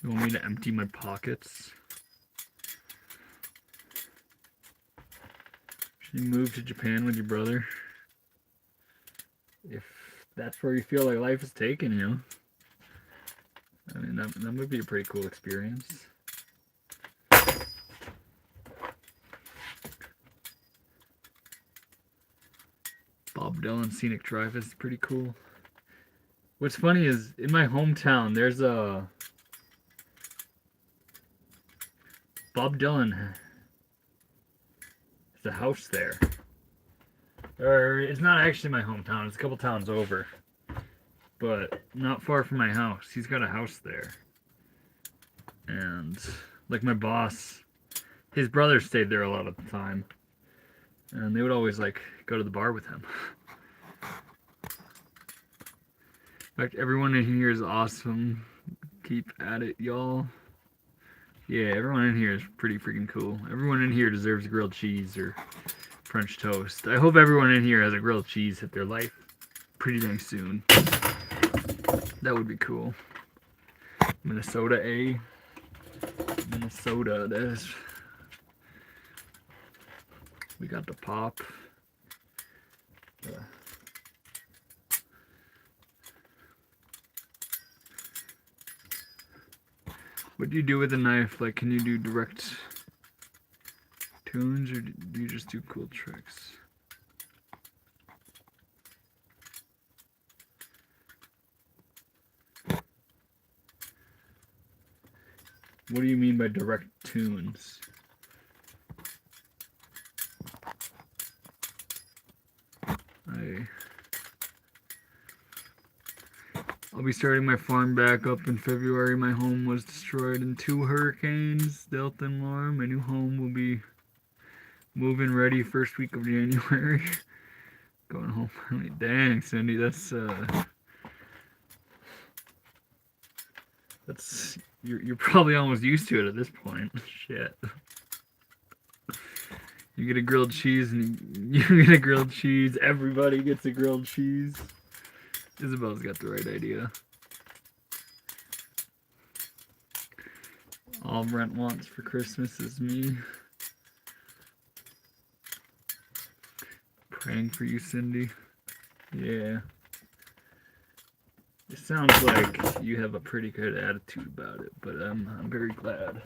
You want me to empty my pockets? Should you move to Japan with your brother? If that's where you feel like life is taking you. I mean, that would be a pretty cool experience. Bob Dylan Scenic Drive is pretty cool. What's funny is, in my hometown, there's a... Bob Dylan has a house there. Or, it's not actually my hometown, it's a couple towns over. But not far from my house. He's got a house there. And, like, my boss, his brother stayed there a lot of the time. And they would always, like, go to the bar with him. In fact, everyone in here is awesome. Keep at it, y'all. Yeah, everyone in here is pretty freaking cool. Everyone in here deserves grilled cheese or French toast. I hope everyone in here has a grilled cheese hit their life pretty dang soon. That would be cool. Minnesota, eh? Minnesota, that is. We got the pop. What do you do with a knife? Like, can you do direct tunes, or do you just do cool tricks? What do you mean by direct tunes? I'll be starting my farm back up in February. My home was destroyed in 2 hurricanes, Delta and Laura. My new home will be moving ready first week of January. Going home. I mean, dang, Cindy, that's you're probably almost used to it at this point. Shit. You get a grilled cheese and you get a grilled cheese. Everybody gets a grilled cheese. Isabel's got the right idea. All Brent wants for Christmas is me. Praying for you, Cindy. Yeah. It sounds like you have a pretty good attitude about it, but I'm very glad.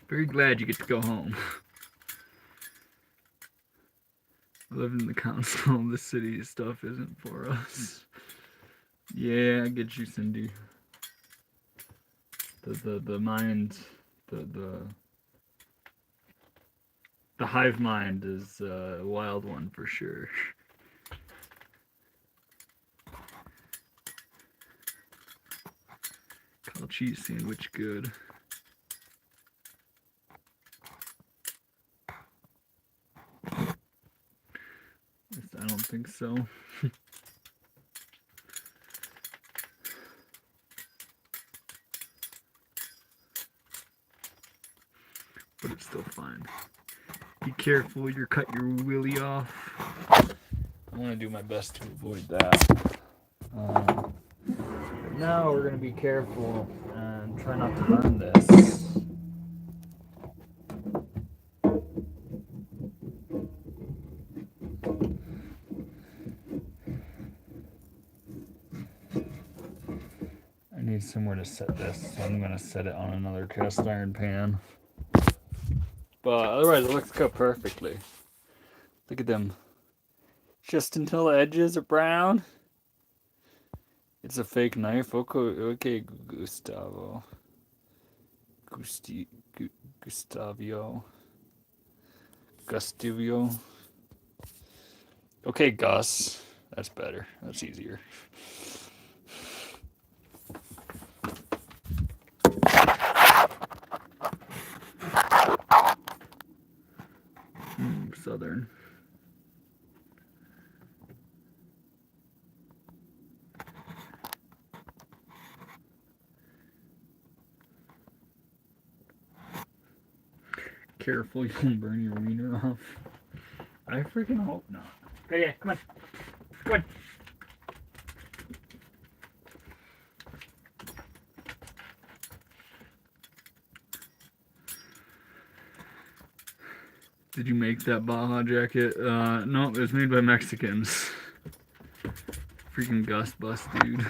Very glad you get to go home. Living in the council of the city stuff isn't for us. Yeah, I get you, Cindy. The mind, the hive mind is a wild one for sure. Call cheese sandwich good. I don't think so. But it's still fine. Be careful, you cut your willy off. I want to do my best to avoid that. Now we're going to be careful and try not to burn this. I need somewhere to set this, so I'm going to set it on another cast iron pan. But otherwise it looks cut perfectly. Look at them. Just until the edges are brown. It's a fake knife. Okay, Gustavo. Gustavio. Okay, Gus. That's better. That's easier. southern. Careful, you'll burn your wiener off. I freaking hope not. Okay, yeah, come on. Come on. Did you make that Baja jacket? No, it was made by Mexicans. Freaking Gus Bus, dude.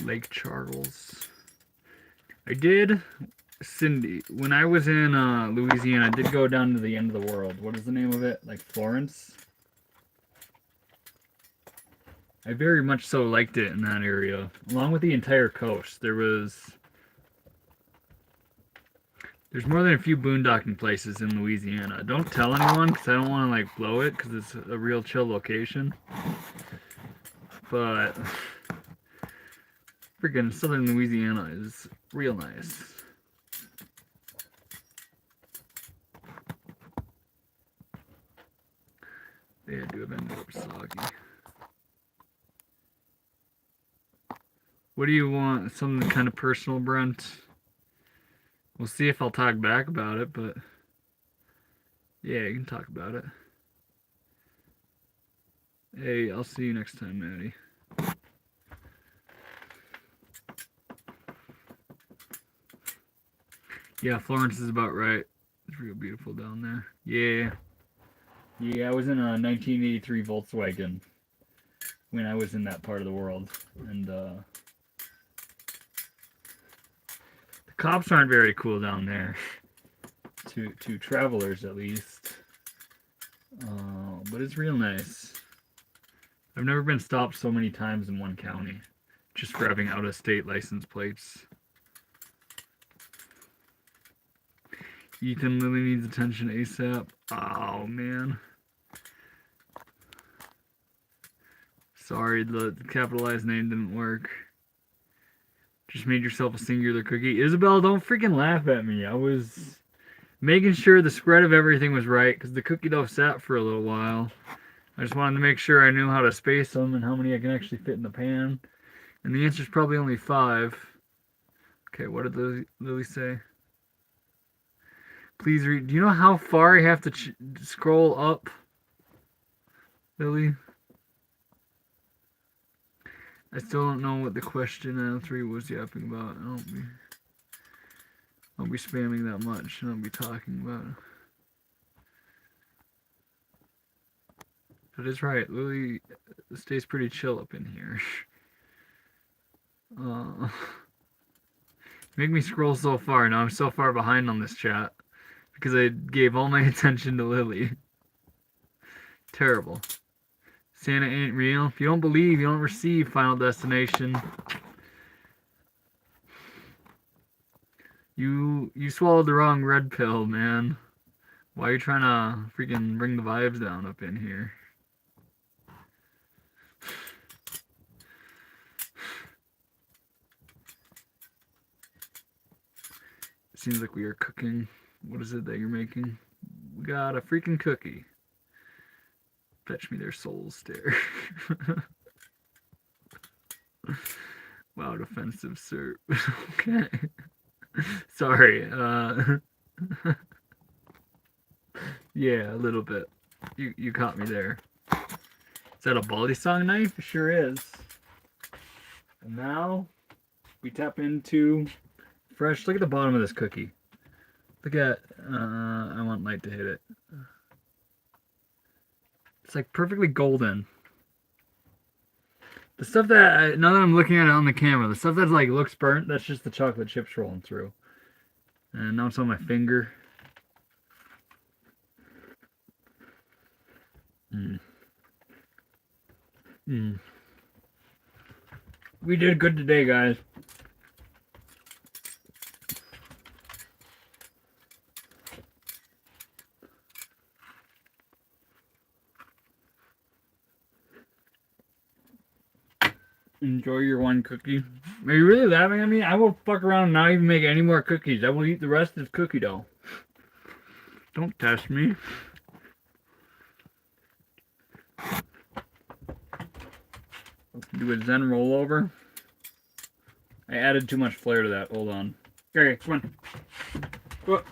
Lake Charles. I did, Cindy, when I was in Louisiana, I did go down to the end of the world. What is the name of it? Like Florence? I very much so liked it in that area. Along with the entire coast. There's more than a few boondocking places in Louisiana. Don't tell anyone, because I don't want to like blow it, because it's a real chill location. But freaking southern Louisiana is real nice. They had to have ended up soggy. What do you want? Something kind of personal, Brent? We'll see if I'll talk back about it, but yeah, you can talk about it. Hey, I'll see you next time, Maddie. Yeah, Florence is about right. It's real beautiful down there. Yeah. Yeah, I was in a 1983 Volkswagen when I was in that part of the world. And the cops aren't very cool down there. To travelers, at least. But it's real nice. I've never been stopped so many times in one county. Just for having out-of-state license plates. Ethan Lily needs attention ASAP. Oh, man. Sorry, the capitalized name didn't work. Just made yourself a singular cookie. Isabel, don't freaking laugh at me. I was making sure the spread of everything was right, because the cookie dough sat for a little while. I just wanted to make sure I knew how to space them and how many I can actually fit in the pan. And the answer is probably only 5. Okay, what did Lily say? Please read. Do you know how far I have to scroll up, Lily? I still don't know what the question 3 was yapping about. I'll be spamming that much, and I'll be talking about it. That is right. Lily stays pretty chill up in here. Make me scroll so far. Now I'm so far behind on this chat because I gave all my attention to Lily. Terrible. Santa ain't real. If you don't believe, you don't receive. Final Destination. You swallowed the wrong red pill, man. Why are you trying to freaking bring the vibes down up in here? It seems like we are cooking. What is it that you're making? We got a freaking cookie. Fetch me their soul stare. Wow, defensive, sir. Okay. Sorry. Yeah, a little bit. You caught me there. Is that a Balisong knife? It sure is. And now we tap into fresh. Look at the bottom of this cookie. Look at. I want light to hit it. It's like perfectly golden. The stuff that, now that I'm looking at it on the camera, the stuff that like looks burnt, that's just the chocolate chips rolling through. And now it's on my finger. We did good today, guys. Enjoy your one cookie. Are you really laughing at me? I will fuck around and not even make any more cookies. I will eat the rest of this cookie dough. Don't test me. Do a Zen rollover. I added too much flair to that. Hold on. Okay, come on. Go.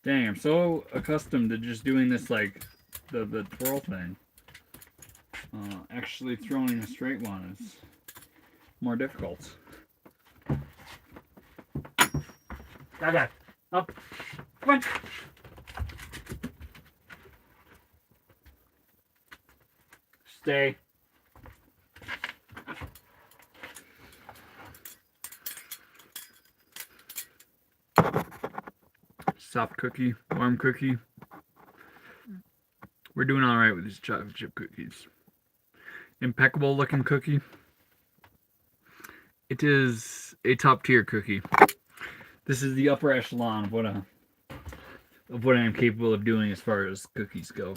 Dang, I'm so accustomed to just doing this like the twirl thing. Actually throwing a straight one is more difficult. Okay, up. Come on. Stay. Soft cookie, warm cookie. We're doing all right with these chocolate chip cookies. Impeccable looking cookie. It is a top tier cookie. This is the upper echelon of what I am capable of doing as far as cookies go.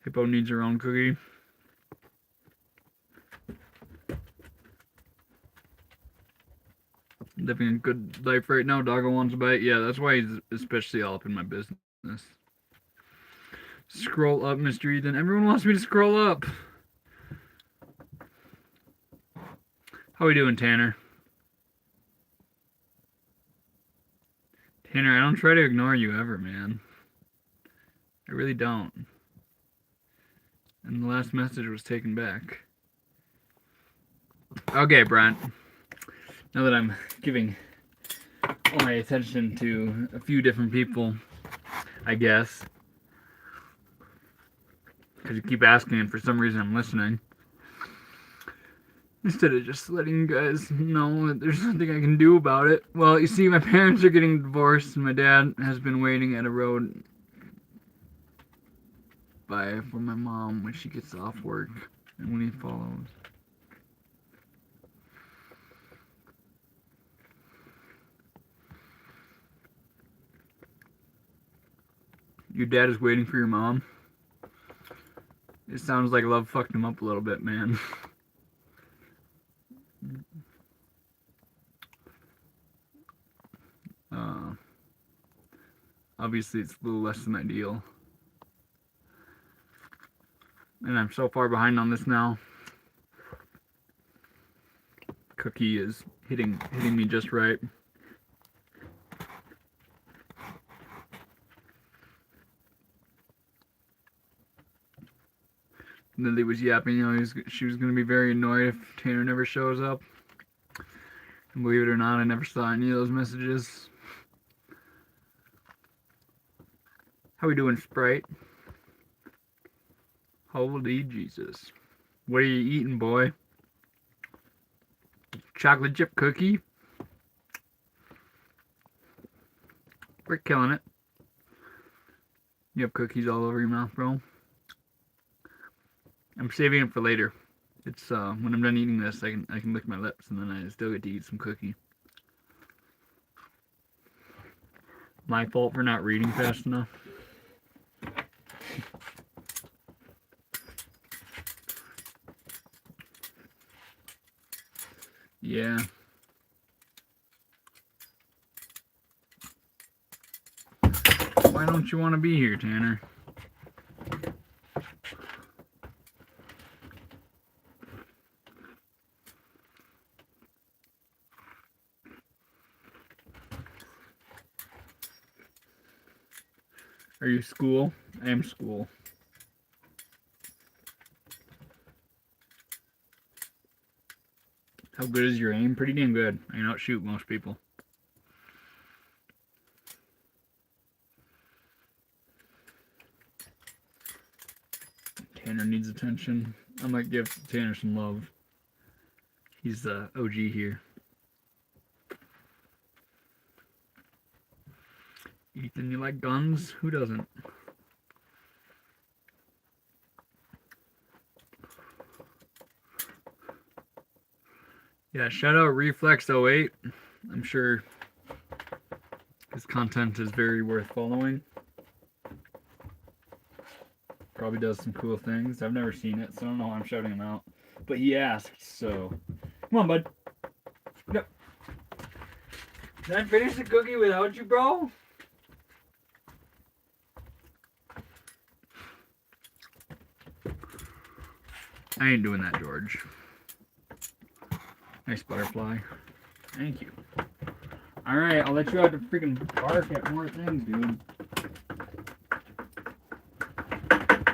Hippo needs her own cookie. Living a good life right now. Doggo wants a bite. Yeah, that's why he's especially all up in my business. Scroll up, Mr. Ethan. Everyone wants me to scroll up. How we doing, Tanner? Tanner, I don't try to ignore you ever, man. I really don't. And the last message was taken back. Okay, Brent. Now that I'm giving all my attention to a few different people, I guess, because you keep asking and for some reason I'm listening, instead of just letting you guys know that there's nothing I can do about it. Well, you see, my parents are getting divorced and my dad has been waiting at a road by for my mom when she gets off work and when he follows. Your dad is waiting for your mom? It sounds like love fucked him up a little bit, man. Obviously, it's a little less than ideal. And I'm so far behind on this now. Cookie is hitting me just right. Lily was yapping, you know, she was going to be very annoyed if Tanner never shows up. And believe it or not, I never saw any of those messages. How we doing, Sprite? Holy Jesus. What are you eating, boy? Chocolate chip cookie? We're killing it. You have cookies all over your mouth, bro. I'm saving it for later. It's when I'm done eating this, I can lick my lips and then I still get to eat some cookie. My fault for not reading fast enough. Yeah. Why don't you want to be here, Tanner? Are you school? I am school. How good is your aim? Pretty damn good. I can outshoot most people. Tanner needs attention. I might give Tanner some love. He's the OG here. Ethan, you like guns? Who doesn't? Yeah, shout out Reflex 08. I'm sure His content is very worth following. Probably does some cool things. I've never seen it, so I don't know why I'm shouting him out. But he asked, so come on, bud. Yep. Did I finish the cookie without you, bro? I ain't doing that, George. Nice butterfly. Thank you. Alright, I'll let you out to freaking bark at more things, dude.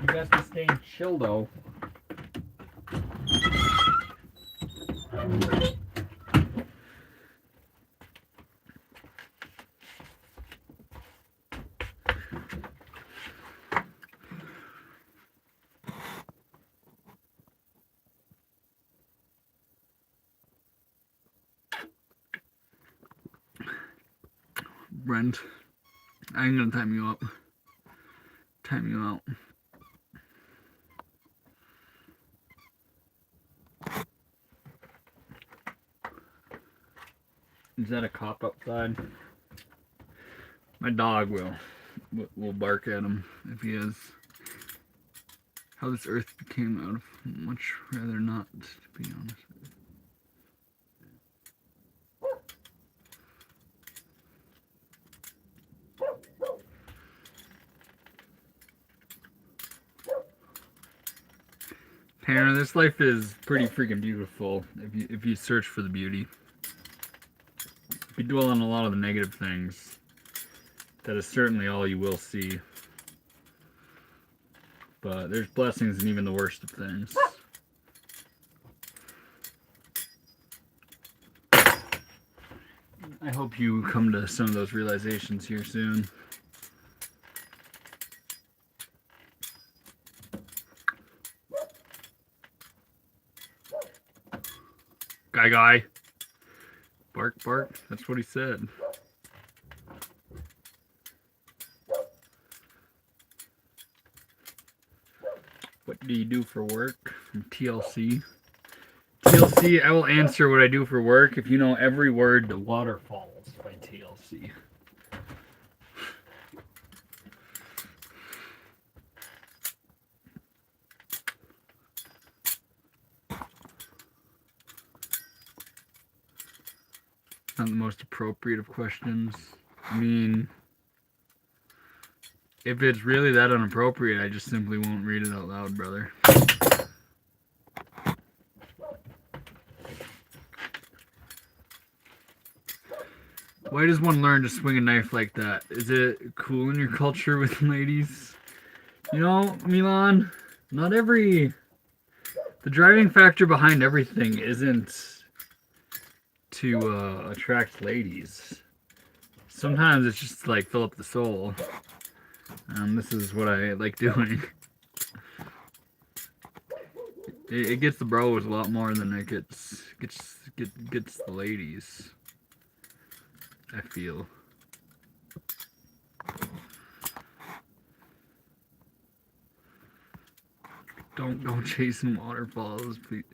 You guys can stay chill, though. Brent, I'm gonna time you up. Time you out. Is that a cop outside? My dog will bark at him if he is. How this earth became out of much rather not, to be honest. Tanner, this life is pretty freaking beautiful if you search for the beauty. If you dwell on a lot of the negative things, that is certainly all you will see. But there's blessings in even the worst of things. I hope you come to some of those realizations here soon. Guy. Bark, bark. That's what he said. What do you do for work? From TLC. TLC, I will answer what I do for work if you know every word to Waterfalls by TLC. Not the most appropriate of questions. I mean, if it's really that inappropriate, I just simply won't read it out loud, brother. Why does one learn to swing a knife like that? Is it cool in your culture with ladies? You know, Milan, not every... The driving factor behind everything isn't to attract ladies. Sometimes it's just like fill up the soul. This is what I like doing. It gets the bros a lot more than it gets the ladies, I feel. Don't go chasing waterfalls, please.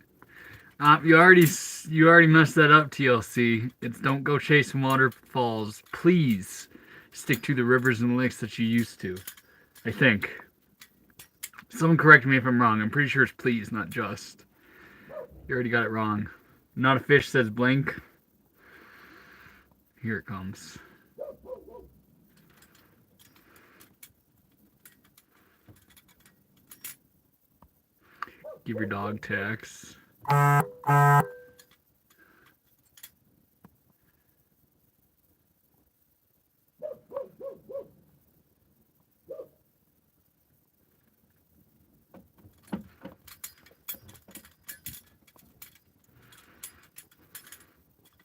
You already messed that up, TLC. It's don't go chasing waterfalls. Please stick to the rivers and lakes that you used to. I think. Someone correct me if I'm wrong. I'm pretty sure it's please, not just. You already got it wrong. Not a fish says blink. Here it comes. Give your dog tax.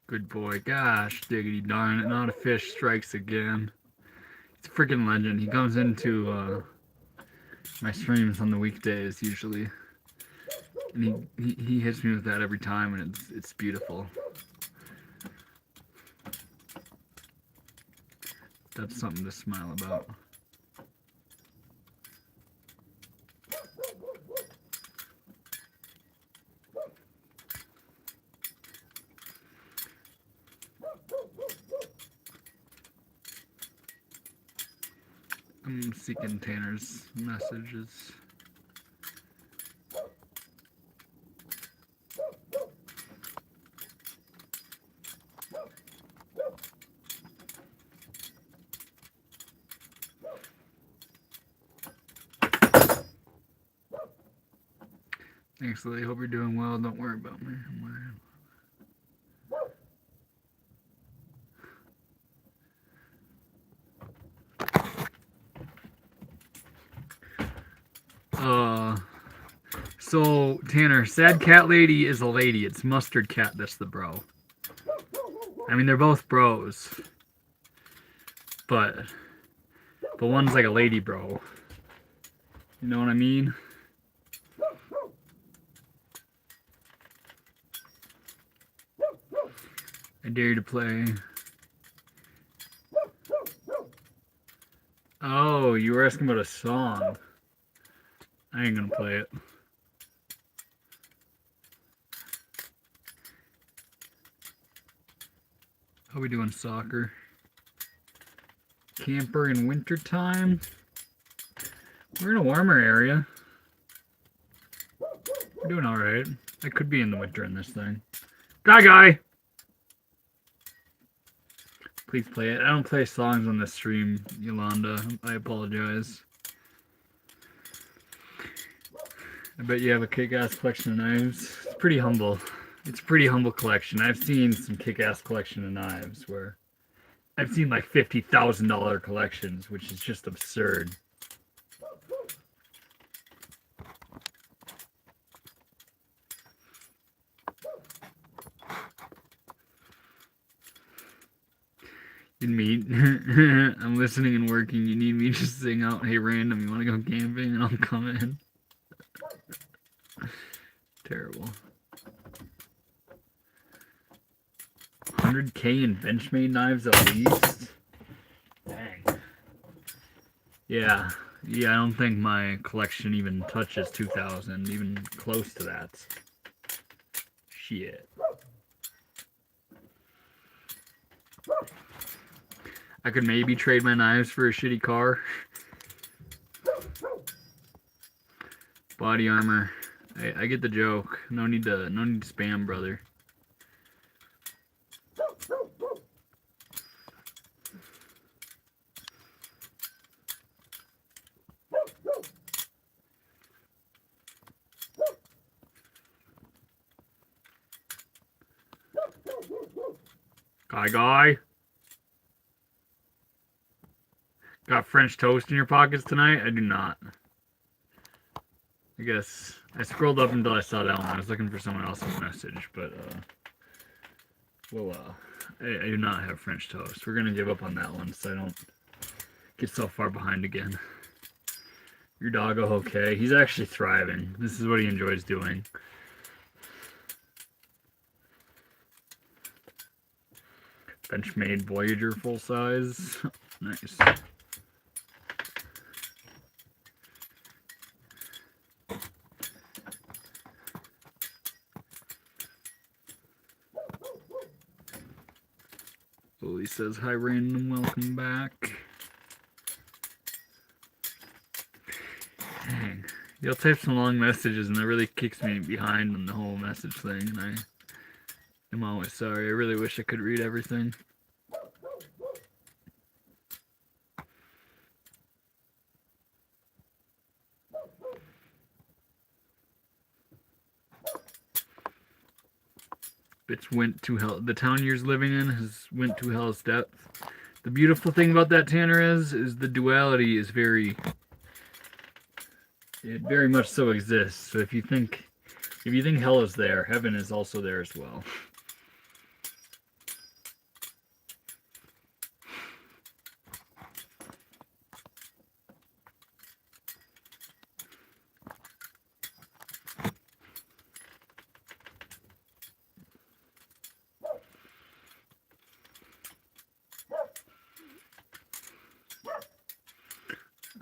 Good boy. Gosh, diggity darn it. Not a fish strikes again. He's a freaking legend. He comes into my streams on the weekdays usually. And he hits me with that every time, and it's beautiful. That's something to smile about. I'm seeking Tanner's messages. Thanks, Lily. Hope you're doing well. Don't worry about me. So, Tanner, Sad Cat Lady is a lady. It's Mustard Cat that's the bro. I mean, they're both bros. But one's like a lady bro. You know what I mean? I dare you to play. Oh, you were asking about a song. I ain't gonna play it. How we doing, soccer? Camper in wintertime? We're in a warmer area. We're doing alright. I could be in the winter in this thing. Guy! Please play it. I don't play songs on this stream, Yolanda. I apologize. I bet you have a kick-ass collection of knives. It's pretty humble. It's a pretty humble collection. I've seen some kick-ass collection of knives where I've seen like $50,000 collections, which is just absurd. You need me. I'm listening and working. You need me to sing out, hey, random, you want to go camping? And I'll come in. Terrible. 100K in Benchmade knives at least? Dang. Yeah, I don't think my collection even touches 2,000, even close to that. Shit. I could maybe trade my knives for a shitty car. Body armor. I get the joke. No need to spam, brother. Guy. Got French toast in your pockets tonight? I do not. I guess I scrolled up until I saw that one. I was looking for someone else's message, but I do not have French toast. We're gonna give up on that one so I don't get so far behind again. Your doggo okay? He's actually thriving. This is what he enjoys doing. Benchmade Voyager full size. Nice. Bully says, hi random, welcome back. Dang. You'll type some long messages and that really kicks me behind on the whole message thing, and I'm always sorry. I really wish I could read everything. It's went to hell. The town you're living in has went to hell's depth. The beautiful thing about that, Tanner, is the duality is it very much so exists. So if you think hell is there, heaven is also there as well.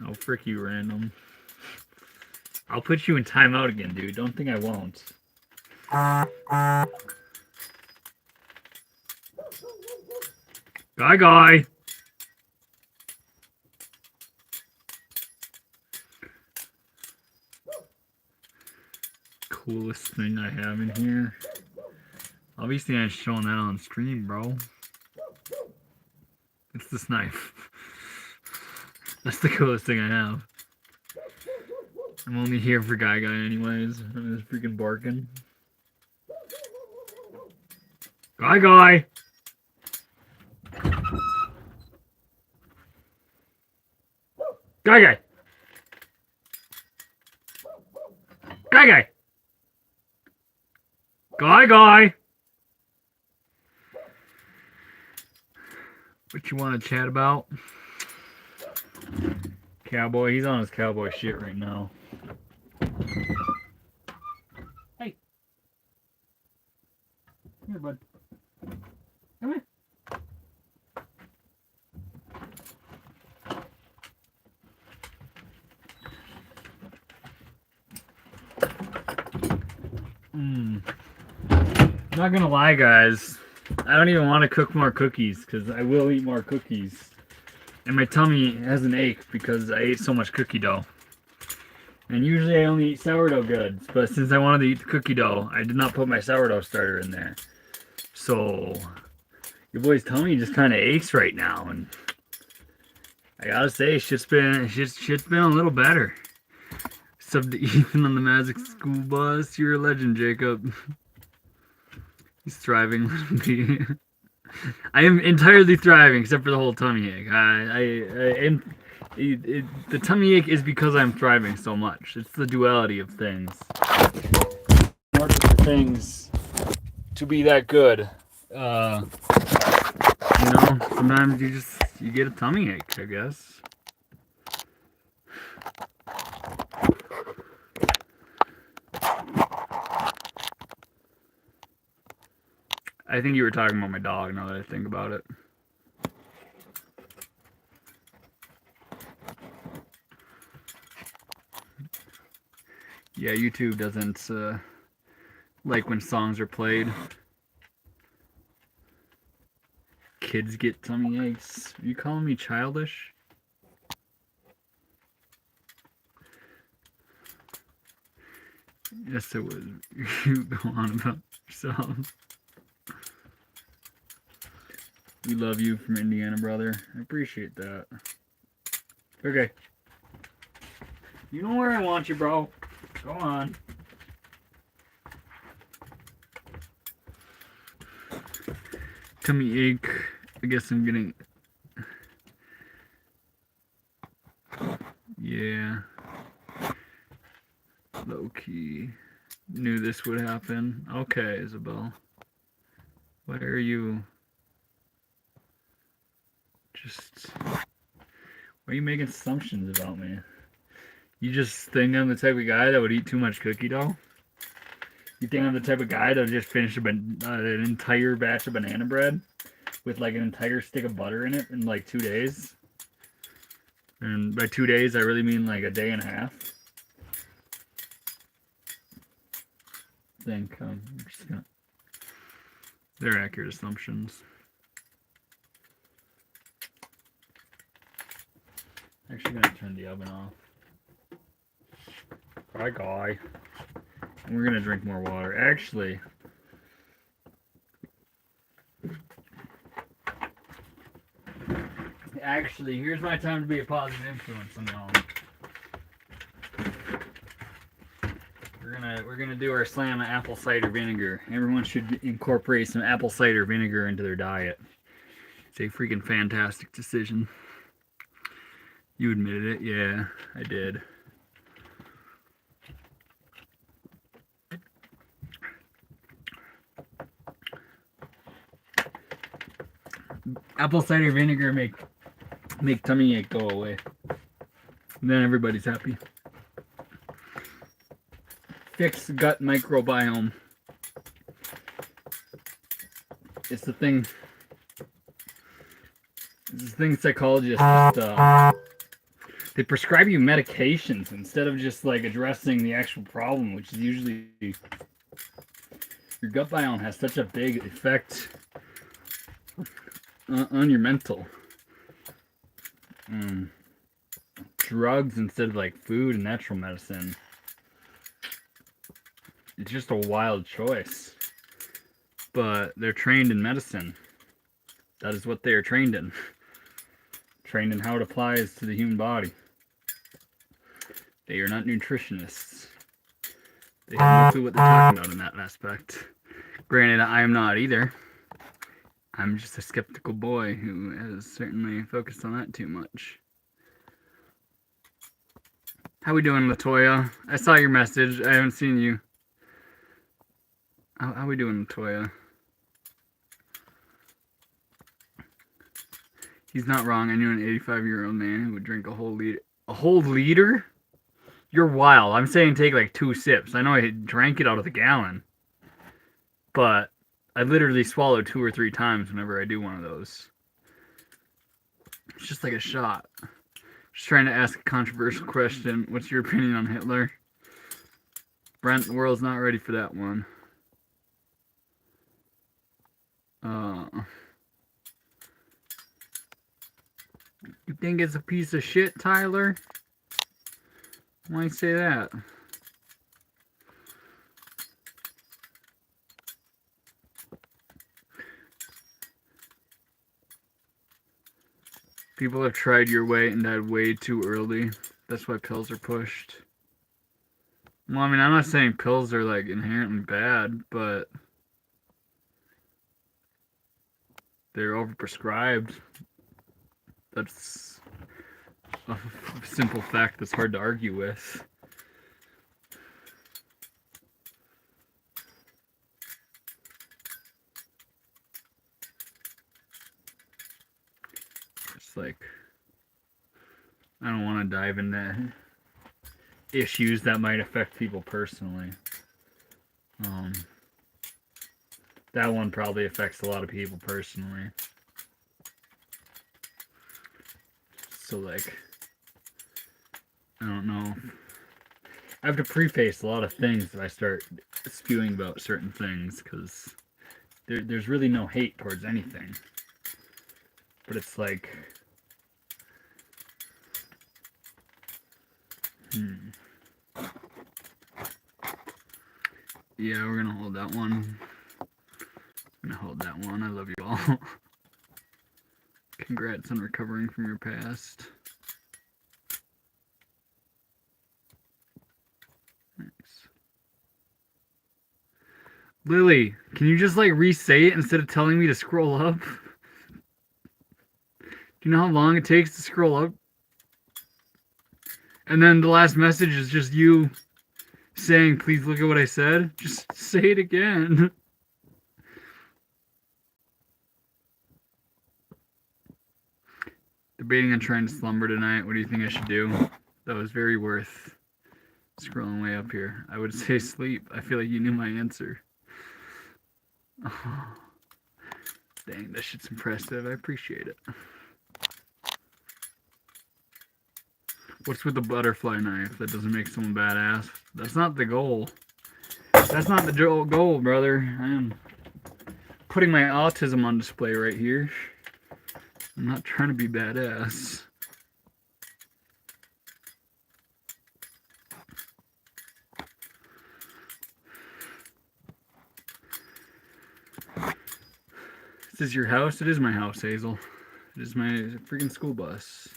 Oh, frick you, random. I'll put you in timeout again, dude. Don't think I won't. Guy. coolest thing I have in here. Obviously, I'm showing that on stream, bro. It's this knife. That's the coolest thing I have. I'm only here for Guy anyways. I'm just freaking barking. Guy! Guy! Guy! Guy! What you want to chat about? Cowboy, he's on his cowboy shit right now. Hey. Come here, bud. Come here. Not gonna lie, guys. I don't even want to cook more cookies because I will eat more cookies. And my tummy has an ache because I ate so much cookie dough. And usually I only eat sourdough goods, but since I wanted to eat the cookie dough, I did not put my sourdough starter in there. So, your boy's tummy just kind of aches right now, and I gotta say, shit's been a little better. Sub to Ethan on the Magic School Bus. You're a legend, Jacob. He's thriving. I am entirely thriving, except for the whole tummy ache. The tummy ache is because I'm thriving so much. It's the duality of things. In order for things to be that good, sometimes you get a tummy ache, I guess. I think you were talking about my dog now that I think about it. Yeah, YouTube doesn't like when songs are played. Kids get tummy aches. Are you calling me childish? Yes, it was. You go on about yourself. We love you from Indiana, brother. I appreciate that. Okay. You know where I want you, bro. Go on. Tummy ache. I guess I'm getting... Yeah. Low-key. Knew this would happen. Okay, Isabel. Why are you... Why are you making assumptions about me? You just think I'm the type of guy that would eat too much cookie dough? You think I'm the type of guy that would just finish an entire batch of banana bread with like an entire stick of butter in it in like 2 days? And by 2 days, I really mean like a day and a half. They're accurate assumptions. Actually gonna turn the oven off. Bye, guy. And we're gonna drink more water. Actually, here's my time to be a positive influence on y'all. We're gonna do our slam of apple cider vinegar. Everyone should incorporate some apple cider vinegar into their diet. It's a freaking fantastic decision. You admitted it, yeah, I did. Apple cider vinegar make tummy ache go away. And then everybody's happy. Fix gut microbiome. It's the thing psychologists they prescribe you medications instead of just like addressing the actual problem, which is usually your gut biome has such a big effect on your mental. Drugs instead of like food and natural medicine. It's just a wild choice. But they're trained in medicine. That is what they are trained in. Trained in how it applies to the human body. They are not nutritionists. They have no clue what they're talking about in that aspect. Granted, I am not either. I'm just a skeptical boy who has certainly focused on that too much. How we doing, Latoya? I saw your message. I haven't seen you. How we doing, Latoya? He's not wrong. I knew an 85-year-old man who would drink a whole liter. A whole liter? You're wild. I'm saying take like 2 sips. I know I drank it out of the gallon. But I literally swallow 2 or 3 times whenever I do one of those. It's just like a shot. Just trying to ask a controversial question. What's your opinion on Hitler? Brent, the world's not ready for that one. You think it's a piece of shit, Tyler? Why you say that? People have tried your way and died way too early. That's why pills are pushed. Well, I mean, I'm not saying pills are like inherently bad, but they're overprescribed. That's a simple fact that's hard to argue with. It's like, I don't want to dive into issues that might affect people personally. That one probably affects a lot of people personally. So like, I don't know. I have to preface a lot of things if I start spewing about certain things, because there's really no hate towards anything. But it's like, yeah, we're gonna hold that one. I'm gonna hold that one. I love you all. Congrats on recovering from your past. Thanks. Lily, can you just like re-say it instead of telling me to scroll up? Do you know how long it takes to scroll up? And then the last message is just you saying, please look at what I said. Just say it again. Debating on trying to slumber tonight. What do you think I should do? That was very worth scrolling way up here. I would say sleep. I feel like you knew my answer. Oh, dang, that shit's impressive. I appreciate it. What's with the butterfly knife? That doesn't make someone badass. That's not the goal. That's not the goal, brother. I am putting my autism on display right here. I'm not trying to be badass. This is your house? It is my house, Hazel. It is my freaking school bus.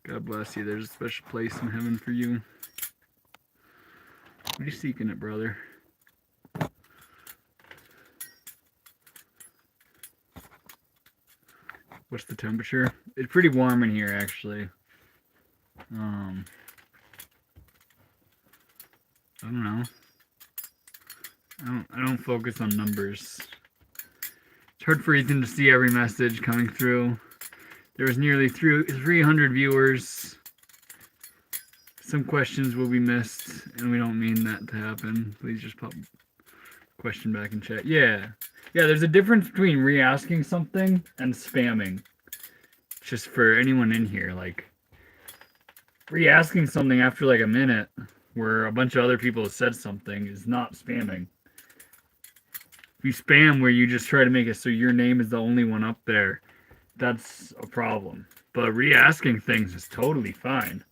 God bless you. There's a special place in heaven for you. What are you seeking it, brother? What's the temperature? It's pretty warm in here, actually. I don't know. I don't focus on numbers. It's hard for Ethan to see every message coming through. There was nearly 300 viewers. Some questions will be missed, and we don't mean that to happen. Please just pop question back in chat. Yeah, there's a difference between re-asking something and spamming. Just for anyone in here, like, re-asking something after like a minute where a bunch of other people have said something is not spamming. If you spam where you just try to make it so your name is the only one up there, that's a problem. but re-asking things is totally fine.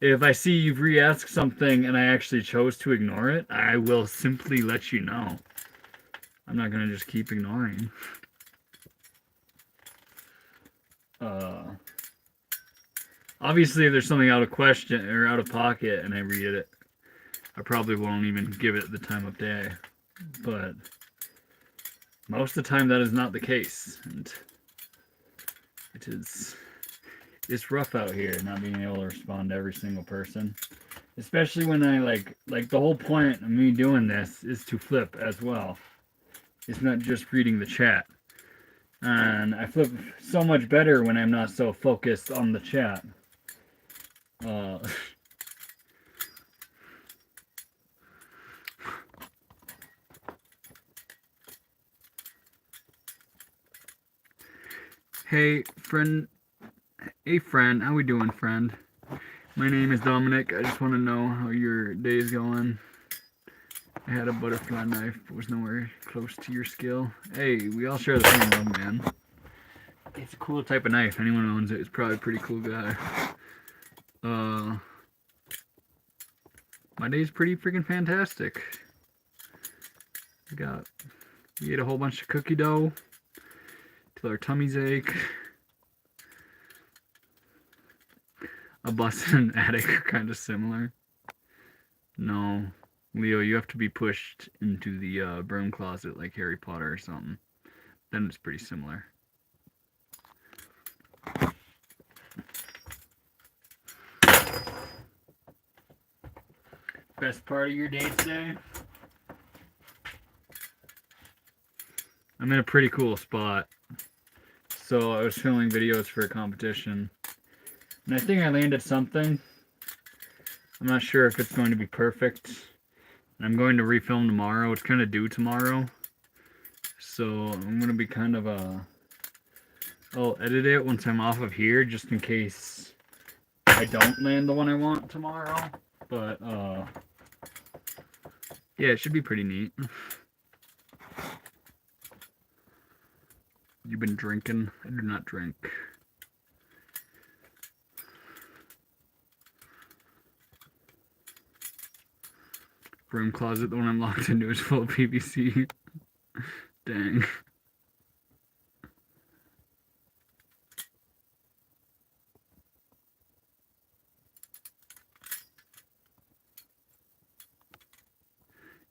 If I see you've re-asked something and I actually chose to ignore it, I will simply let you know. I'm not going to just keep ignoring. Obviously, if there's something out of question or out of pocket and I read it, I probably won't even give it the time of day. But most of the time, that is not the case. And it's rough out here not being able to respond to every single person. Especially when I like the whole point of me doing this is to flip as well. It's not just reading the chat. And I flip so much better when I'm not so focused on the chat. Hey friend, how we doing, friend? My name is Dominic. I just want to know how your day is going. I had a butterfly knife, but was nowhere close to your skill. Hey, we all share the same love, man. It's a cool type of knife. Anyone owns it is probably a pretty cool guy. My day's pretty freaking fantastic. We ate a whole bunch of cookie dough till our tummies ache. A bus and an attic are kind of similar. No, Leo, you have to be pushed into the broom closet like Harry Potter or something. Then it's pretty similar. Best part of your day today? I'm in a pretty cool spot. So I was filming videos for a competition. And I think I landed something. I'm not sure if it's going to be perfect. I'm going to refilm tomorrow. It's kind of due tomorrow. So I'm going to be kind of I'll edit it once I'm off of here just in case I don't land the one I want tomorrow. But yeah, it should be pretty neat. You've been drinking? I do not drink. Broom closet, the one I'm locked into, is full of PVC. Dang.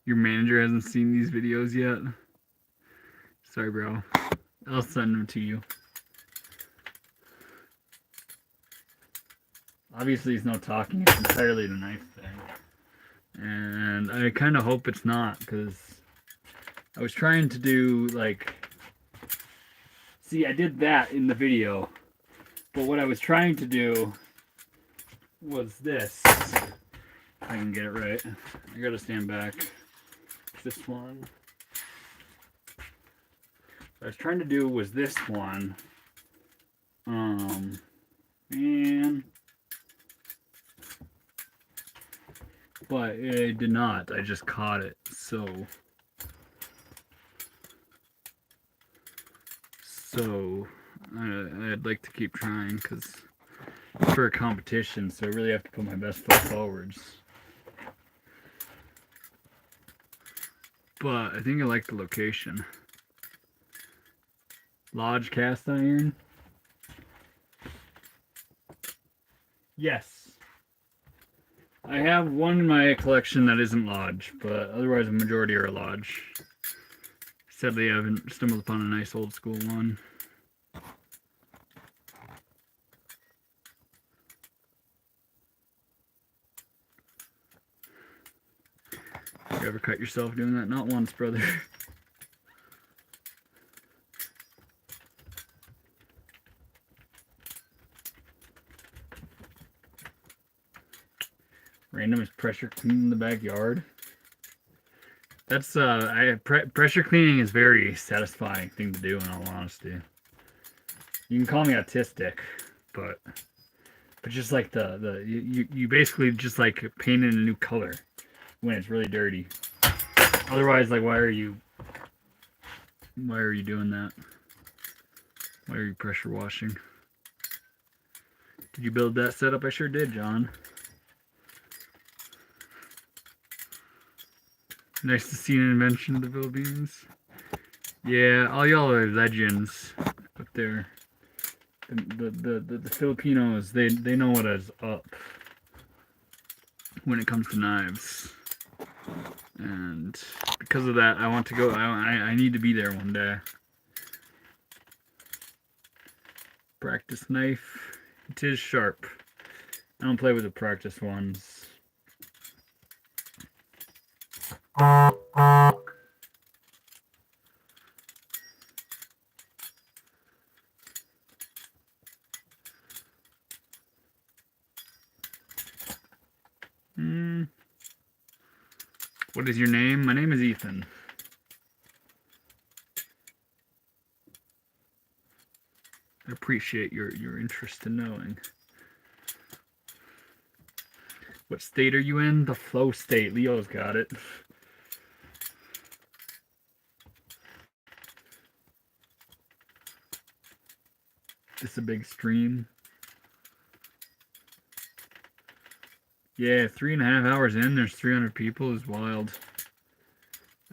Your manager hasn't seen these videos yet? Sorry, bro. I'll send them to you. Obviously, he's not talking. It's entirely the knife thing. And I kind of hope it's not, because I was trying to do, like... See, I did that in the video. But what I was trying to do was this. If I can get it right. I gotta stand back. This one. What I was trying to do was this one. But it did not. I just caught it. So I'd like to keep trying because it's for a competition, so I really have to put my best foot forwards. But I think I like the location. Lodge cast iron? Yes. I have one in my collection that isn't Lodge, but otherwise the majority are Lodge. Sadly, I haven't stumbled upon a nice old school one. You ever cut yourself doing that? Not once, brother. Random is pressure cleaning the backyard. That's pressure cleaning is very satisfying thing to do, in all honesty. You can call me autistic, but just like you basically just like painting a new color when it's really dirty. Otherwise, like, why are you doing that? Why are you pressure washing? Did you build that setup? I sure did, John. Nice to see an invention of the Philippines. Yeah, all y'all are legends up there. The Filipinos, they know what is up when it comes to knives. And because of that, I want to go. I need to be there one day. Practice knife. It is sharp. I don't play with the practice ones. What is your name? My name is Ethan. I appreciate your interest in knowing. What state are you in? The flow state. Leo's got it. This is a big stream. Yeah, 3.5 hours in, there's 300 people is wild.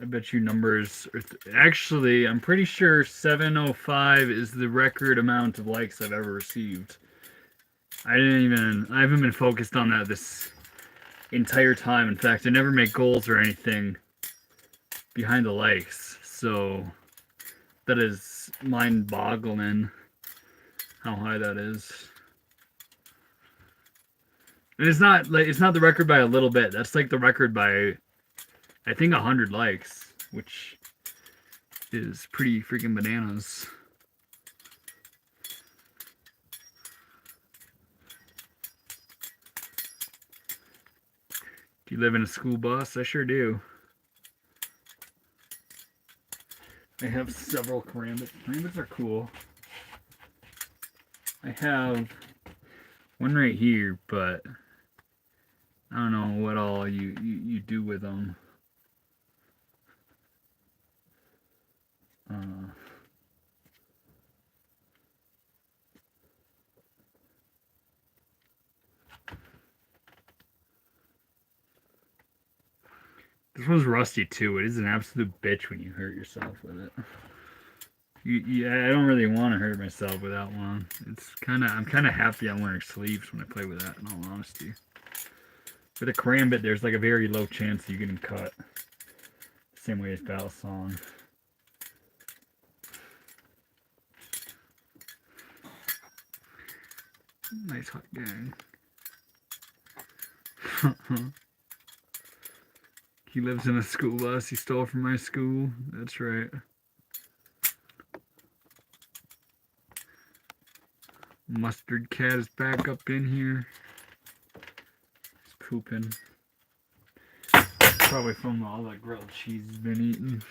I bet you numbers are actually, I'm pretty sure 705 is the record amount of likes I've ever received. I haven't been focused on that this entire time. In fact, I never make goals or anything behind the likes. So that is mind-boggling how high that is. And it's not the record by a little bit. That's like the record by, I think, 100 likes, which is pretty freaking bananas. Do you live in a school bus? I sure do. I have several karambits. Karambits are cool. I have one right here, but I don't know what all you do with them. This one's rusty too. It is an absolute bitch when you hurt yourself with it. I don't really want to hurt myself with that one. I'm kind of happy I'm wearing sleeves when I play with that, in all honesty. With a karambit, there's like a very low chance of you getting cut. Same way as Balisong. Nice hot gang. He lives in a school bus. He stole from my school. That's right. Mustard cat is back up in here. He's pooping. Probably from all that grilled cheese he's been eating.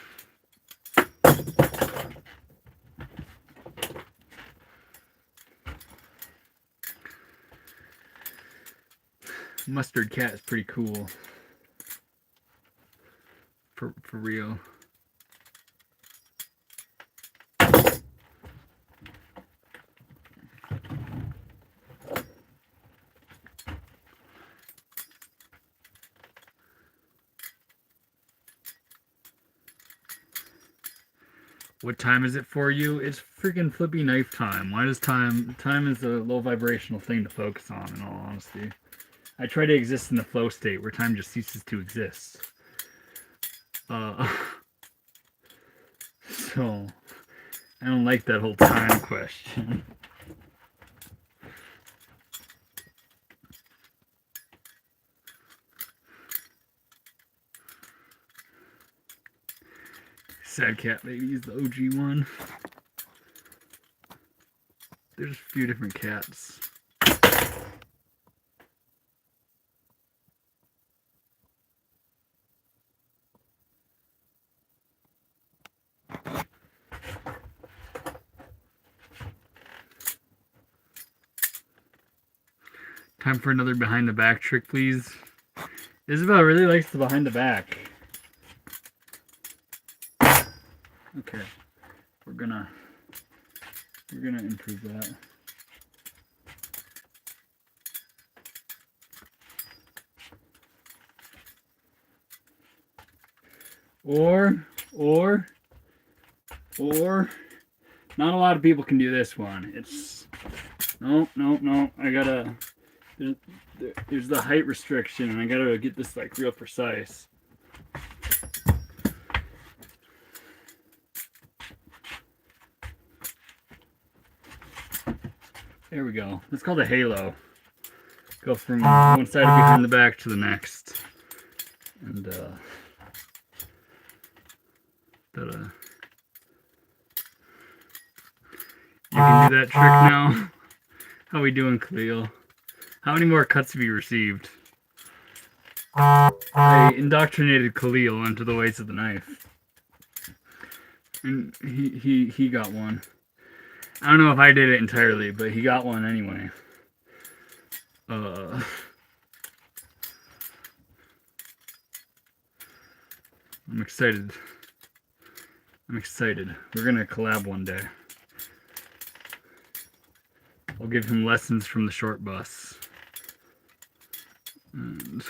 Mustard cat is pretty cool. For real. What time is it for you? It's freaking flippy knife time. Why does time is a low vibrational thing to focus on, in all honesty. I try to exist in the flow state where time just ceases to exist. So I don't like that whole time question. Sad Cat Baby is the OG one. There's a few different cats. Time for another behind the back trick, please. Isabel really likes the behind the back. Okay, we're gonna improve that. Or, not a lot of people can do this one. It's, no. I gotta, there's the height restriction, and I gotta get this like real precise. There we go. It's called a halo. Go from one side of behind the back to the next. And, you can do that trick now. How we doing, Khalil? How many more cuts have you received? I indoctrinated Khalil onto the ways of the knife. And he got one. I don't know if I did it entirely, but he got one anyway. I'm excited. We're gonna collab one day. I'll give him lessons from the short bus. And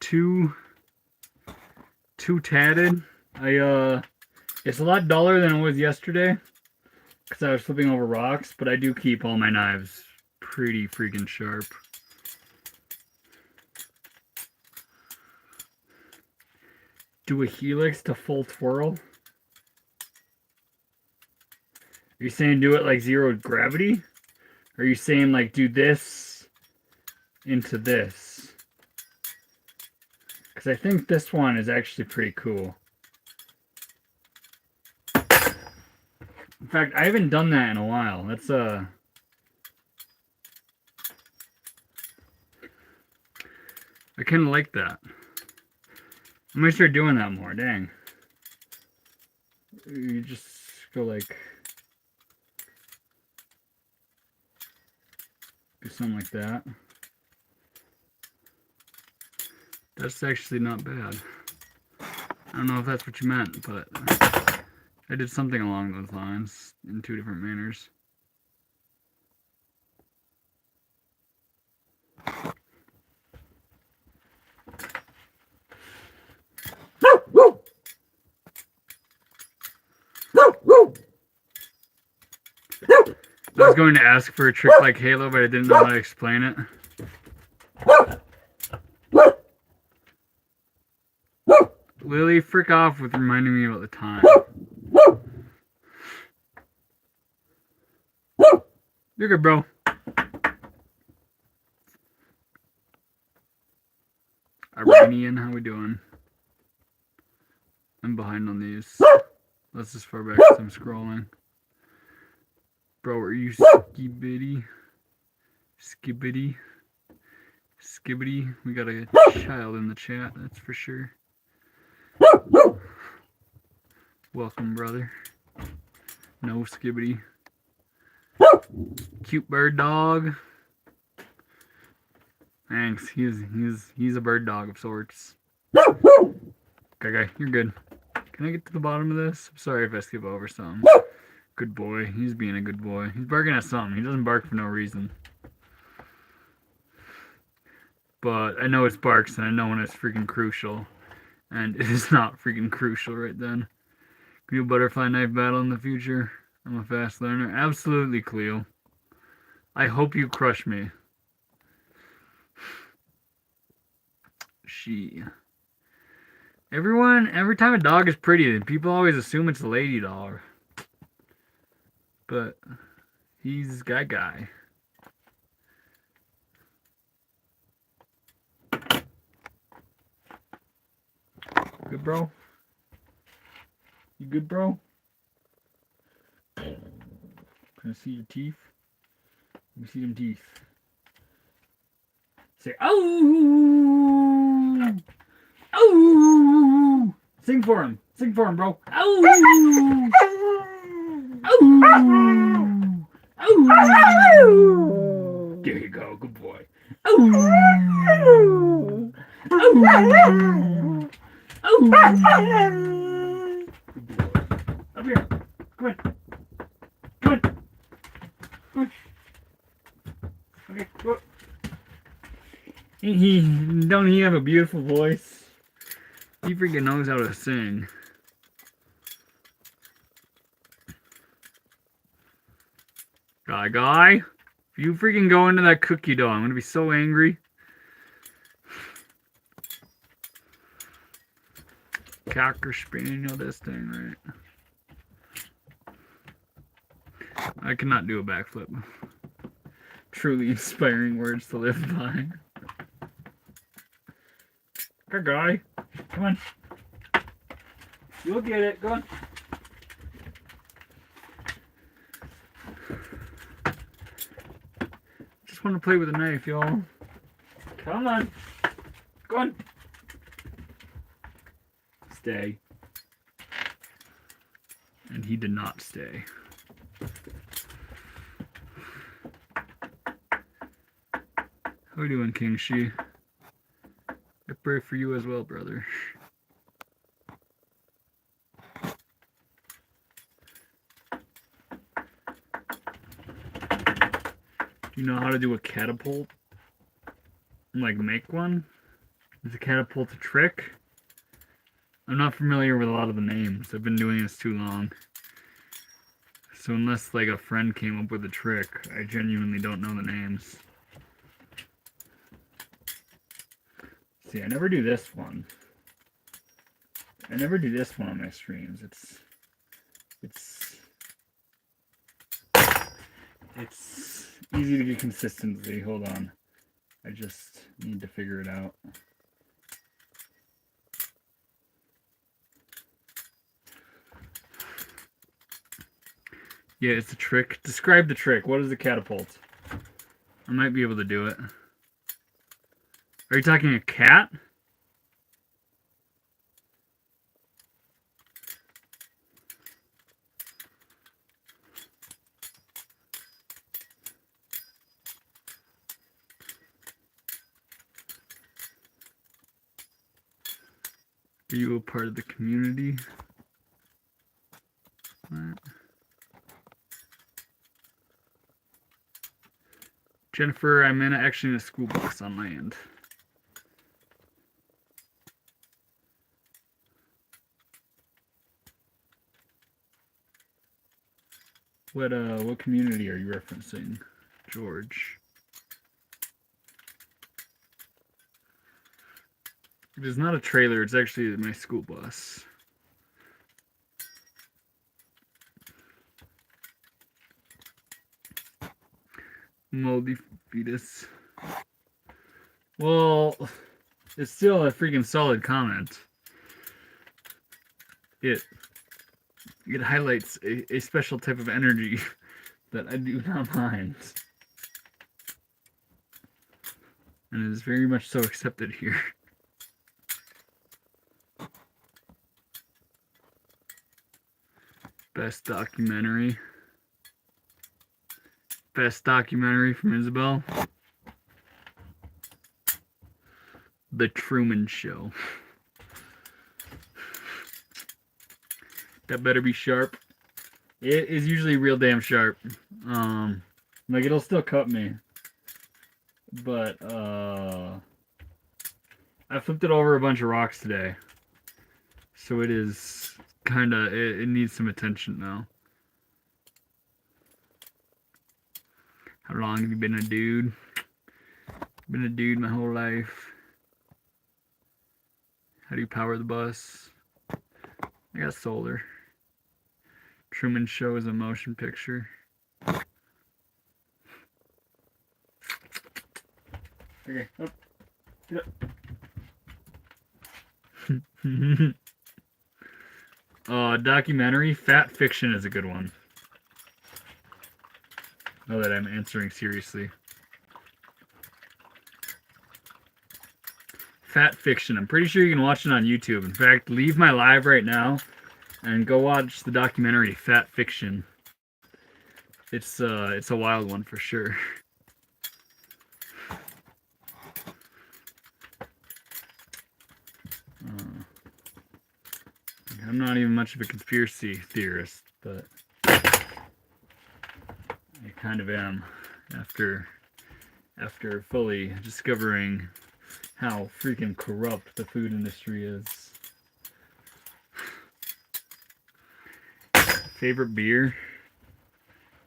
too tatted. It's a lot duller than it was yesterday because I was flipping over rocks, but I do keep all my knives pretty freaking sharp. Do a helix to full twirl? Are you saying do it like zero gravity? Or are you saying like do this into this? Because I think this one is actually pretty cool. In fact, I haven't done that in a while. That's I kind of like that. I'm gonna start doing that more. Dang. You just go like do something like that. That's actually not bad. I don't know if that's what you meant, but I did something along those lines in two different manners. I was going to ask for a trick like Halo, but I didn't know how to explain it. Lily, frick off with reminding me about the time. You're good, bro. Iranian, how we doing? I'm behind on these. That's as far back as I'm scrolling. Bro, are you skibbity? Skibbity? Skibbity? We got a child in the chat, that's for sure. Welcome, brother. No skibbity. Cute bird dog. Thanks. He's a bird dog of sorts. Okay, you're good. Can I get to the bottom of this? I'm sorry if I skip over something. Good boy. He's being a good boy. He's barking at something. He doesn't bark for no reason. But I know it's barks, and I know when it's freaking crucial. And it is not freaking crucial right then. Can you do a butterfly knife battle in the future? I'm a fast learner. Absolutely, Cleo. I hope you crush me. Every time a dog is pretty, people always assume it's a lady dog. But he's guy. Good, bro? You good, bro? Can I see your teeth? Let me see them teeth. Say, oh! Oh! Sing for him, bro. Oh! Oh! Oh! There you go, good boy. Oh! Oh! Oh! Good boy. Up here. Come on. Come on. Come on. Don't he have a beautiful voice? He freaking knows how to sing. Guy, if you freaking go into that cookie dough, I'm gonna be so angry. Cocker spaniel, this thing, right? I cannot do a backflip. Truly inspiring words to live by. Good guy. Come on. You'll get it. Go on. Just want to play with a knife, y'all. Come on. Go on. Stay. And he did not stay. How you doing, King Shi? I pray for you as well, brother. Do you know how to do a catapult? Like make one? Is a catapult a trick? I'm not familiar with a lot of the names. I've been doing this too long. So unless like a friend came up with a trick, I genuinely don't know the names. See, I never do this one. I never do this one on my streams. It's easy to get consistency. Hold on. I just need to figure it out. Yeah, it's a trick. Describe the trick. What is a catapult? I might be able to do it. Are you talking a cat? Are you a part of the community? What? Jennifer, I'm actually in a school bus on land. What community are you referencing, George? It is not a trailer, it's actually my school bus. Moldy fetus. Well, it's still a freaking solid comment. It highlights a special type of energy that I do not mind. And it is very much so accepted here. Best documentary. Best documentary from Isabel. The Truman Show. That better be sharp. It is usually real damn sharp. Like it'll still cut me. But I flipped it over a bunch of rocks today. So it is kinda it needs some attention now. How long have you been a dude? Been a dude my whole life. How do you power the bus? I got solar. Truman Show is a motion picture. Okay, up. Get up. Documentary. Fat Fiction is a good one. Now that I'm answering seriously. Fat Fiction. I'm pretty sure you can watch it on YouTube. In fact, leave my live right now and go watch the documentary Fat Fiction. It's a wild one for sure. I'm not even much of a conspiracy theorist, but I kind of am after fully discovering how freaking corrupt the food industry is. Favorite beer?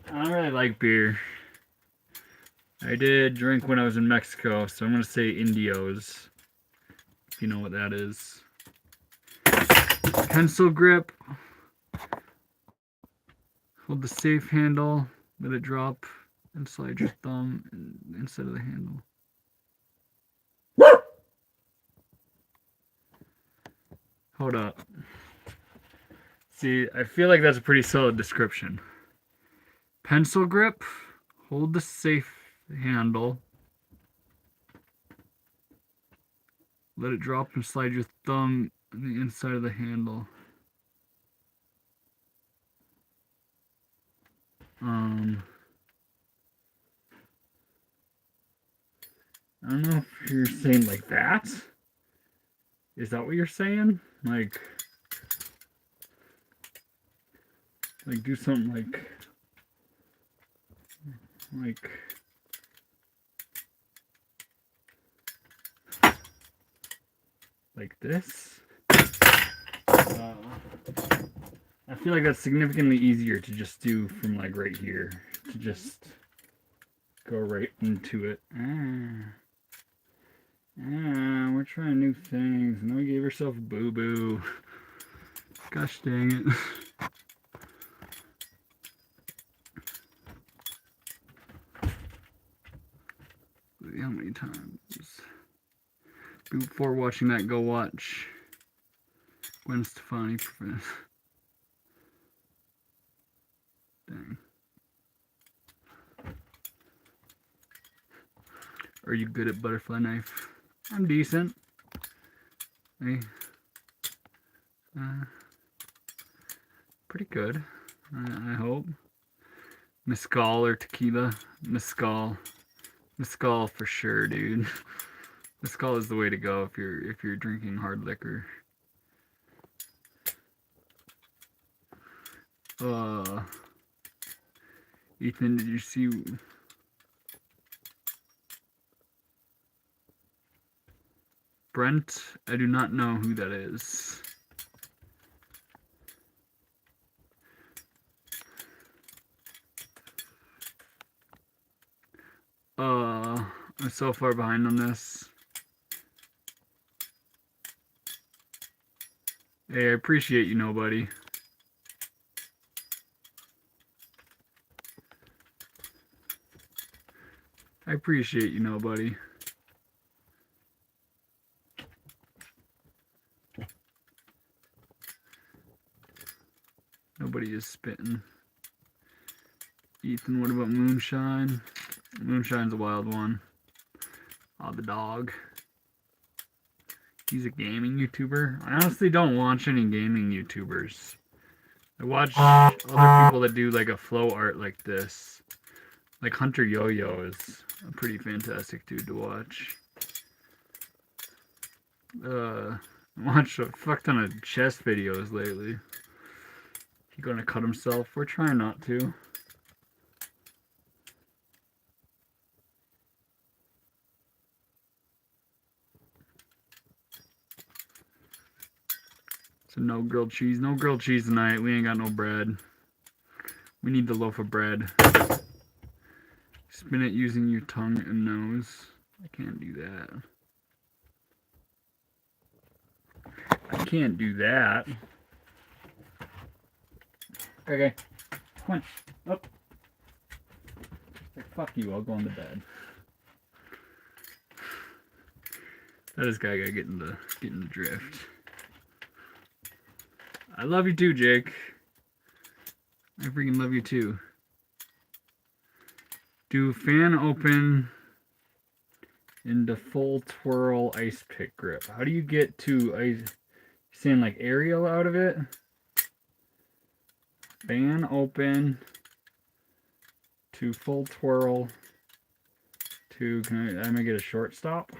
I don't really like beer. I did drink when I was in Mexico, so I'm going to say Indios, if you know what that is. Pencil grip. Hold the safe handle, let it drop, and slide your thumb inside of the handle. Hold up. See, I feel like that's a pretty solid description. Pencil grip, hold the safe handle, let it drop and slide your thumb on the inside of the handle. I don't know if you're saying like that. Is that what you're saying? Like do something like this. I feel like that's significantly easier to just do from like right here. To just go right into it. We're trying new things. No, you gave yourself a boo-boo. Gosh dang it. How many times? Before watching that, go watch Gwen Stefani. Dang. Are you good at butterfly knife? I'm decent. Hey. Pretty good, I hope. Mezcal or tequila? Mezcal. Mezcal for sure, dude. Mezcal is the way to go if you're drinking hard liquor. Ethan, did you see Brent? I do not know who that is. I'm so far behind on this. Hey, I appreciate you, nobody. I appreciate you, nobody. Nobody is spitting. Ethan, what about Moonshine? Moonshine's a wild one. Oh, the dog. He's a gaming YouTuber. I honestly don't watch any gaming YouTubers. I watch other people that do like a flow art like this. Like Hunter Yo-Yo is a pretty fantastic dude to watch. I watched a fuck ton of chess videos lately. He gonna cut himself? We're trying not to. So no grilled cheese. No grilled cheese tonight. We ain't got no bread. We need the loaf of bread. Spin it using your tongue and nose. I can't do that. I can't do that. Okay. Come on. Up. Like, fuck you. I'll go on to bed. That is guy gotta get in the drift. I love you too, Jake. I freaking love you too. Do fan open into full twirl ice pick grip. How do you get to ice? Saying like aerial out of it? Fan open to full twirl to, can I make it a shortstop?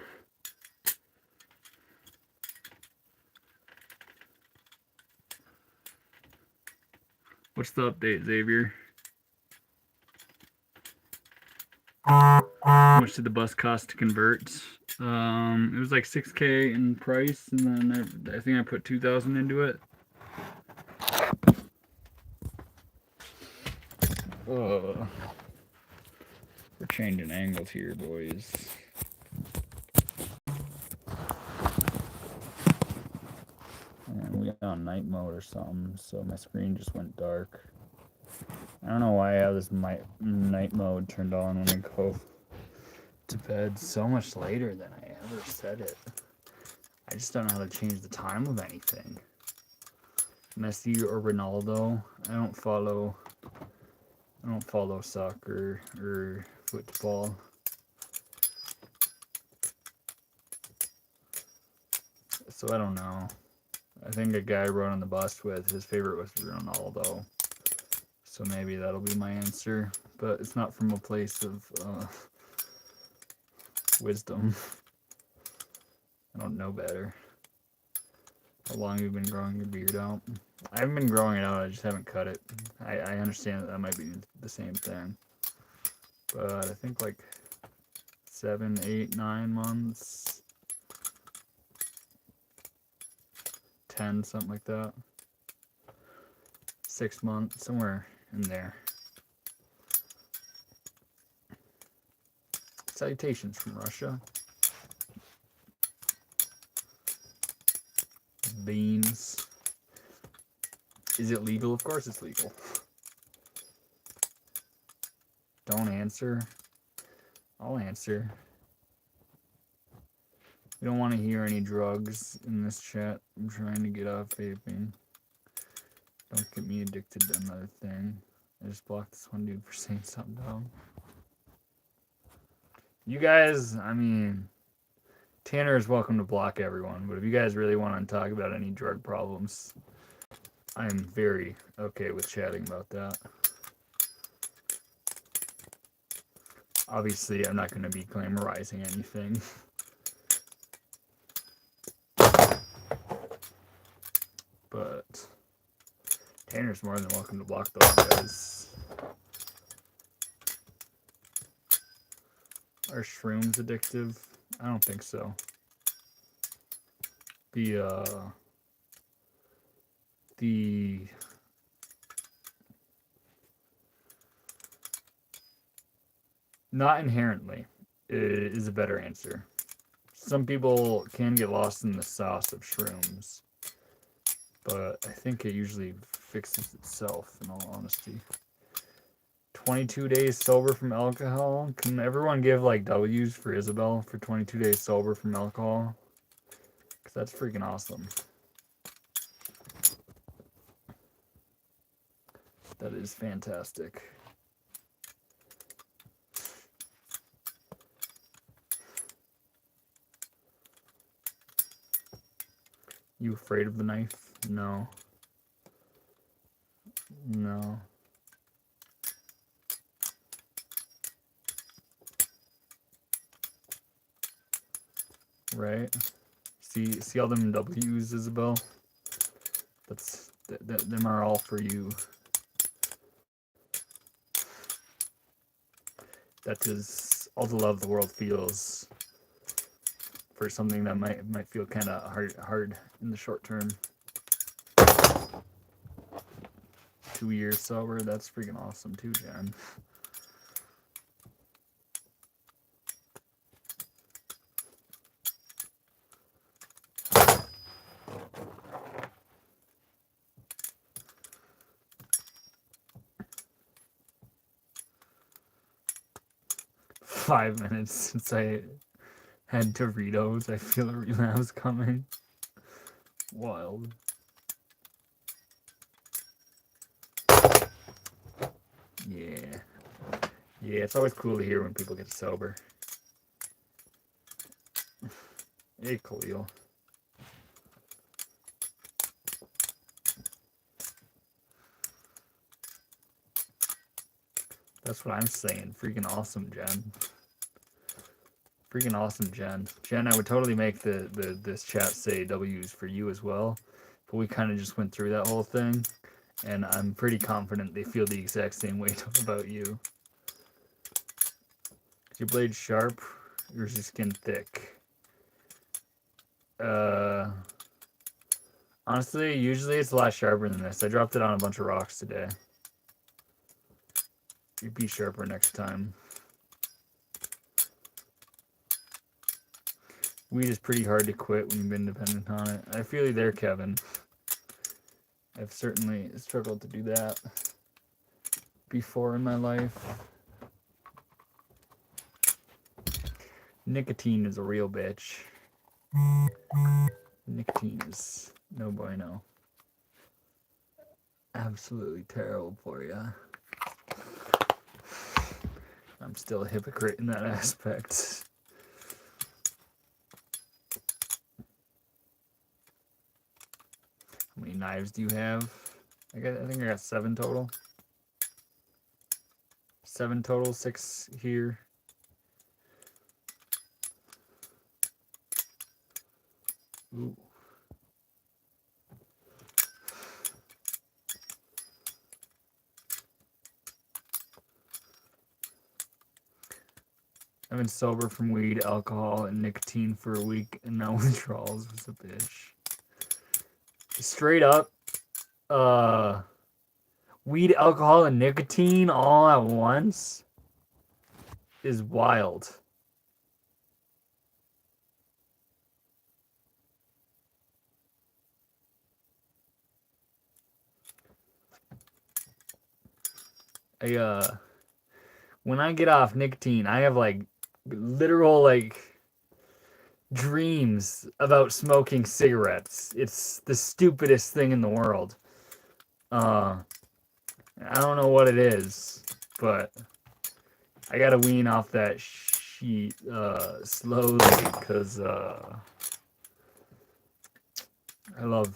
What's the update, Xavier? How much did the bus cost to convert? It was like 6K in price, and then I think I put 2,000 into it. We're changing angles here, boys. And we got on night mode or something, so my screen just went dark. I don't know why I have this night mode turned on when I go to bed so much later than I ever set it. I just don't know how to change the time of anything. Messi or Ronaldo, I don't follow soccer or football. So I don't know. I think a guy I rode on the bus with, his favorite was Ronaldo. So maybe that'll be my answer. But it's not from a place of wisdom. I don't know better. How long have you been growing your beard out? I haven't been growing it out, I just haven't cut it. I understand that might be the same thing. But I think like 7, 8, 9 months. 10, something like that. 6 months, somewhere in there. Salutations from Russia. Beans. Is it legal? Of course it's legal. Don't answer. I'll answer. We don't want to hear any drugs in this chat. I'm trying to get off vaping. Don't get me addicted to another thing. I just blocked this one dude for saying something dumb. You guys, I mean, Tanner is welcome to block everyone, but if you guys really want to talk about any drug problems, I'm very okay with chatting about that. Obviously, I'm not going to be glamorizing anything. But Tanner's more than welcome to block those guys. Are shrooms addictive? I don't think so. Not inherently is a better answer. Some people can get lost in the sauce of shrooms, but I think it usually fixes itself, in all honesty. 22 days sober from alcohol. Can everyone give like W's for Isabel for 22 days sober from alcohol? Because that's freaking awesome. That is fantastic. You afraid of the knife? No. No. Right? See all them W's, Isabel? Them are all for you. That is all the love the world feels for something that might feel kind of hard in the short term. 2 years sober, that's freaking awesome too, Jen. Five minutes since I had Doritos. I feel a relapse coming. Wild. Yeah. Yeah, it's always cool to hear when people get sober. Hey, Khalil. That's what I'm saying. Freaking awesome, Jen. Freaking awesome, Jen. Jen, I would totally make this chat say W's for you as well. But we kind of just went through that whole thing. And I'm pretty confident they feel the exact same way about you. Is your blade sharp or is your skin thick? Honestly, usually it's a lot sharper than this. I dropped it on a bunch of rocks today. You'd be sharper next time. Weed is pretty hard to quit when you've been dependent on it. I feel you there, Kevin. I've certainly struggled to do that before in my life. Nicotine is a real bitch. Nicotine is no bueno. Absolutely terrible for you. I'm still a hypocrite in that aspect. How many knives do you have? I think I got 7 total. 7 total, 6 here. Ooh. I've been sober from weed, alcohol, and nicotine for a week, and now withdrawals was a bitch. Straight up, weed, alcohol, and nicotine all at once is wild. When I get off nicotine, I have like literal like dreams about smoking cigarettes. It's the stupidest thing in the world. I don't know what it is, but I gotta wean off that shit slowly because I love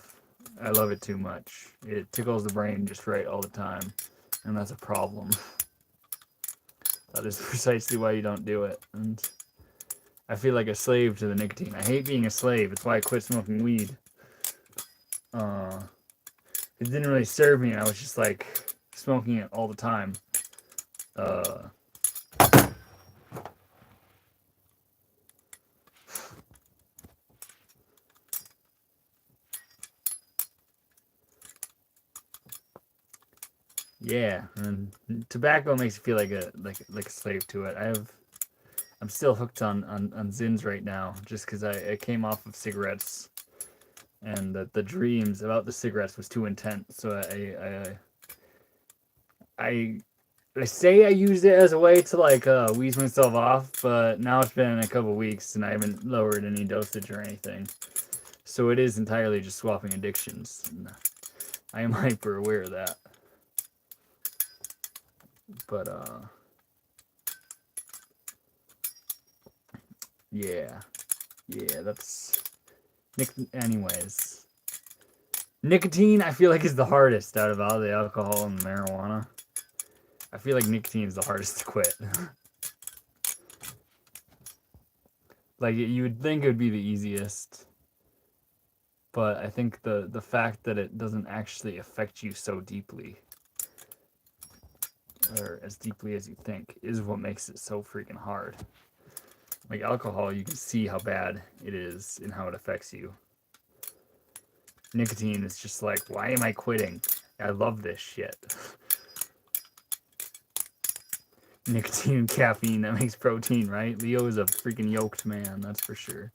it too much. It tickles the brain just right all the time, and that's a problem. That is precisely why you don't do it, and I feel like a slave to the nicotine. I hate being a slave. It's why I quit smoking weed. It didn't really serve me. I was just like smoking it all the time. Yeah, and tobacco makes you feel like a slave to it. I'm still hooked on Zins right now, just because I came off of cigarettes, and the dreams about the cigarettes was too intense. So I say I used it as a way to like wheeze myself off, but now it's been a couple weeks and I haven't lowered any dosage or anything. So it is entirely just swapping addictions. And I am hyper aware of that. But yeah, that's anyways. Nicotine, I feel like, is the hardest out of all the alcohol and marijuana. I feel like nicotine is the hardest to quit. Like, you would think it would be the easiest, but I think the fact that it doesn't actually affect you so deeply, or as deeply as you think, is what makes it so freaking hard. Like alcohol, you can see how bad it is and how it affects you. Nicotine is just like, why am I quitting? I love this shit. Nicotine and caffeine, that makes protein, right? Leo is a freaking yoked man, that's for sure.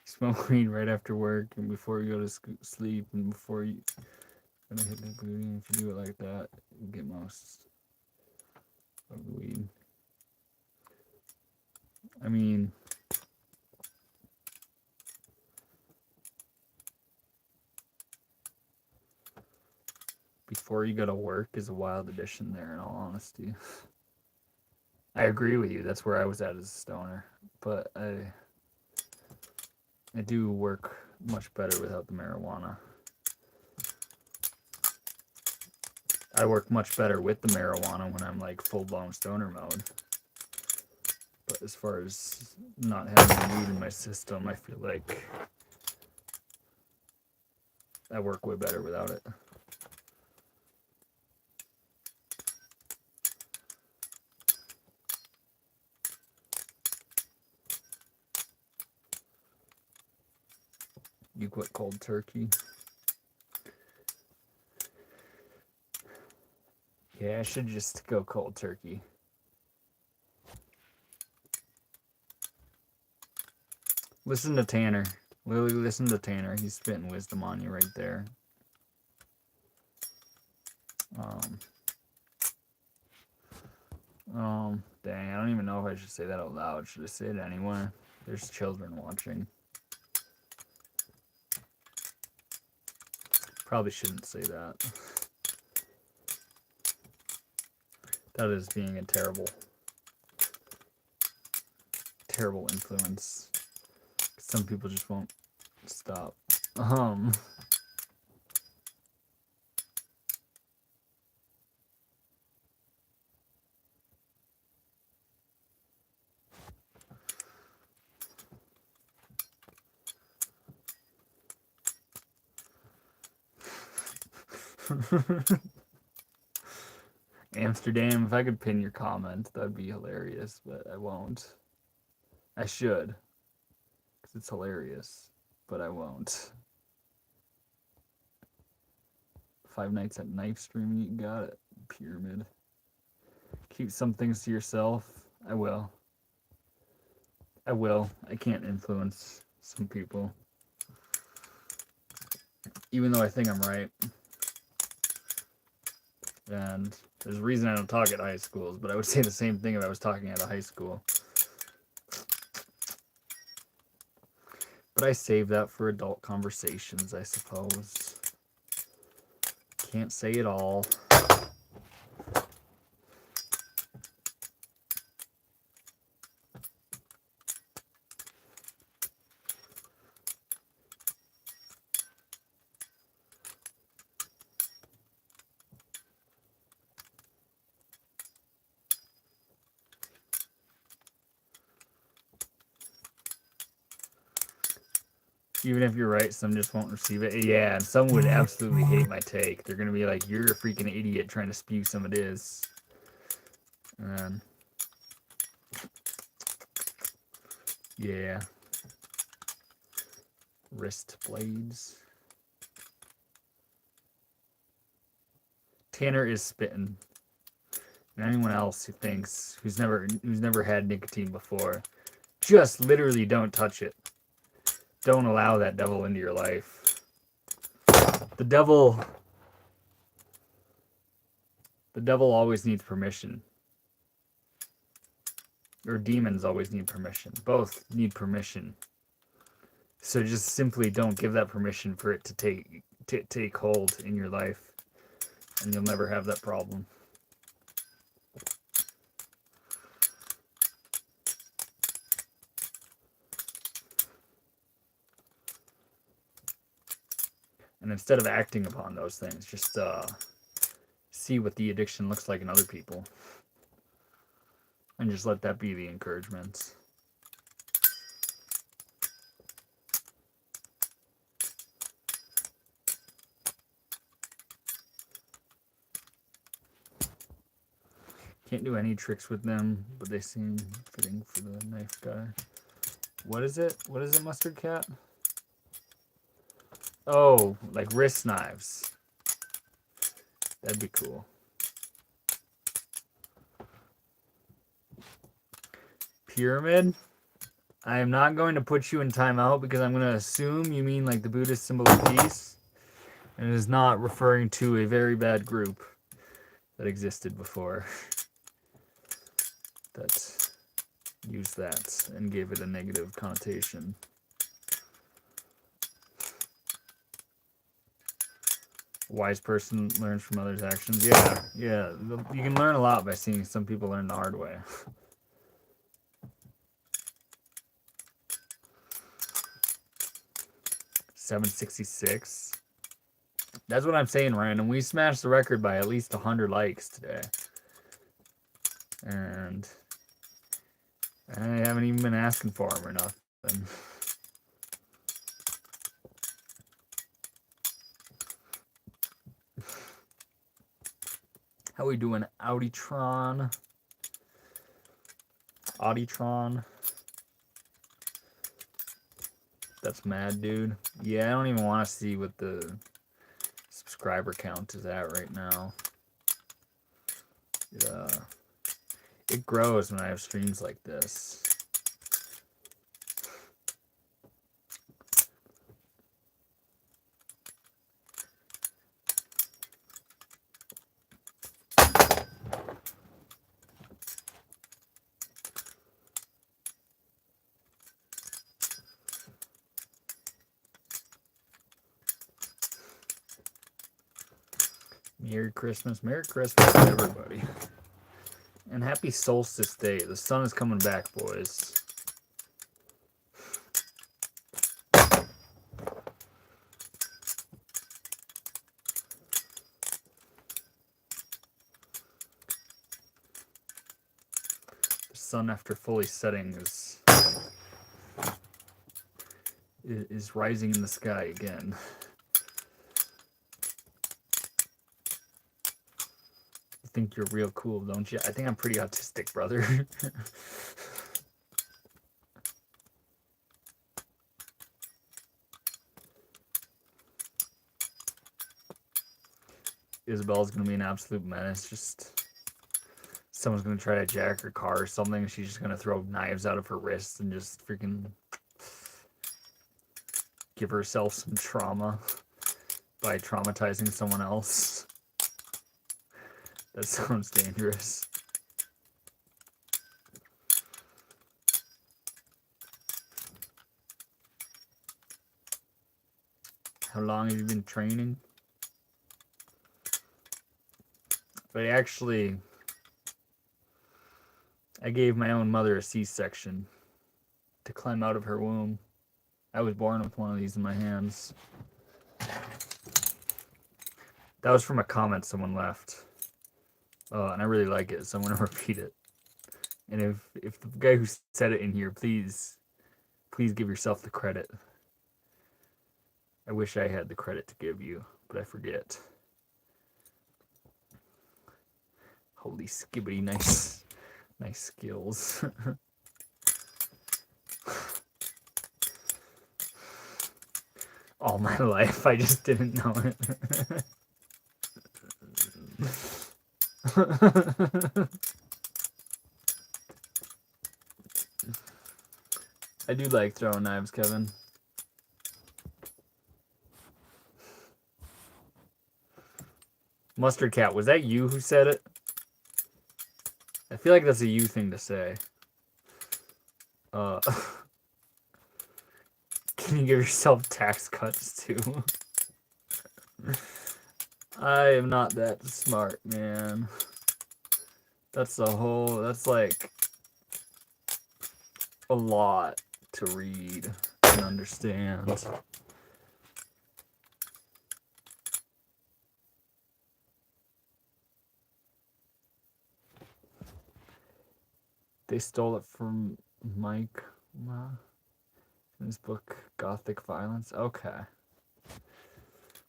Smoke weed right after work and before you go to sleep and before you hit the booty. If you do it like that, you get most of the weed. I mean, before you go to work is a wild addition there, in all honesty. I agree with you. That's where I was at as a stoner. But I do work much better without the marijuana. I work much better with the marijuana when I'm like full-blown stoner mode. But But as far as not having weed in my system, I feel like I work way better without it. You quit cold turkey. Yeah, I should just go cold turkey. Listen to Tanner. Lily, listen to Tanner. He's spitting wisdom on you right there. Dang, I don't even know if I should say that out loud. Should I say it anyway? There's children watching. Probably shouldn't say that. That is being a terrible influence. Some people just won't stop. Amsterdam, if I could pin your comment, that'd be hilarious, but I won't. I should, because it's hilarious, but I won't. 5 Nights at Livestream, you got it. Pyramid. Keep some things to yourself. I will. I can't influence some people. Even though I think I'm right. And there's a reason I don't talk at high schools, but I would say the same thing if I was talking at a high school. But I save that for adult conversations, I suppose. Can't say it all. Even if you're right, some just won't receive it. Yeah, and some would absolutely hate my take. They're going to be like, you're a freaking idiot trying to spew some of this. And yeah. Wrist blades. Tanner is spitting. And anyone else who thinks, who's never had nicotine before, just literally don't touch it. Don't allow that devil into your life. The devil always needs permission. Or demons always need permission. Both need permission. So just simply don't give that permission for it to take hold in your life, and you'll never have that problem. And instead of acting upon those things, just see what the addiction looks like in other people. And just let that be the encouragement. Can't do any tricks with them, but they seem fitting for the knife guy. What is it? What is it, Mustard Cat? Oh, like wrist knives. That'd be cool. Pyramid? I am not going to put you in timeout because I'm going to assume you mean like the Buddhist symbol of peace. And it is not referring to a very bad group that existed before that used that and gave it a negative connotation. A wise person learns from others' actions. Yeah. You can learn a lot by seeing some people learn the hard way. $766. That's what I'm saying, Ryan. And we smashed the record by at least 100 likes today. And I haven't even been asking for them or nothing. How we doing, Auditron? Auditron. That's mad, dude. Yeah, I don't even want to see what the subscriber count is at right now. It grows when I have streams like this. Merry Christmas to everybody. And happy Solstice Day. The sun is coming back, boys. The sun after fully setting is rising in the sky again. You think you're real cool, don't you? I think I'm pretty autistic, brother. Isabel's gonna be an absolute menace. Just someone's gonna try to jack her car or something. She's just gonna throw knives out of her wrists and just freaking give herself some trauma by traumatizing someone else. That sounds dangerous. How long have you been training? But actually, I gave my own mother a C-section to climb out of her womb. I was born with one of these in my hands. That was from a comment someone left. And I really like it, so I'm going to repeat it. And if the guy who said it in here, please give yourself the credit. I wish I had the credit to give you, but I forget. Holy skibbity, nice skills. All my life, I just didn't know it. I do like throwing knives, Kevin. Mustard Cat, was that you who said it? I feel like that's a you thing to say. Can you give yourself tax cuts too? I am not that smart, man. That's like a lot to read and understand. They stole it from Mike in his book, Gothic Violence. Okay.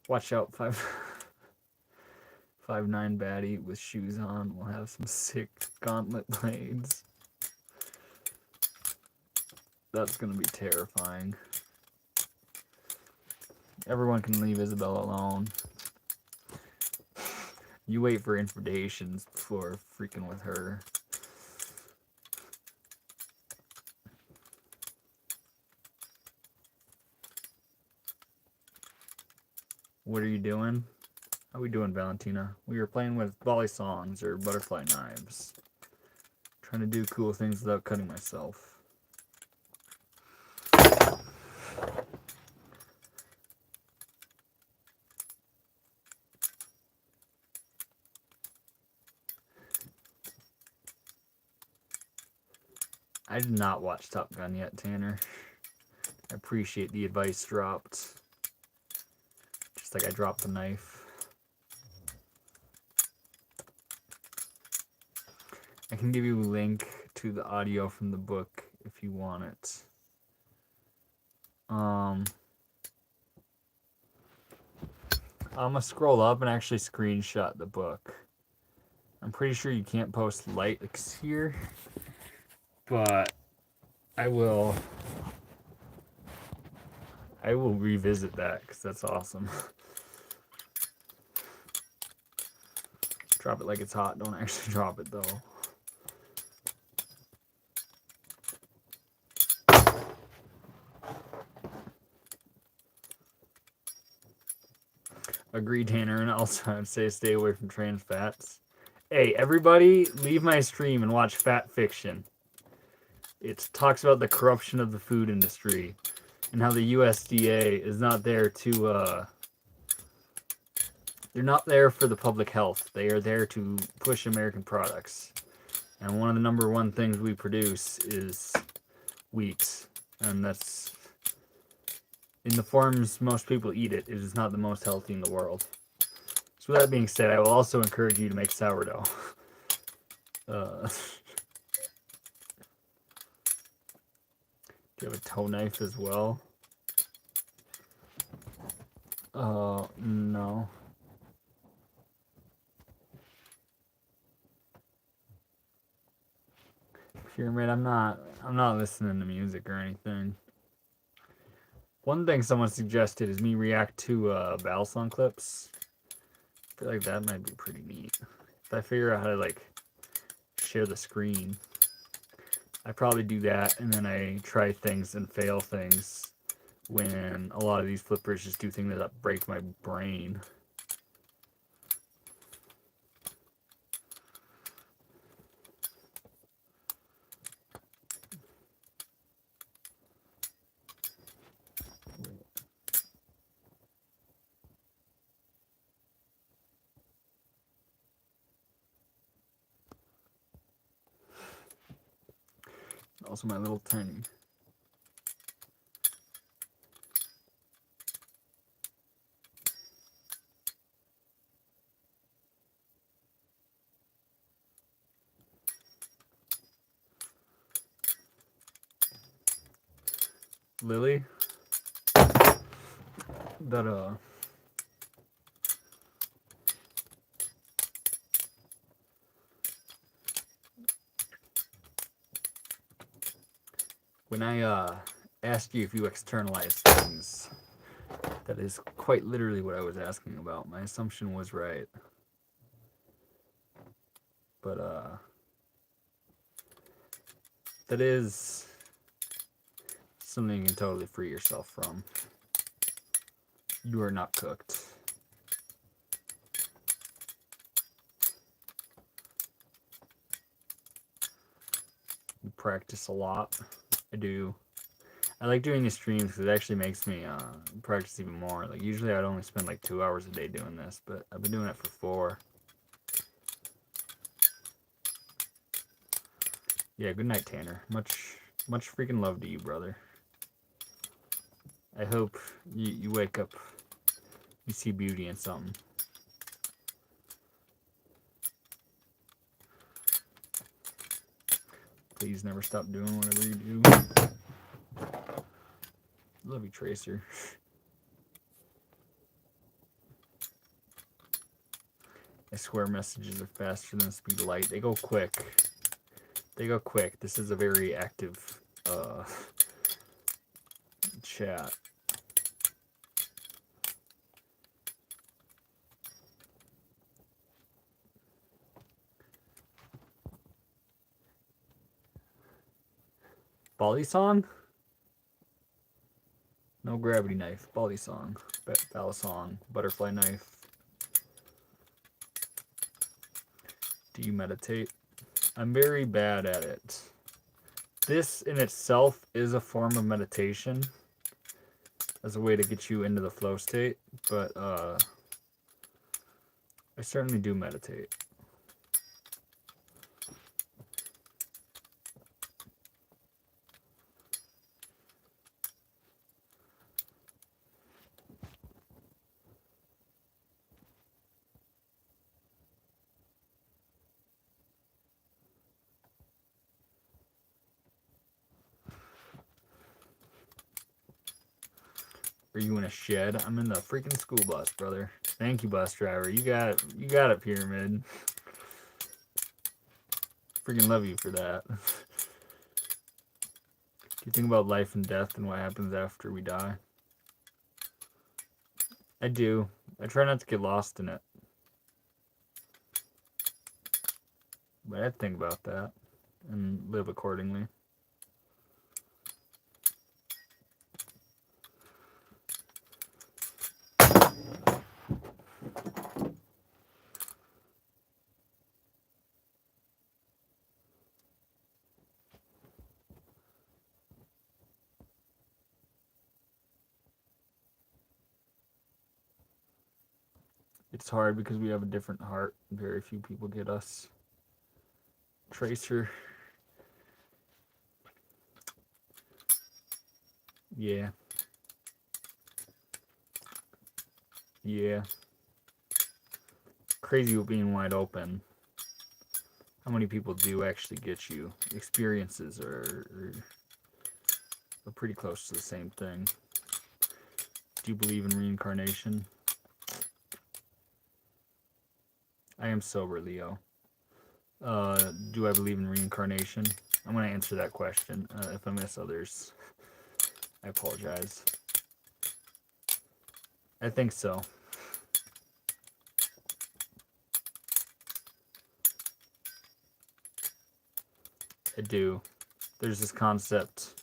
Watch out, 5'9" baddie with shoes on will have some sick gauntlet blades. That's gonna be terrifying. Everyone can leave Isabel alone. You wait for invitations before freaking with her. What are you doing? How are we doing, Valentina? We were playing with Balisongs or butterfly knives. Trying to do cool things without cutting myself. I did not watch Top Gun yet, Tanner. I appreciate the advice dropped. Just like I dropped the knife. I can give you a link to the audio from the book if you want it. I'm gonna scroll up and actually screenshot the book. I'm pretty sure you can't post likes here, but I will revisit that because that's awesome. Drop it like it's hot. Don't actually drop it though. Agree, Tanner, and also I'd say stay away from trans fats. Hey, everybody, leave my stream and watch Fat Fiction. It talks about the corruption of the food industry and how the USDA is not there to, they're not there for the public health. They are there to push American products. And one of the number one things we produce is wheat. And that's, in the forms most people eat it, it is not the most healthy in the world. So with that being said, I will also encourage you to make sourdough. Do you have a toe knife as well? No. Pyramid, I'm not listening to music or anything. One thing someone suggested is me react to Balisong clips. I feel like that might be pretty neat. If I figure out how to like share the screen, I probably do that, and then I try things and fail things when a lot of these flippers just do things that break my brain. Also my little tiny. Lily? That, when I asked you if you externalize things, that is quite literally what I was asking about. My assumption was right. But, that is something you can totally free yourself from. You are not cooked. You practice a lot. I do. I like doing these streams because it actually makes me practice even more. Like, usually I'd only spend like 2 hours a day doing this, but I've been doing it for 4. Yeah, good night, Tanner. Much freaking love to you, brother. I hope you wake up, you see beauty in something. Please never stop doing whatever you do. Love you, Tracer. I swear messages are faster than the speed of light. They go quick. They go quick. This is a very active chat. Balisong? No gravity knife. Balisong. Balisong. Butterfly knife. Do you meditate? I'm very bad at it. This in itself is a form of meditation as a way to get you into the flow state, but I certainly do meditate. Are you in a shed? I'm in the freaking school bus, brother. Thank you, bus driver. You got it, Pyramid. Freaking love you for that. Do you think about life and death and what happens after we die? I do. I try not to get lost in it. But I think about that and live accordingly. It's hard because we have a different heart. Very few people get us. Tracer. Yeah. Yeah. Crazy with being wide open. How many people do actually get you? Experiences are pretty close to the same thing. Do you believe in reincarnation? I am sober, Leo. Do I believe in reincarnation? I'm going to answer that question. If I miss others, I apologize. I think so. I do. There's this concept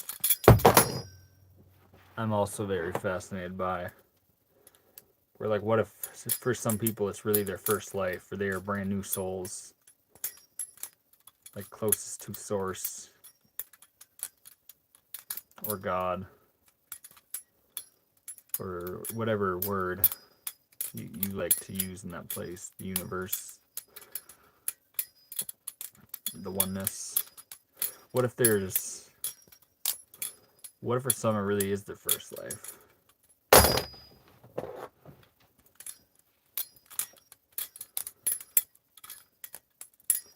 I'm also very fascinated by. Where, like, what if for some people it's really their first life, or they are brand new souls, like closest to source or God or whatever word you like to use in that place, the universe, the oneness. What if for some it really is their first life?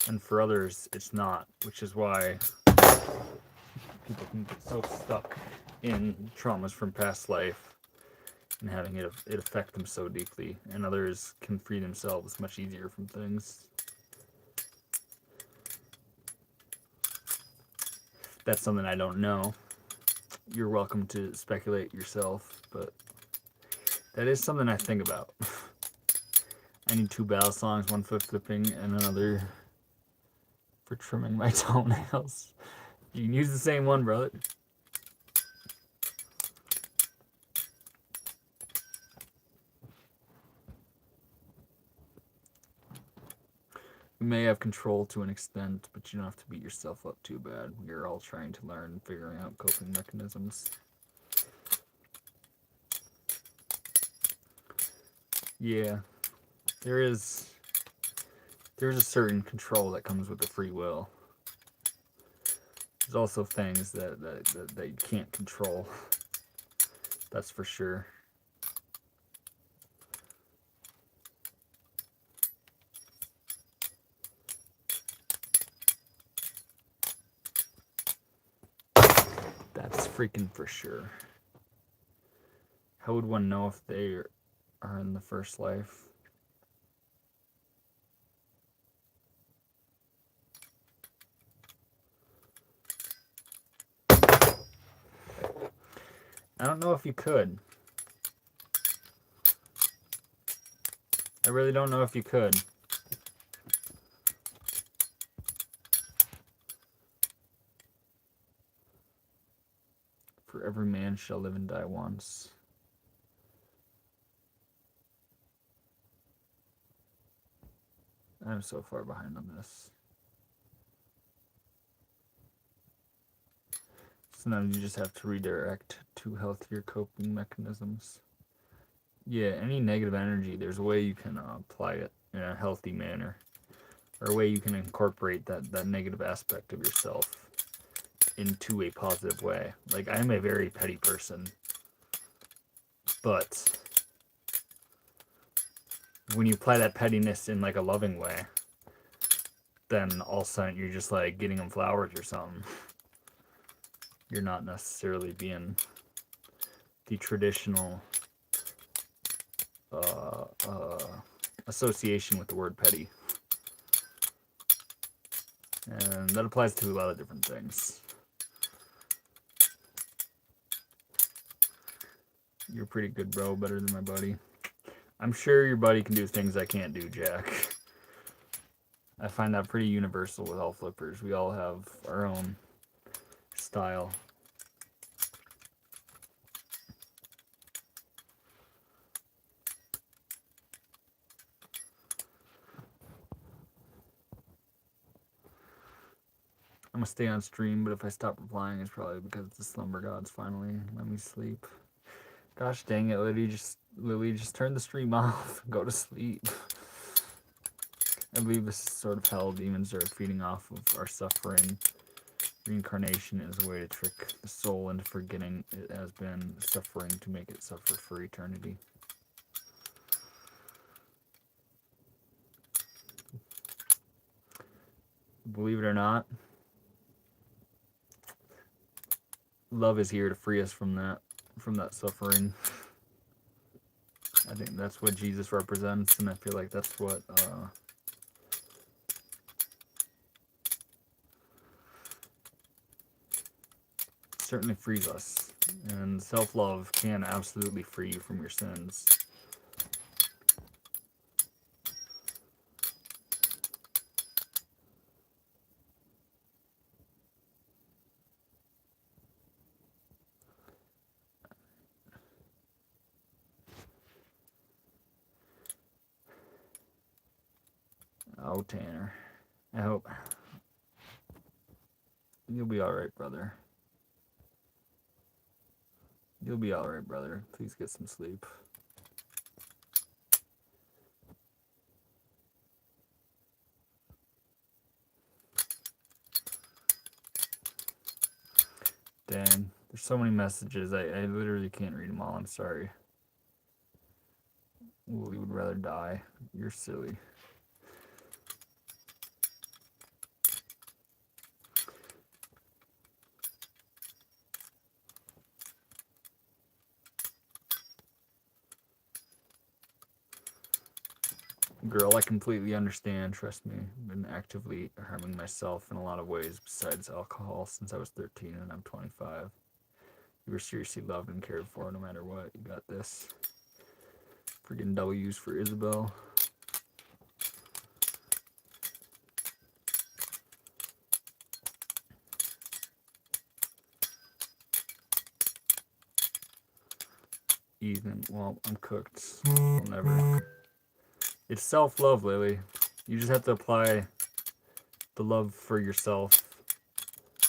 And for others, it's not, which is why people can get so stuck in traumas from past life and having it affect them so deeply, and others can free themselves much easier from things. That's something I don't know. You're welcome to speculate yourself, but that is something I think about. I need 2 Balisongs, one for flipping and another for trimming my toenails. You can use the same one, brother. You may have control to an extent, but you don't have to beat yourself up too bad. We're all trying to learn, figuring out coping mechanisms. Yeah, there is a certain control that comes with the free will. There's also things that you can't control. That's for sure. That's freaking for sure. How would one know if they are in the first life? I don't know if you could. I really don't know if you could. For every man shall live and die once. I'm so far behind on this. So now you just have to redirect to healthier coping mechanisms. Yeah, any negative energy, there's a way you can apply it in a healthy manner. Or a way you can incorporate that negative aspect of yourself into a positive way. Like, I'm a very petty person. But when you apply that pettiness in, like, a loving way, then all of a sudden you're just, like, getting them flowers or something. You're not necessarily being the traditional association with the word petty. And that applies to a lot of different things. You're pretty good, bro. Better than my buddy. I'm sure your buddy can do things I can't do, Jack. I find that pretty universal with all flippers. We all have our own style. I'm gonna stay on stream, but if I stop replying, it's probably because the slumber gods finally let me sleep. Gosh dang it, Lily, just turn the stream off and go to sleep. I believe this is sort of hell. Demons are feeding off of our suffering. Reincarnation is a way to trick the soul into forgetting it has been suffering to make it suffer for eternity. Believe it or not, love is here to free us from that suffering. I think that's what Jesus represents, and I feel like that's what certainly frees us. And self-love can absolutely free you from your sins. Oh, Tanner. I hope you'll be alright, brother. You'll be alright, brother. Please get some sleep. Dang. There's so many messages. I literally can't read them all. I'm sorry. Ooh, you would rather die. You're silly. Girl, I completely understand. Trust me. I've been actively harming myself in a lot of ways besides alcohol since I was 13 and I'm 25. You were seriously loved and cared for no matter what. You got this. Friggin' W's for Isabel. Ethan, well, I'm cooked. I'll never. It's self-love, Lily. You just have to apply the love for yourself.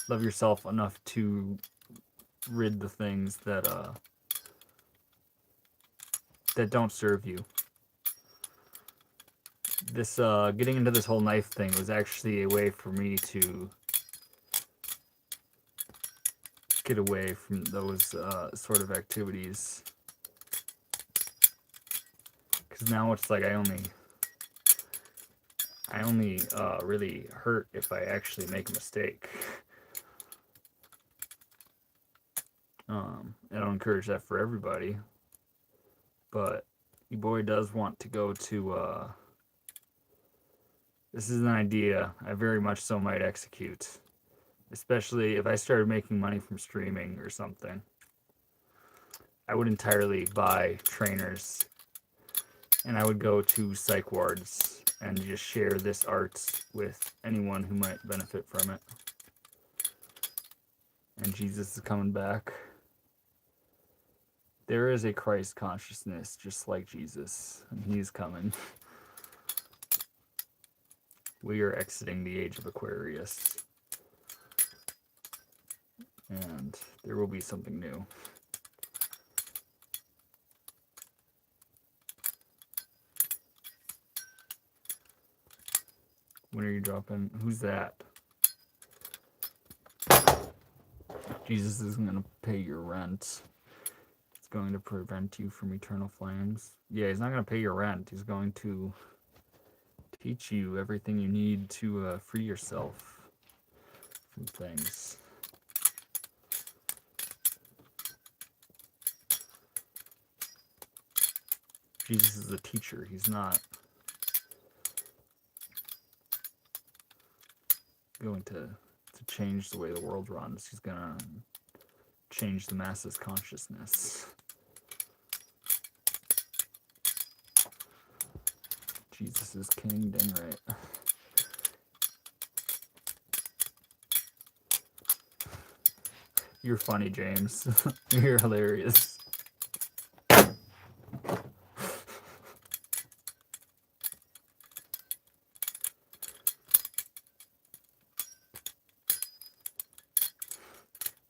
Love yourself enough to rid the things that don't serve you. This getting into this whole knife thing was actually a way for me to get away from those sort of activities. Because now it's like I only really hurt if I actually make a mistake. I don't encourage that for everybody, but your boy does want to go to, this is an idea I very much so might execute, especially if I started making money from streaming or something. I would entirely buy trainers, and I would go to psych wards and just share this art with anyone who might benefit from it. And Jesus is coming back. There is a Christ consciousness just like Jesus, and he's coming. We are exiting the age of Aquarius, and there will be something new. When are you dropping? Who's that? Jesus isn't going to pay your rent. It's going to prevent you from eternal flames. Yeah, he's not going to pay your rent. He's going to teach you everything you need to free yourself from things. Jesus is a teacher. He's not going to change the way the world runs. He's going to change the masses' consciousness. Jesus is king, dang right. You're funny, James. You're hilarious.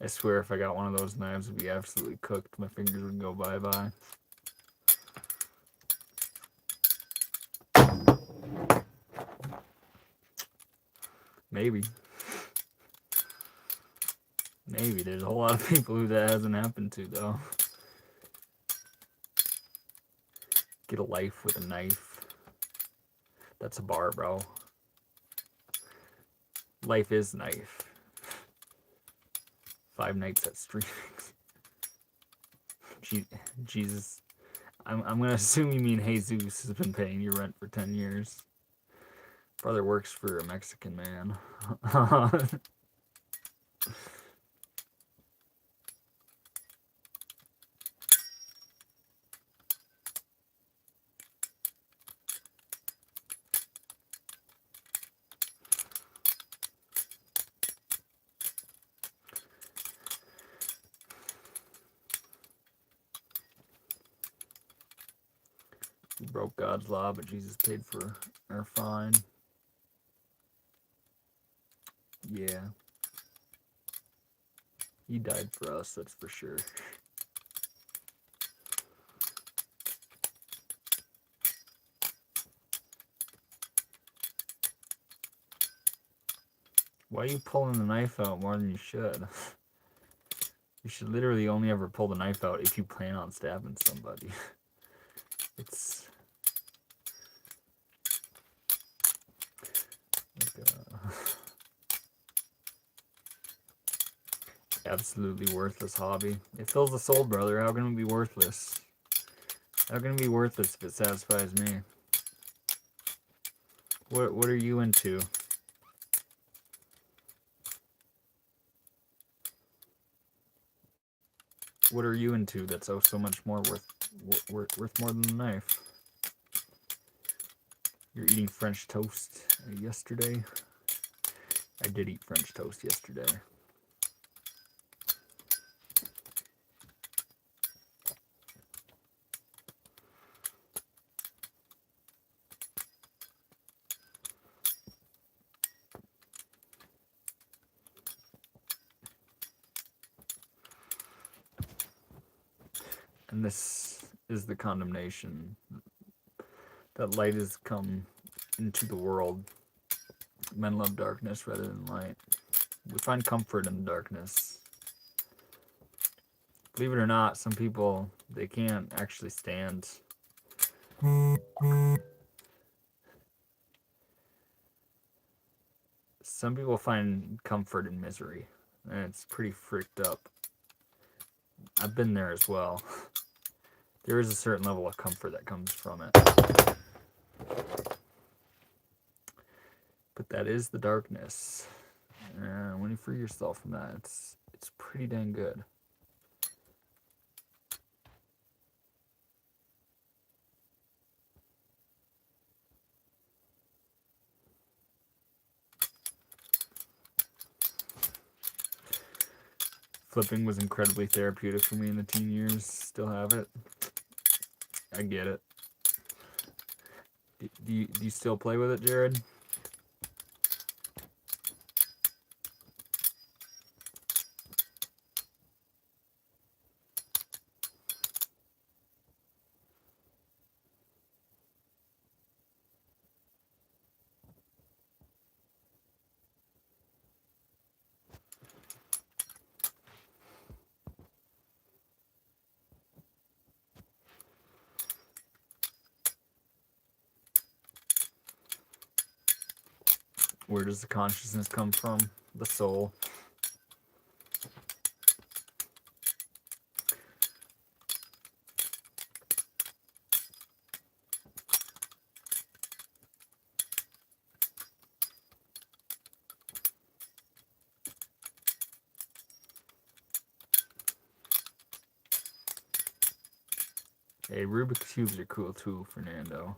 I swear if I got one of those knives, it would be absolutely cooked. My fingers would go bye-bye. Maybe. Maybe. There's a whole lot of people who that hasn't happened to, though. Get a life with a knife. That's a bar, bro. Life is knife. 5 nights at streaming. Jesus. I'm going to assume you mean Jesus has been paying your rent for 10 years. Brother works for a Mexican man. We broke God's law, but Jesus paid for our fine. Yeah. He died for us, that's for sure. Why are you pulling the knife out more than you should? You should literally only ever pull the knife out if you plan on stabbing somebody. It's like a absolutely worthless hobby. It fills the soul, brother. How can it be worthless? How can it be worthless if it satisfies me? What are you into? What are you into that's so much more worth more than a knife? You're eating French toast yesterday? I did eat French toast yesterday. And this is the condemnation, that light has come into the world. Men love darkness rather than light. We find comfort in the darkness. Believe it or not, some people, they can't actually stand. Some people find comfort in misery, and it's pretty freaked up. I've been there as well. There is a certain level of comfort that comes from it. But that is the darkness. And when you free yourself from that, it's pretty dang good. Flipping was incredibly therapeutic for me in the teen years. Still have it. I get it. Do you still play with it, Jared? Where does the consciousness come from? The soul. Hey, Rubik's Cubes are cool too, Fernando.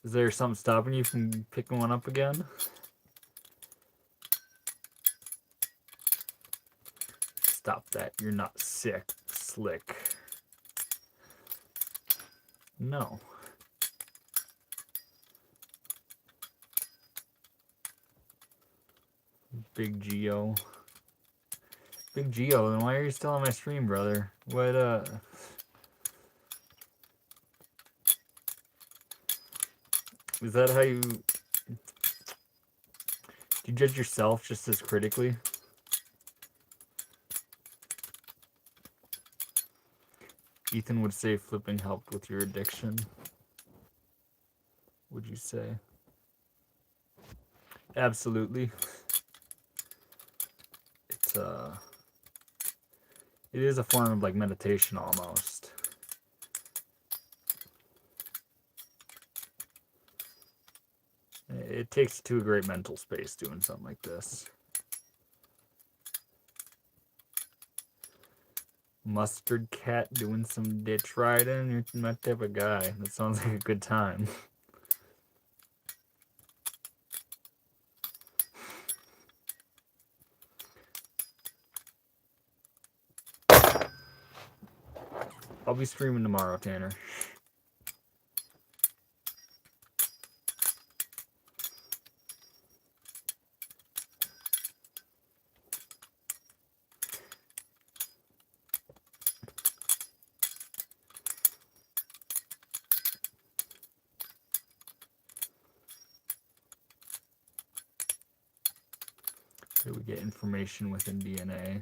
Is there something stopping you from picking one up again? Stop that. You're not sick. Slick. No. Big Geo. Big Geo, then why are you still on my stream, brother? What, is that how you... Do you judge yourself just as critically? Ethan would say flipping helped with your addiction. Would you say? Absolutely. It is a form of like meditation almost. It takes you to a great mental space doing something like this. Mustard Cat doing some ditch riding. You're my type of guy. That sounds like a good time. I'll be streaming tomorrow, Tanner. Here we get information within DNA.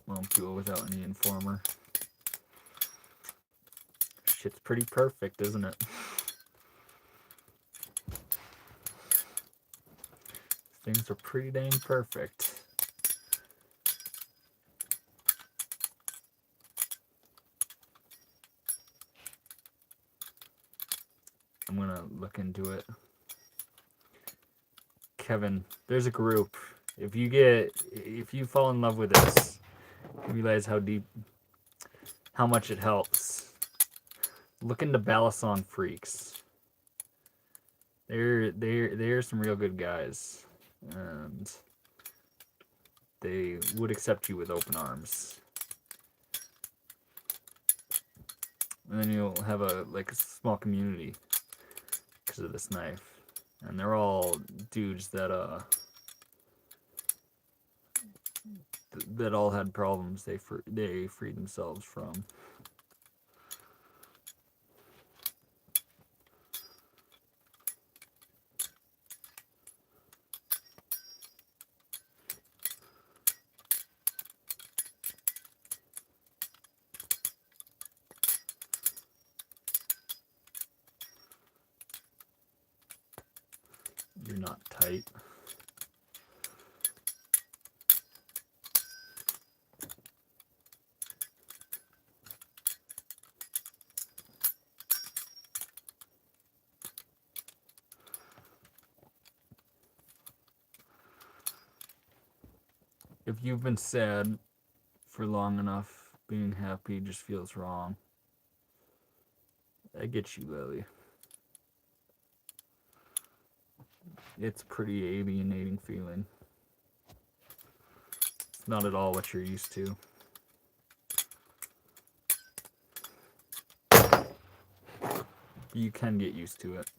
Won't do it without any informer. Shit's pretty perfect, isn't it? Things are pretty dang perfect. I'm gonna look into it. Kevin, there's a group. If you fall in love with this, you realize how much it helps. Look into Balisong freaks. They're some real good guys, and they would accept you with open arms. And then you'll have a small community because of this knife. And they're all dudes that that all had problems they freed themselves from. You're not tight. If you've been sad for long enough, being happy just feels wrong. I get you, Lily. It's a pretty alienating feeling. It's not at all what you're used to. You can get used to it.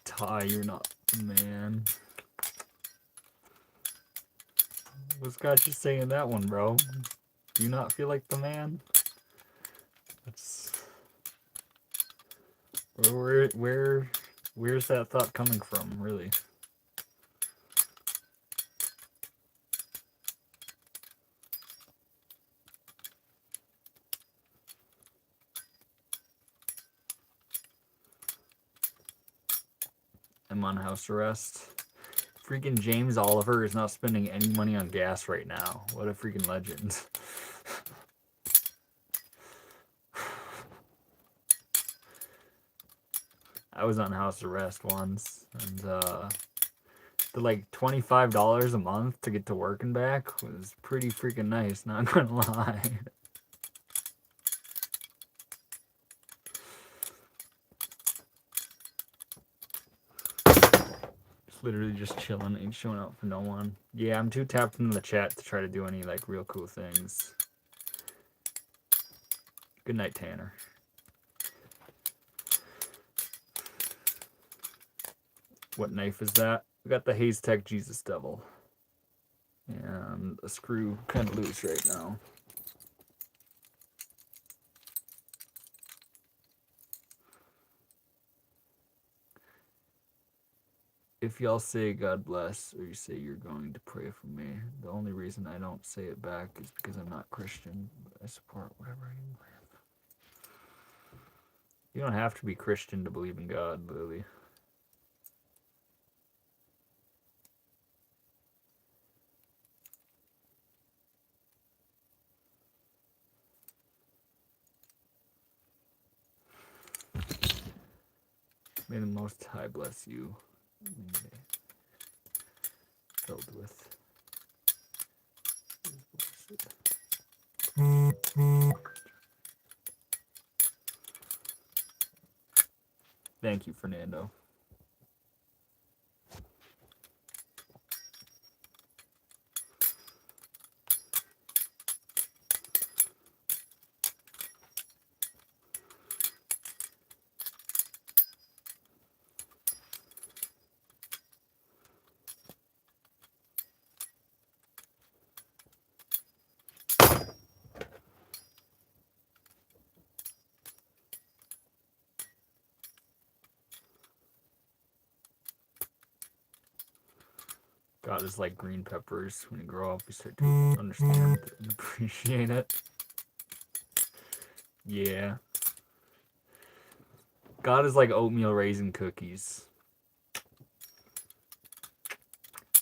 Ty, you're not the man. What's got you saying that one, bro? Do you not feel like the man? That's... Where's that thought coming from, really? am on house arrest. Freaking James Oliver is not spending any money on gas right now. What a freaking legend. I was on house arrest once, and the like $25 a month to get to work and back was pretty freaking nice, not gonna lie. Literally just chilling, ain't showing up for no one. Yeah, I'm too tapped into the chat to try to do any like real cool things. Good night, Tanner. What knife is that? We got the Haze Tech Jesus Devil. And a screw kind of loose right now. If y'all say God bless, or you say you're going to pray for me, the only reason I don't say it back is because I'm not Christian. But I support whatever you believe. You don't have to be Christian to believe in God, Lily. May the Most High bless you. Filled with. Thank you, Fernando. God is like green peppers. When you grow up, you start to understand and appreciate it. Yeah. God is like oatmeal raisin cookies.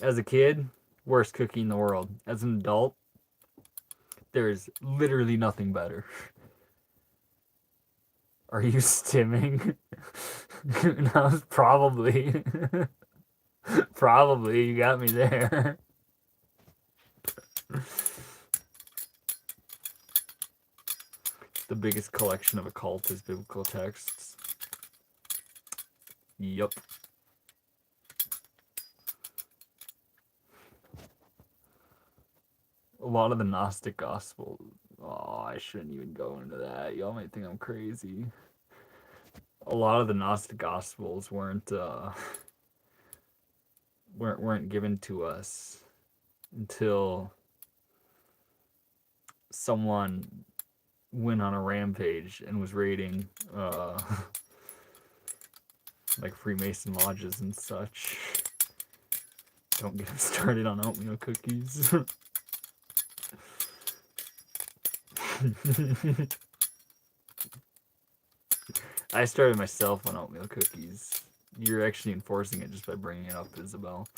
As a kid, worst cookie in the world. As an adult, there is literally nothing better. Are you stimming? No, probably. Probably, you got me there. The biggest collection of occult is biblical texts. Yup. A lot of the Gnostic gospel. Oh, I shouldn't even go into that. Y'all might think I'm crazy. A lot of the Gnostic gospels weren't given to us until someone went on a rampage and was raiding like Freemason lodges and such. Don't get started on oatmeal cookies. I started myself on oatmeal cookies. You're actually enforcing it just by bringing it up, Isabel.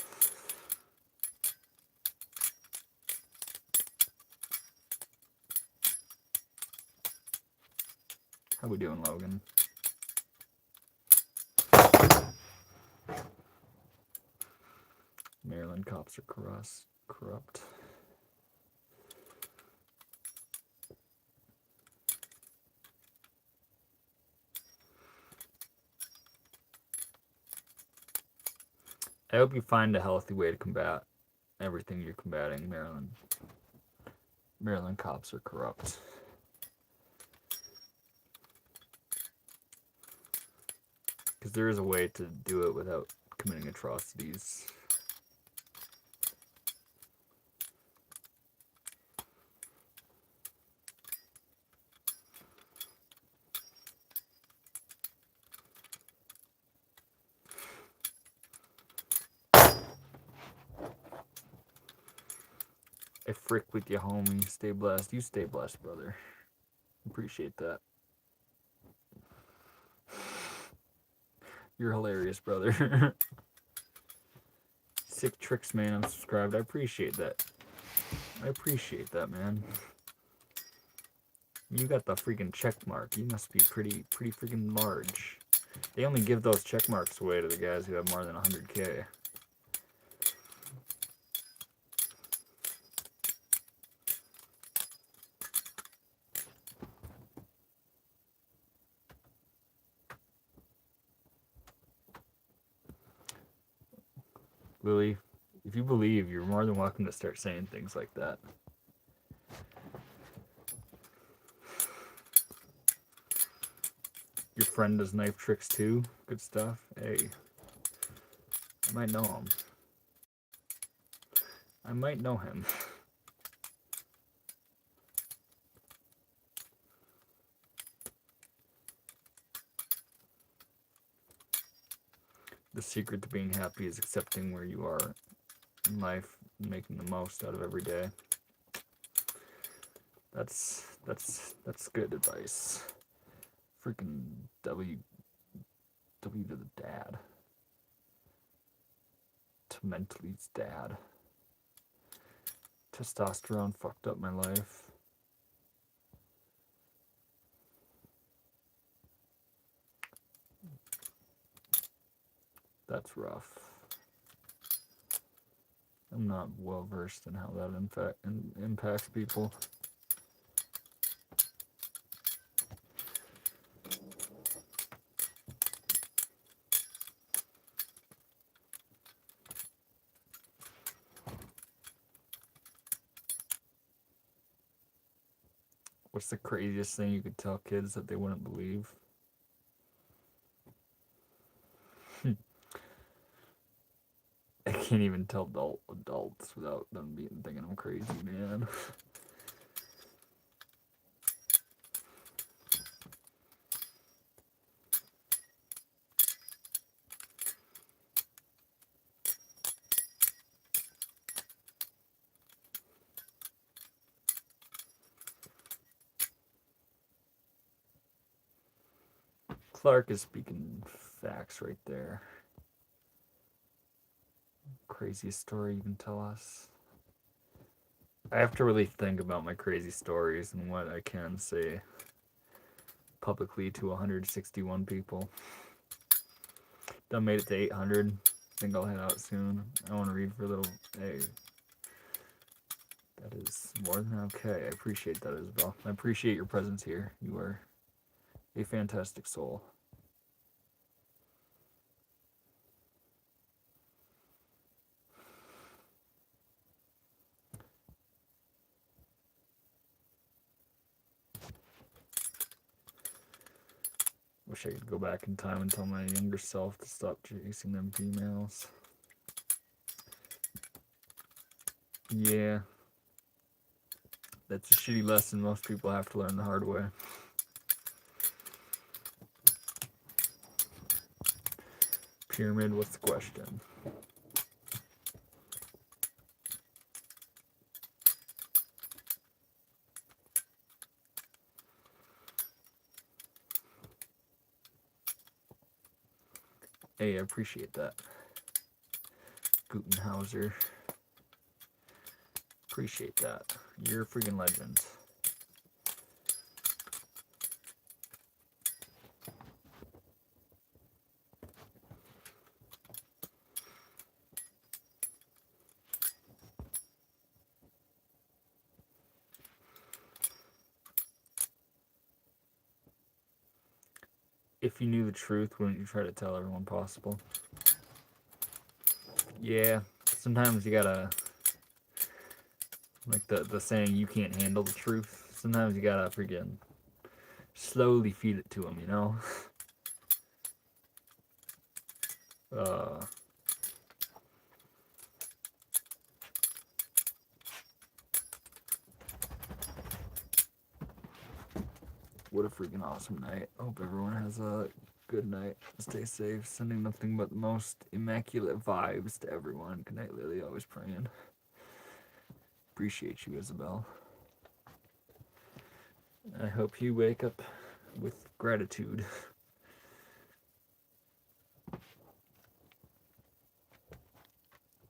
How we doing, Logan? Maryland cops are corrupt. I hope you find a healthy way to combat everything you're combating, Maryland. Maryland cops are corrupt. Because there is a way to do it without committing atrocities. I frick with you, homie. Stay blessed. You stay blessed, brother. Appreciate that. You're hilarious, brother. Sick Tricks Man, I'm subscribed. I appreciate that. I appreciate that, man. You got the freaking check mark. You must be pretty freaking large. They only give those check marks away to the guys who have more than 100K. Lily, if you believe, you're more than welcome to start saying things like that. Your friend does knife tricks too? Good stuff. Hey, I might know him. I might know him. The secret to being happy is accepting where you are in life and making the most out of every day. That's good advice. Freaking W to the dad. To Mentally's dad. Testosterone fucked up my life. That's rough. I'm not well versed in how that impacts people. What's the craziest thing you could tell kids that they wouldn't believe? I can't even tell adults without them thinking I'm crazy, man. Clark is speaking facts right there. Craziest story you can tell us? I have to really think about my crazy stories and what I can say publicly to 161 people. Done made it to 800. Think I'll head out soon. I want to read for a little. Hey, that is more than okay. I appreciate that, Isabel. I appreciate your presence here. You are a fantastic soul. Wish I could go back in time and tell my younger self to stop chasing them females. Yeah. That's a shitty lesson most people have to learn the hard way. Pyramid, what's the question? Hey, I appreciate that. Gutenhauser. Appreciate that. You're a freaking legend. If you knew the truth, wouldn't you try to tell everyone possible? Yeah, sometimes you gotta, like the saying, you can't handle the truth. Sometimes you gotta freaking slowly feed it to them, you know? What a freaking awesome night. Hope everyone has a good night. Stay safe. Sending nothing but the most immaculate vibes to everyone. Good night, Lily. Always praying. Appreciate you, Isabel. I hope you wake up with gratitude.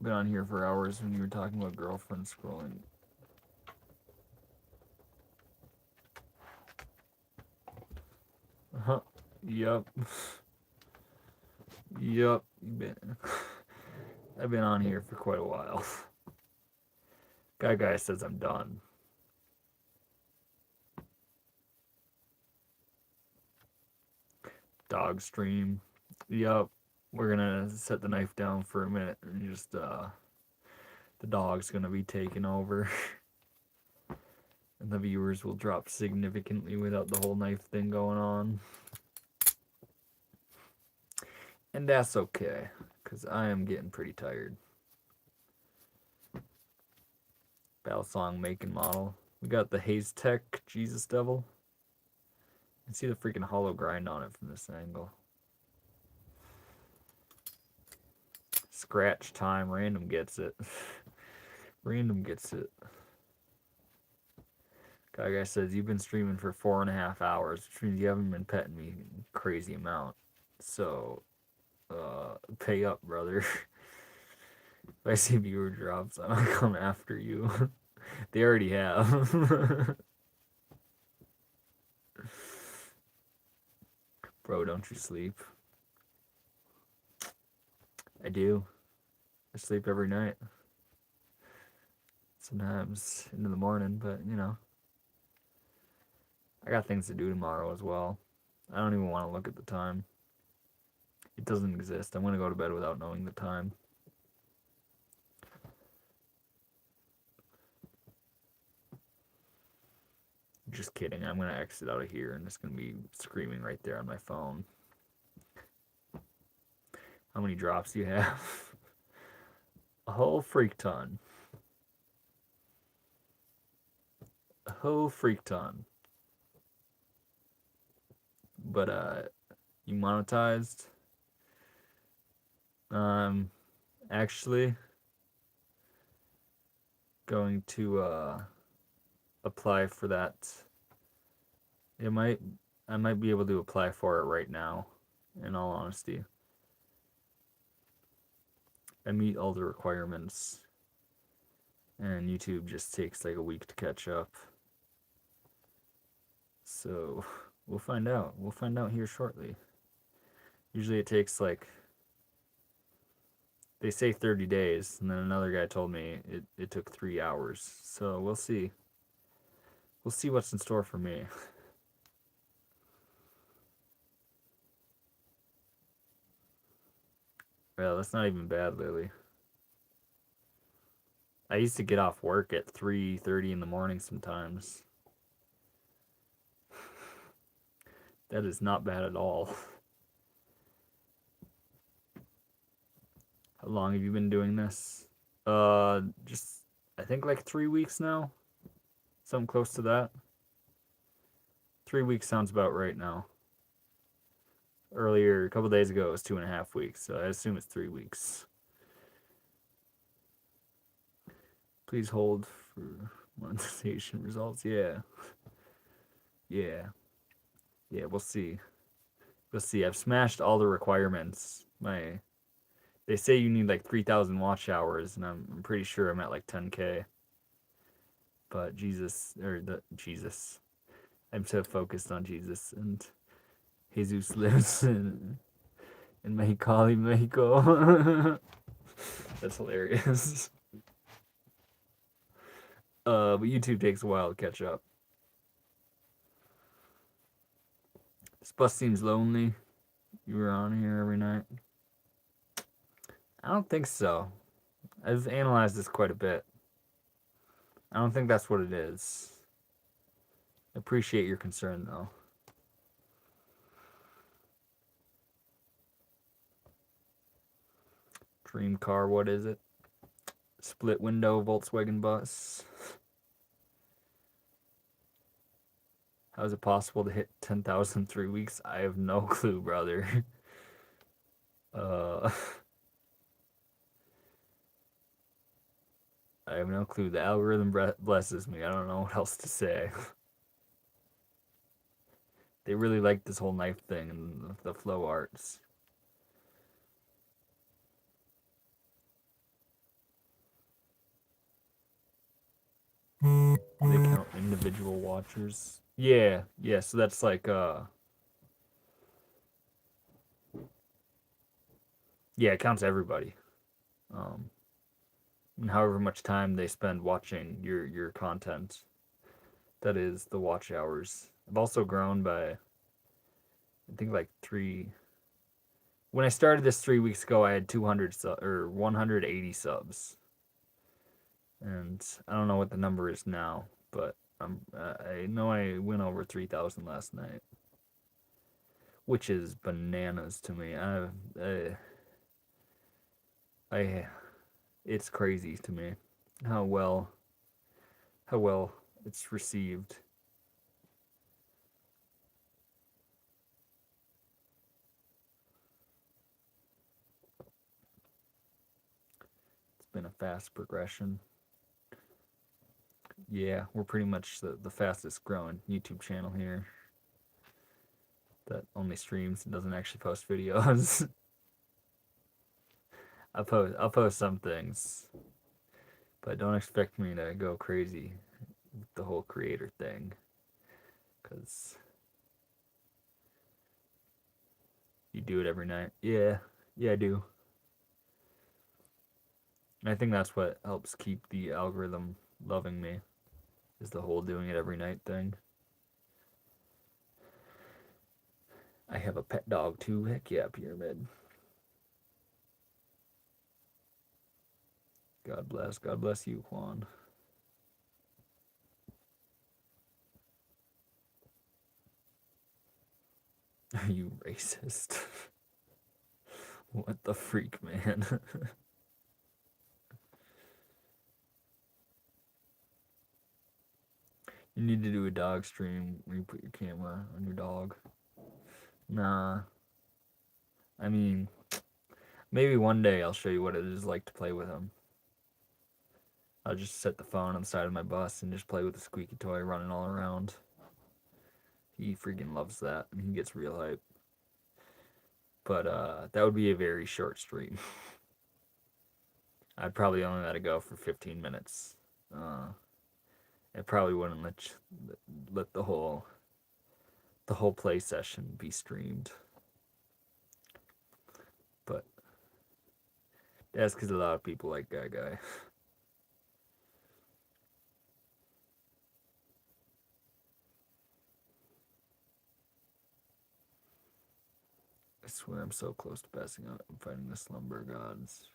been on here for hours when you were talking about girlfriend scrolling. Huh. Yup. Yup. I've been on here for quite a while. Guy says I'm done. Dog stream. Yup. We're gonna set the knife down for a minute and just the dog's gonna be taken over. And the viewers will drop significantly without the whole knife thing going on. And that's okay, because I am getting pretty tired. Balisong make and model. We got the Haze Tech Jesus Devil. You can see the freaking hollow grind on it from this angle. Scratch time. Random gets it. Random gets it. Guy says, you've been streaming for 4.5 hours, which means you haven't been petting me a crazy amount. So, pay up, brother. If I see viewer drops, I'll come after you. They already have. Bro, don't you sleep? I do. I sleep every night. Sometimes into the morning, but you know. I got things to do tomorrow as well. I don't even want to look at the time. It doesn't exist. I'm going to go to bed without knowing the time. Just kidding. I'm going to exit out of here and it's going to be screaming right there on my phone. How many drops do you have? A whole freak ton. A whole freak ton. But, you monetized? Actually going to, apply for that. I might be able to apply for it right now, in all honesty. I meet all the requirements, and YouTube just takes like a week to catch up. So, we'll find out. We'll find out here shortly. Usually it takes like, they say 30 days, and then another guy told me it took 3 hours. So, we'll see. We'll see what's in store for me. Well, that's not even bad, Lily. I used to get off work at 3:30 in the morning sometimes. That is not bad at all. How long have you been doing this? Just, I think like 3 weeks now. Something close to that. 3 weeks sounds about right now. Earlier, a couple days ago, it was 2.5 weeks, so I assume it's 3 weeks. Please hold for monetization results. Yeah. Yeah. Yeah, we'll see. We'll see. I've smashed all the requirements. They say you need like 3,000 watch hours, and I'm pretty sure I'm at like 10K. But Jesus. I'm so focused on Jesus, and Jesus lives in Mexicali, Mexico. That's hilarious. But YouTube takes a while to catch up. This bus seems lonely. You were on here every night. I don't think so. I've analyzed this quite a bit. I don't think that's what it is. I appreciate your concern, though. Dream car, what is it? Split window Volkswagen bus. How is it possible to hit 10,000 in 3 weeks? I have no clue, brother. I have no clue. The algorithm blesses me. I don't know what else to say. They really like this whole knife thing and the flow arts. They count individual watchers. Yeah, yeah. So that's like yeah, it counts everybody. Um, and however much time they spend watching your content, that is the watch hours. I've also grown by I think like three. When I started this 3 weeks ago, I had 180 subs, and I don't know what the number is now, but I know I went over 3,000 last night, which is bananas to me. I it's crazy to me how well how well it's received. It's been a fast progression. Yeah, we're pretty much the fastest growing YouTube channel here that only streams and doesn't actually post videos. I'll post some things, but don't expect me to go crazy with the whole creator thing, because you do it every night. Yeah, yeah, I do. And I think that's what helps keep the algorithm loving me, is the whole doing it every night thing. I have a pet dog too. Heck yeah, Pyramid. God bless. God bless you, Juan. Are you racist? What the freak, man? You need to do a dog stream where you put your camera on your dog. Nah. I mean, maybe one day I'll show you what it is like to play with him. I'll just set the phone on the side of my bus and just play with the squeaky toy running all around. He freaking loves that, and he gets real hype. But that would be a very short stream. I'd probably only let it go for 15 minutes. I probably wouldn't let the whole play session be streamed. But that's because a lot of people like Guy. I swear I'm so close to passing out. I'm fighting the slumber gods.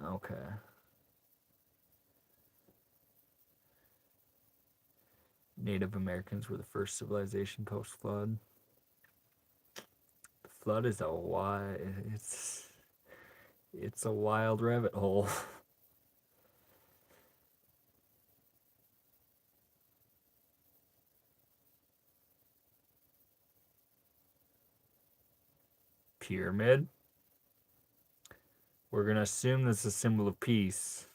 Okay. Native Americans were the first civilization post-flood. The flood is it's a wild rabbit hole. Pyramid. We're gonna assume this is a symbol of peace,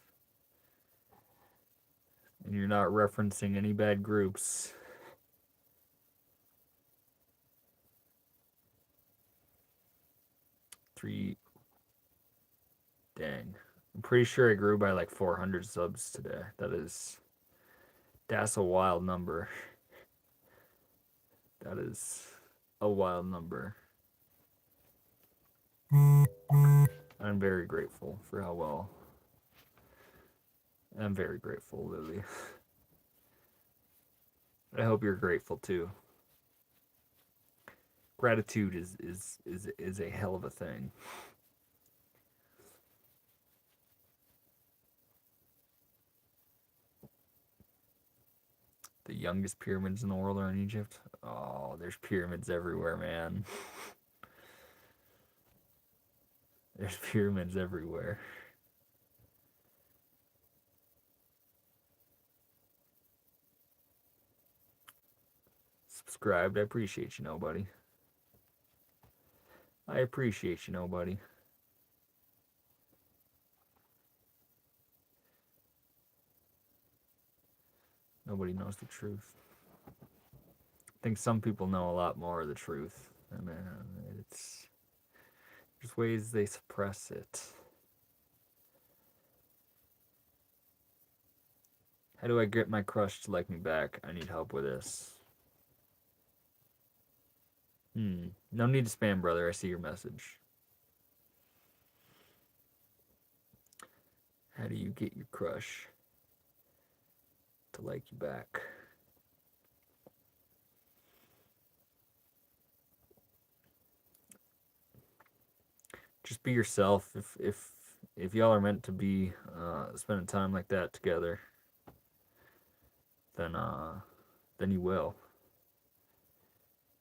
and you're not referencing any bad groups. Three. Dang. I'm pretty sure I grew by like 400 subs today. That's a wild number. That is a wild number. I'm very grateful for how well. I'm very grateful, Lily. I hope you're grateful too. Gratitude is a hell of a thing. The youngest pyramids in the world are in Egypt. Oh, there's pyramids everywhere, man. There's pyramids everywhere. Subscribed. I appreciate you, nobody. I appreciate you, nobody. Nobody knows the truth. I think some people know a lot more of the truth, and it's there's ways they suppress it. How do I get my crush to like me back? I need help with this. No need to spam, brother. I see your message. How do you get your crush to like you back? Just be yourself. If y'all are meant to be spending time like that together, then you will.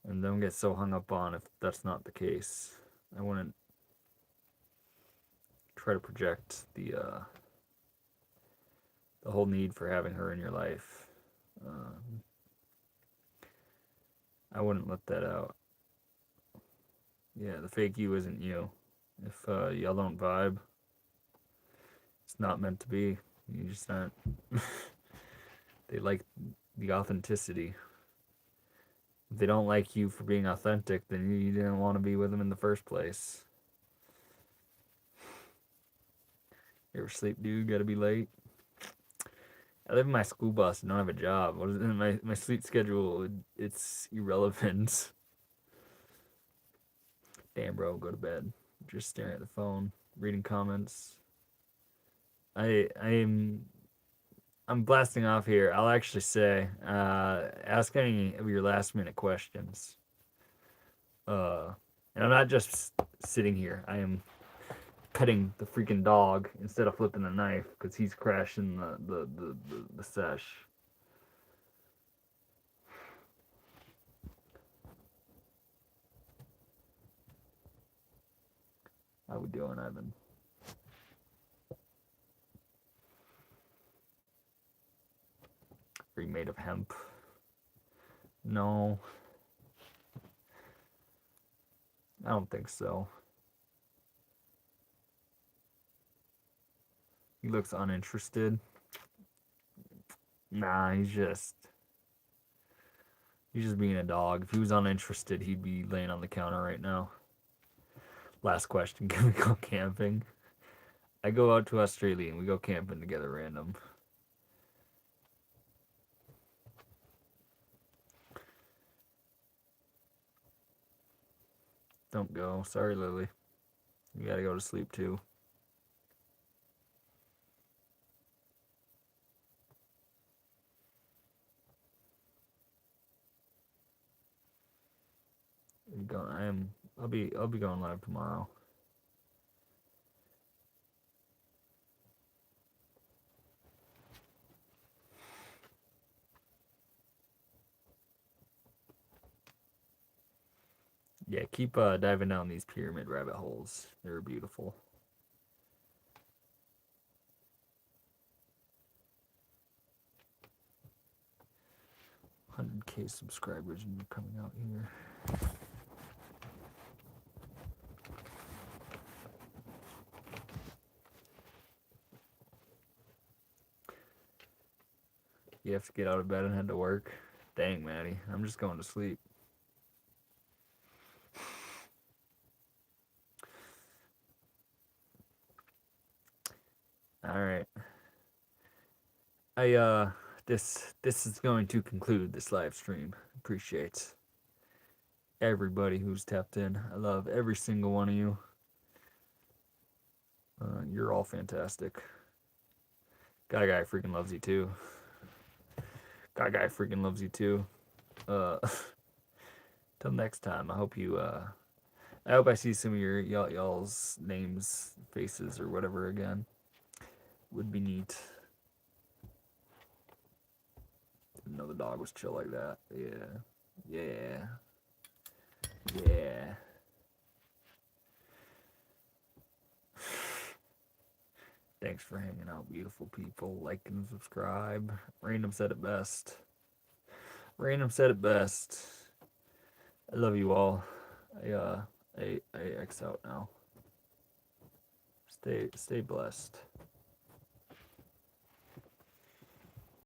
And don't get so hung up on if that's not the case. I wouldn't try to project the whole need for having her in your life. I wouldn't let that out. Yeah, the fake you isn't you. If y'all don't vibe, it's not meant to be. You just aren't. They like the authenticity. If they don't like you for being authentic, then you didn't want to be with them in the first place. You ever sleep, dude? Gotta be late. I live in my school bus and don't have a job. What is it? My sleep schedule? It's irrelevant. Damn, bro, go to bed. Just staring at the phone, reading comments. I'm blasting off here. I'll actually say, ask any of your last minute questions. And I'm not just sitting here. I am petting the freaking dog instead of flipping the knife because he's crashing the sesh. How we doing, Evan? Are you made of hemp? No. I don't think so. He looks uninterested. Nah, he's just being a dog. If he was uninterested, he'd be laying on the counter right now. Last question, can we go camping? I go out to Australia and we go camping together random. Don't go. Sorry, Lily. You gotta go to sleep too. I'll be going live tomorrow. Yeah, keep diving down these pyramid rabbit holes. They're beautiful. 100K subscribers and you're coming out here. You have to get out of bed and head to work. Dang, Maddie. I'm just going to sleep. Alright. This is going to conclude this live stream. Appreciate everybody who's tapped in. I love every single one of you. You're all fantastic. Guy freaking loves you too. Guy freaking loves you too. Till next time. I hope I see some of y'all's names, faces, or whatever again. Would be neat. Didn't know the dog was chill like that. Yeah. Thanks for hanging out, beautiful people. Like and subscribe. Random said it best. I love you all. I X out now. Stay blessed.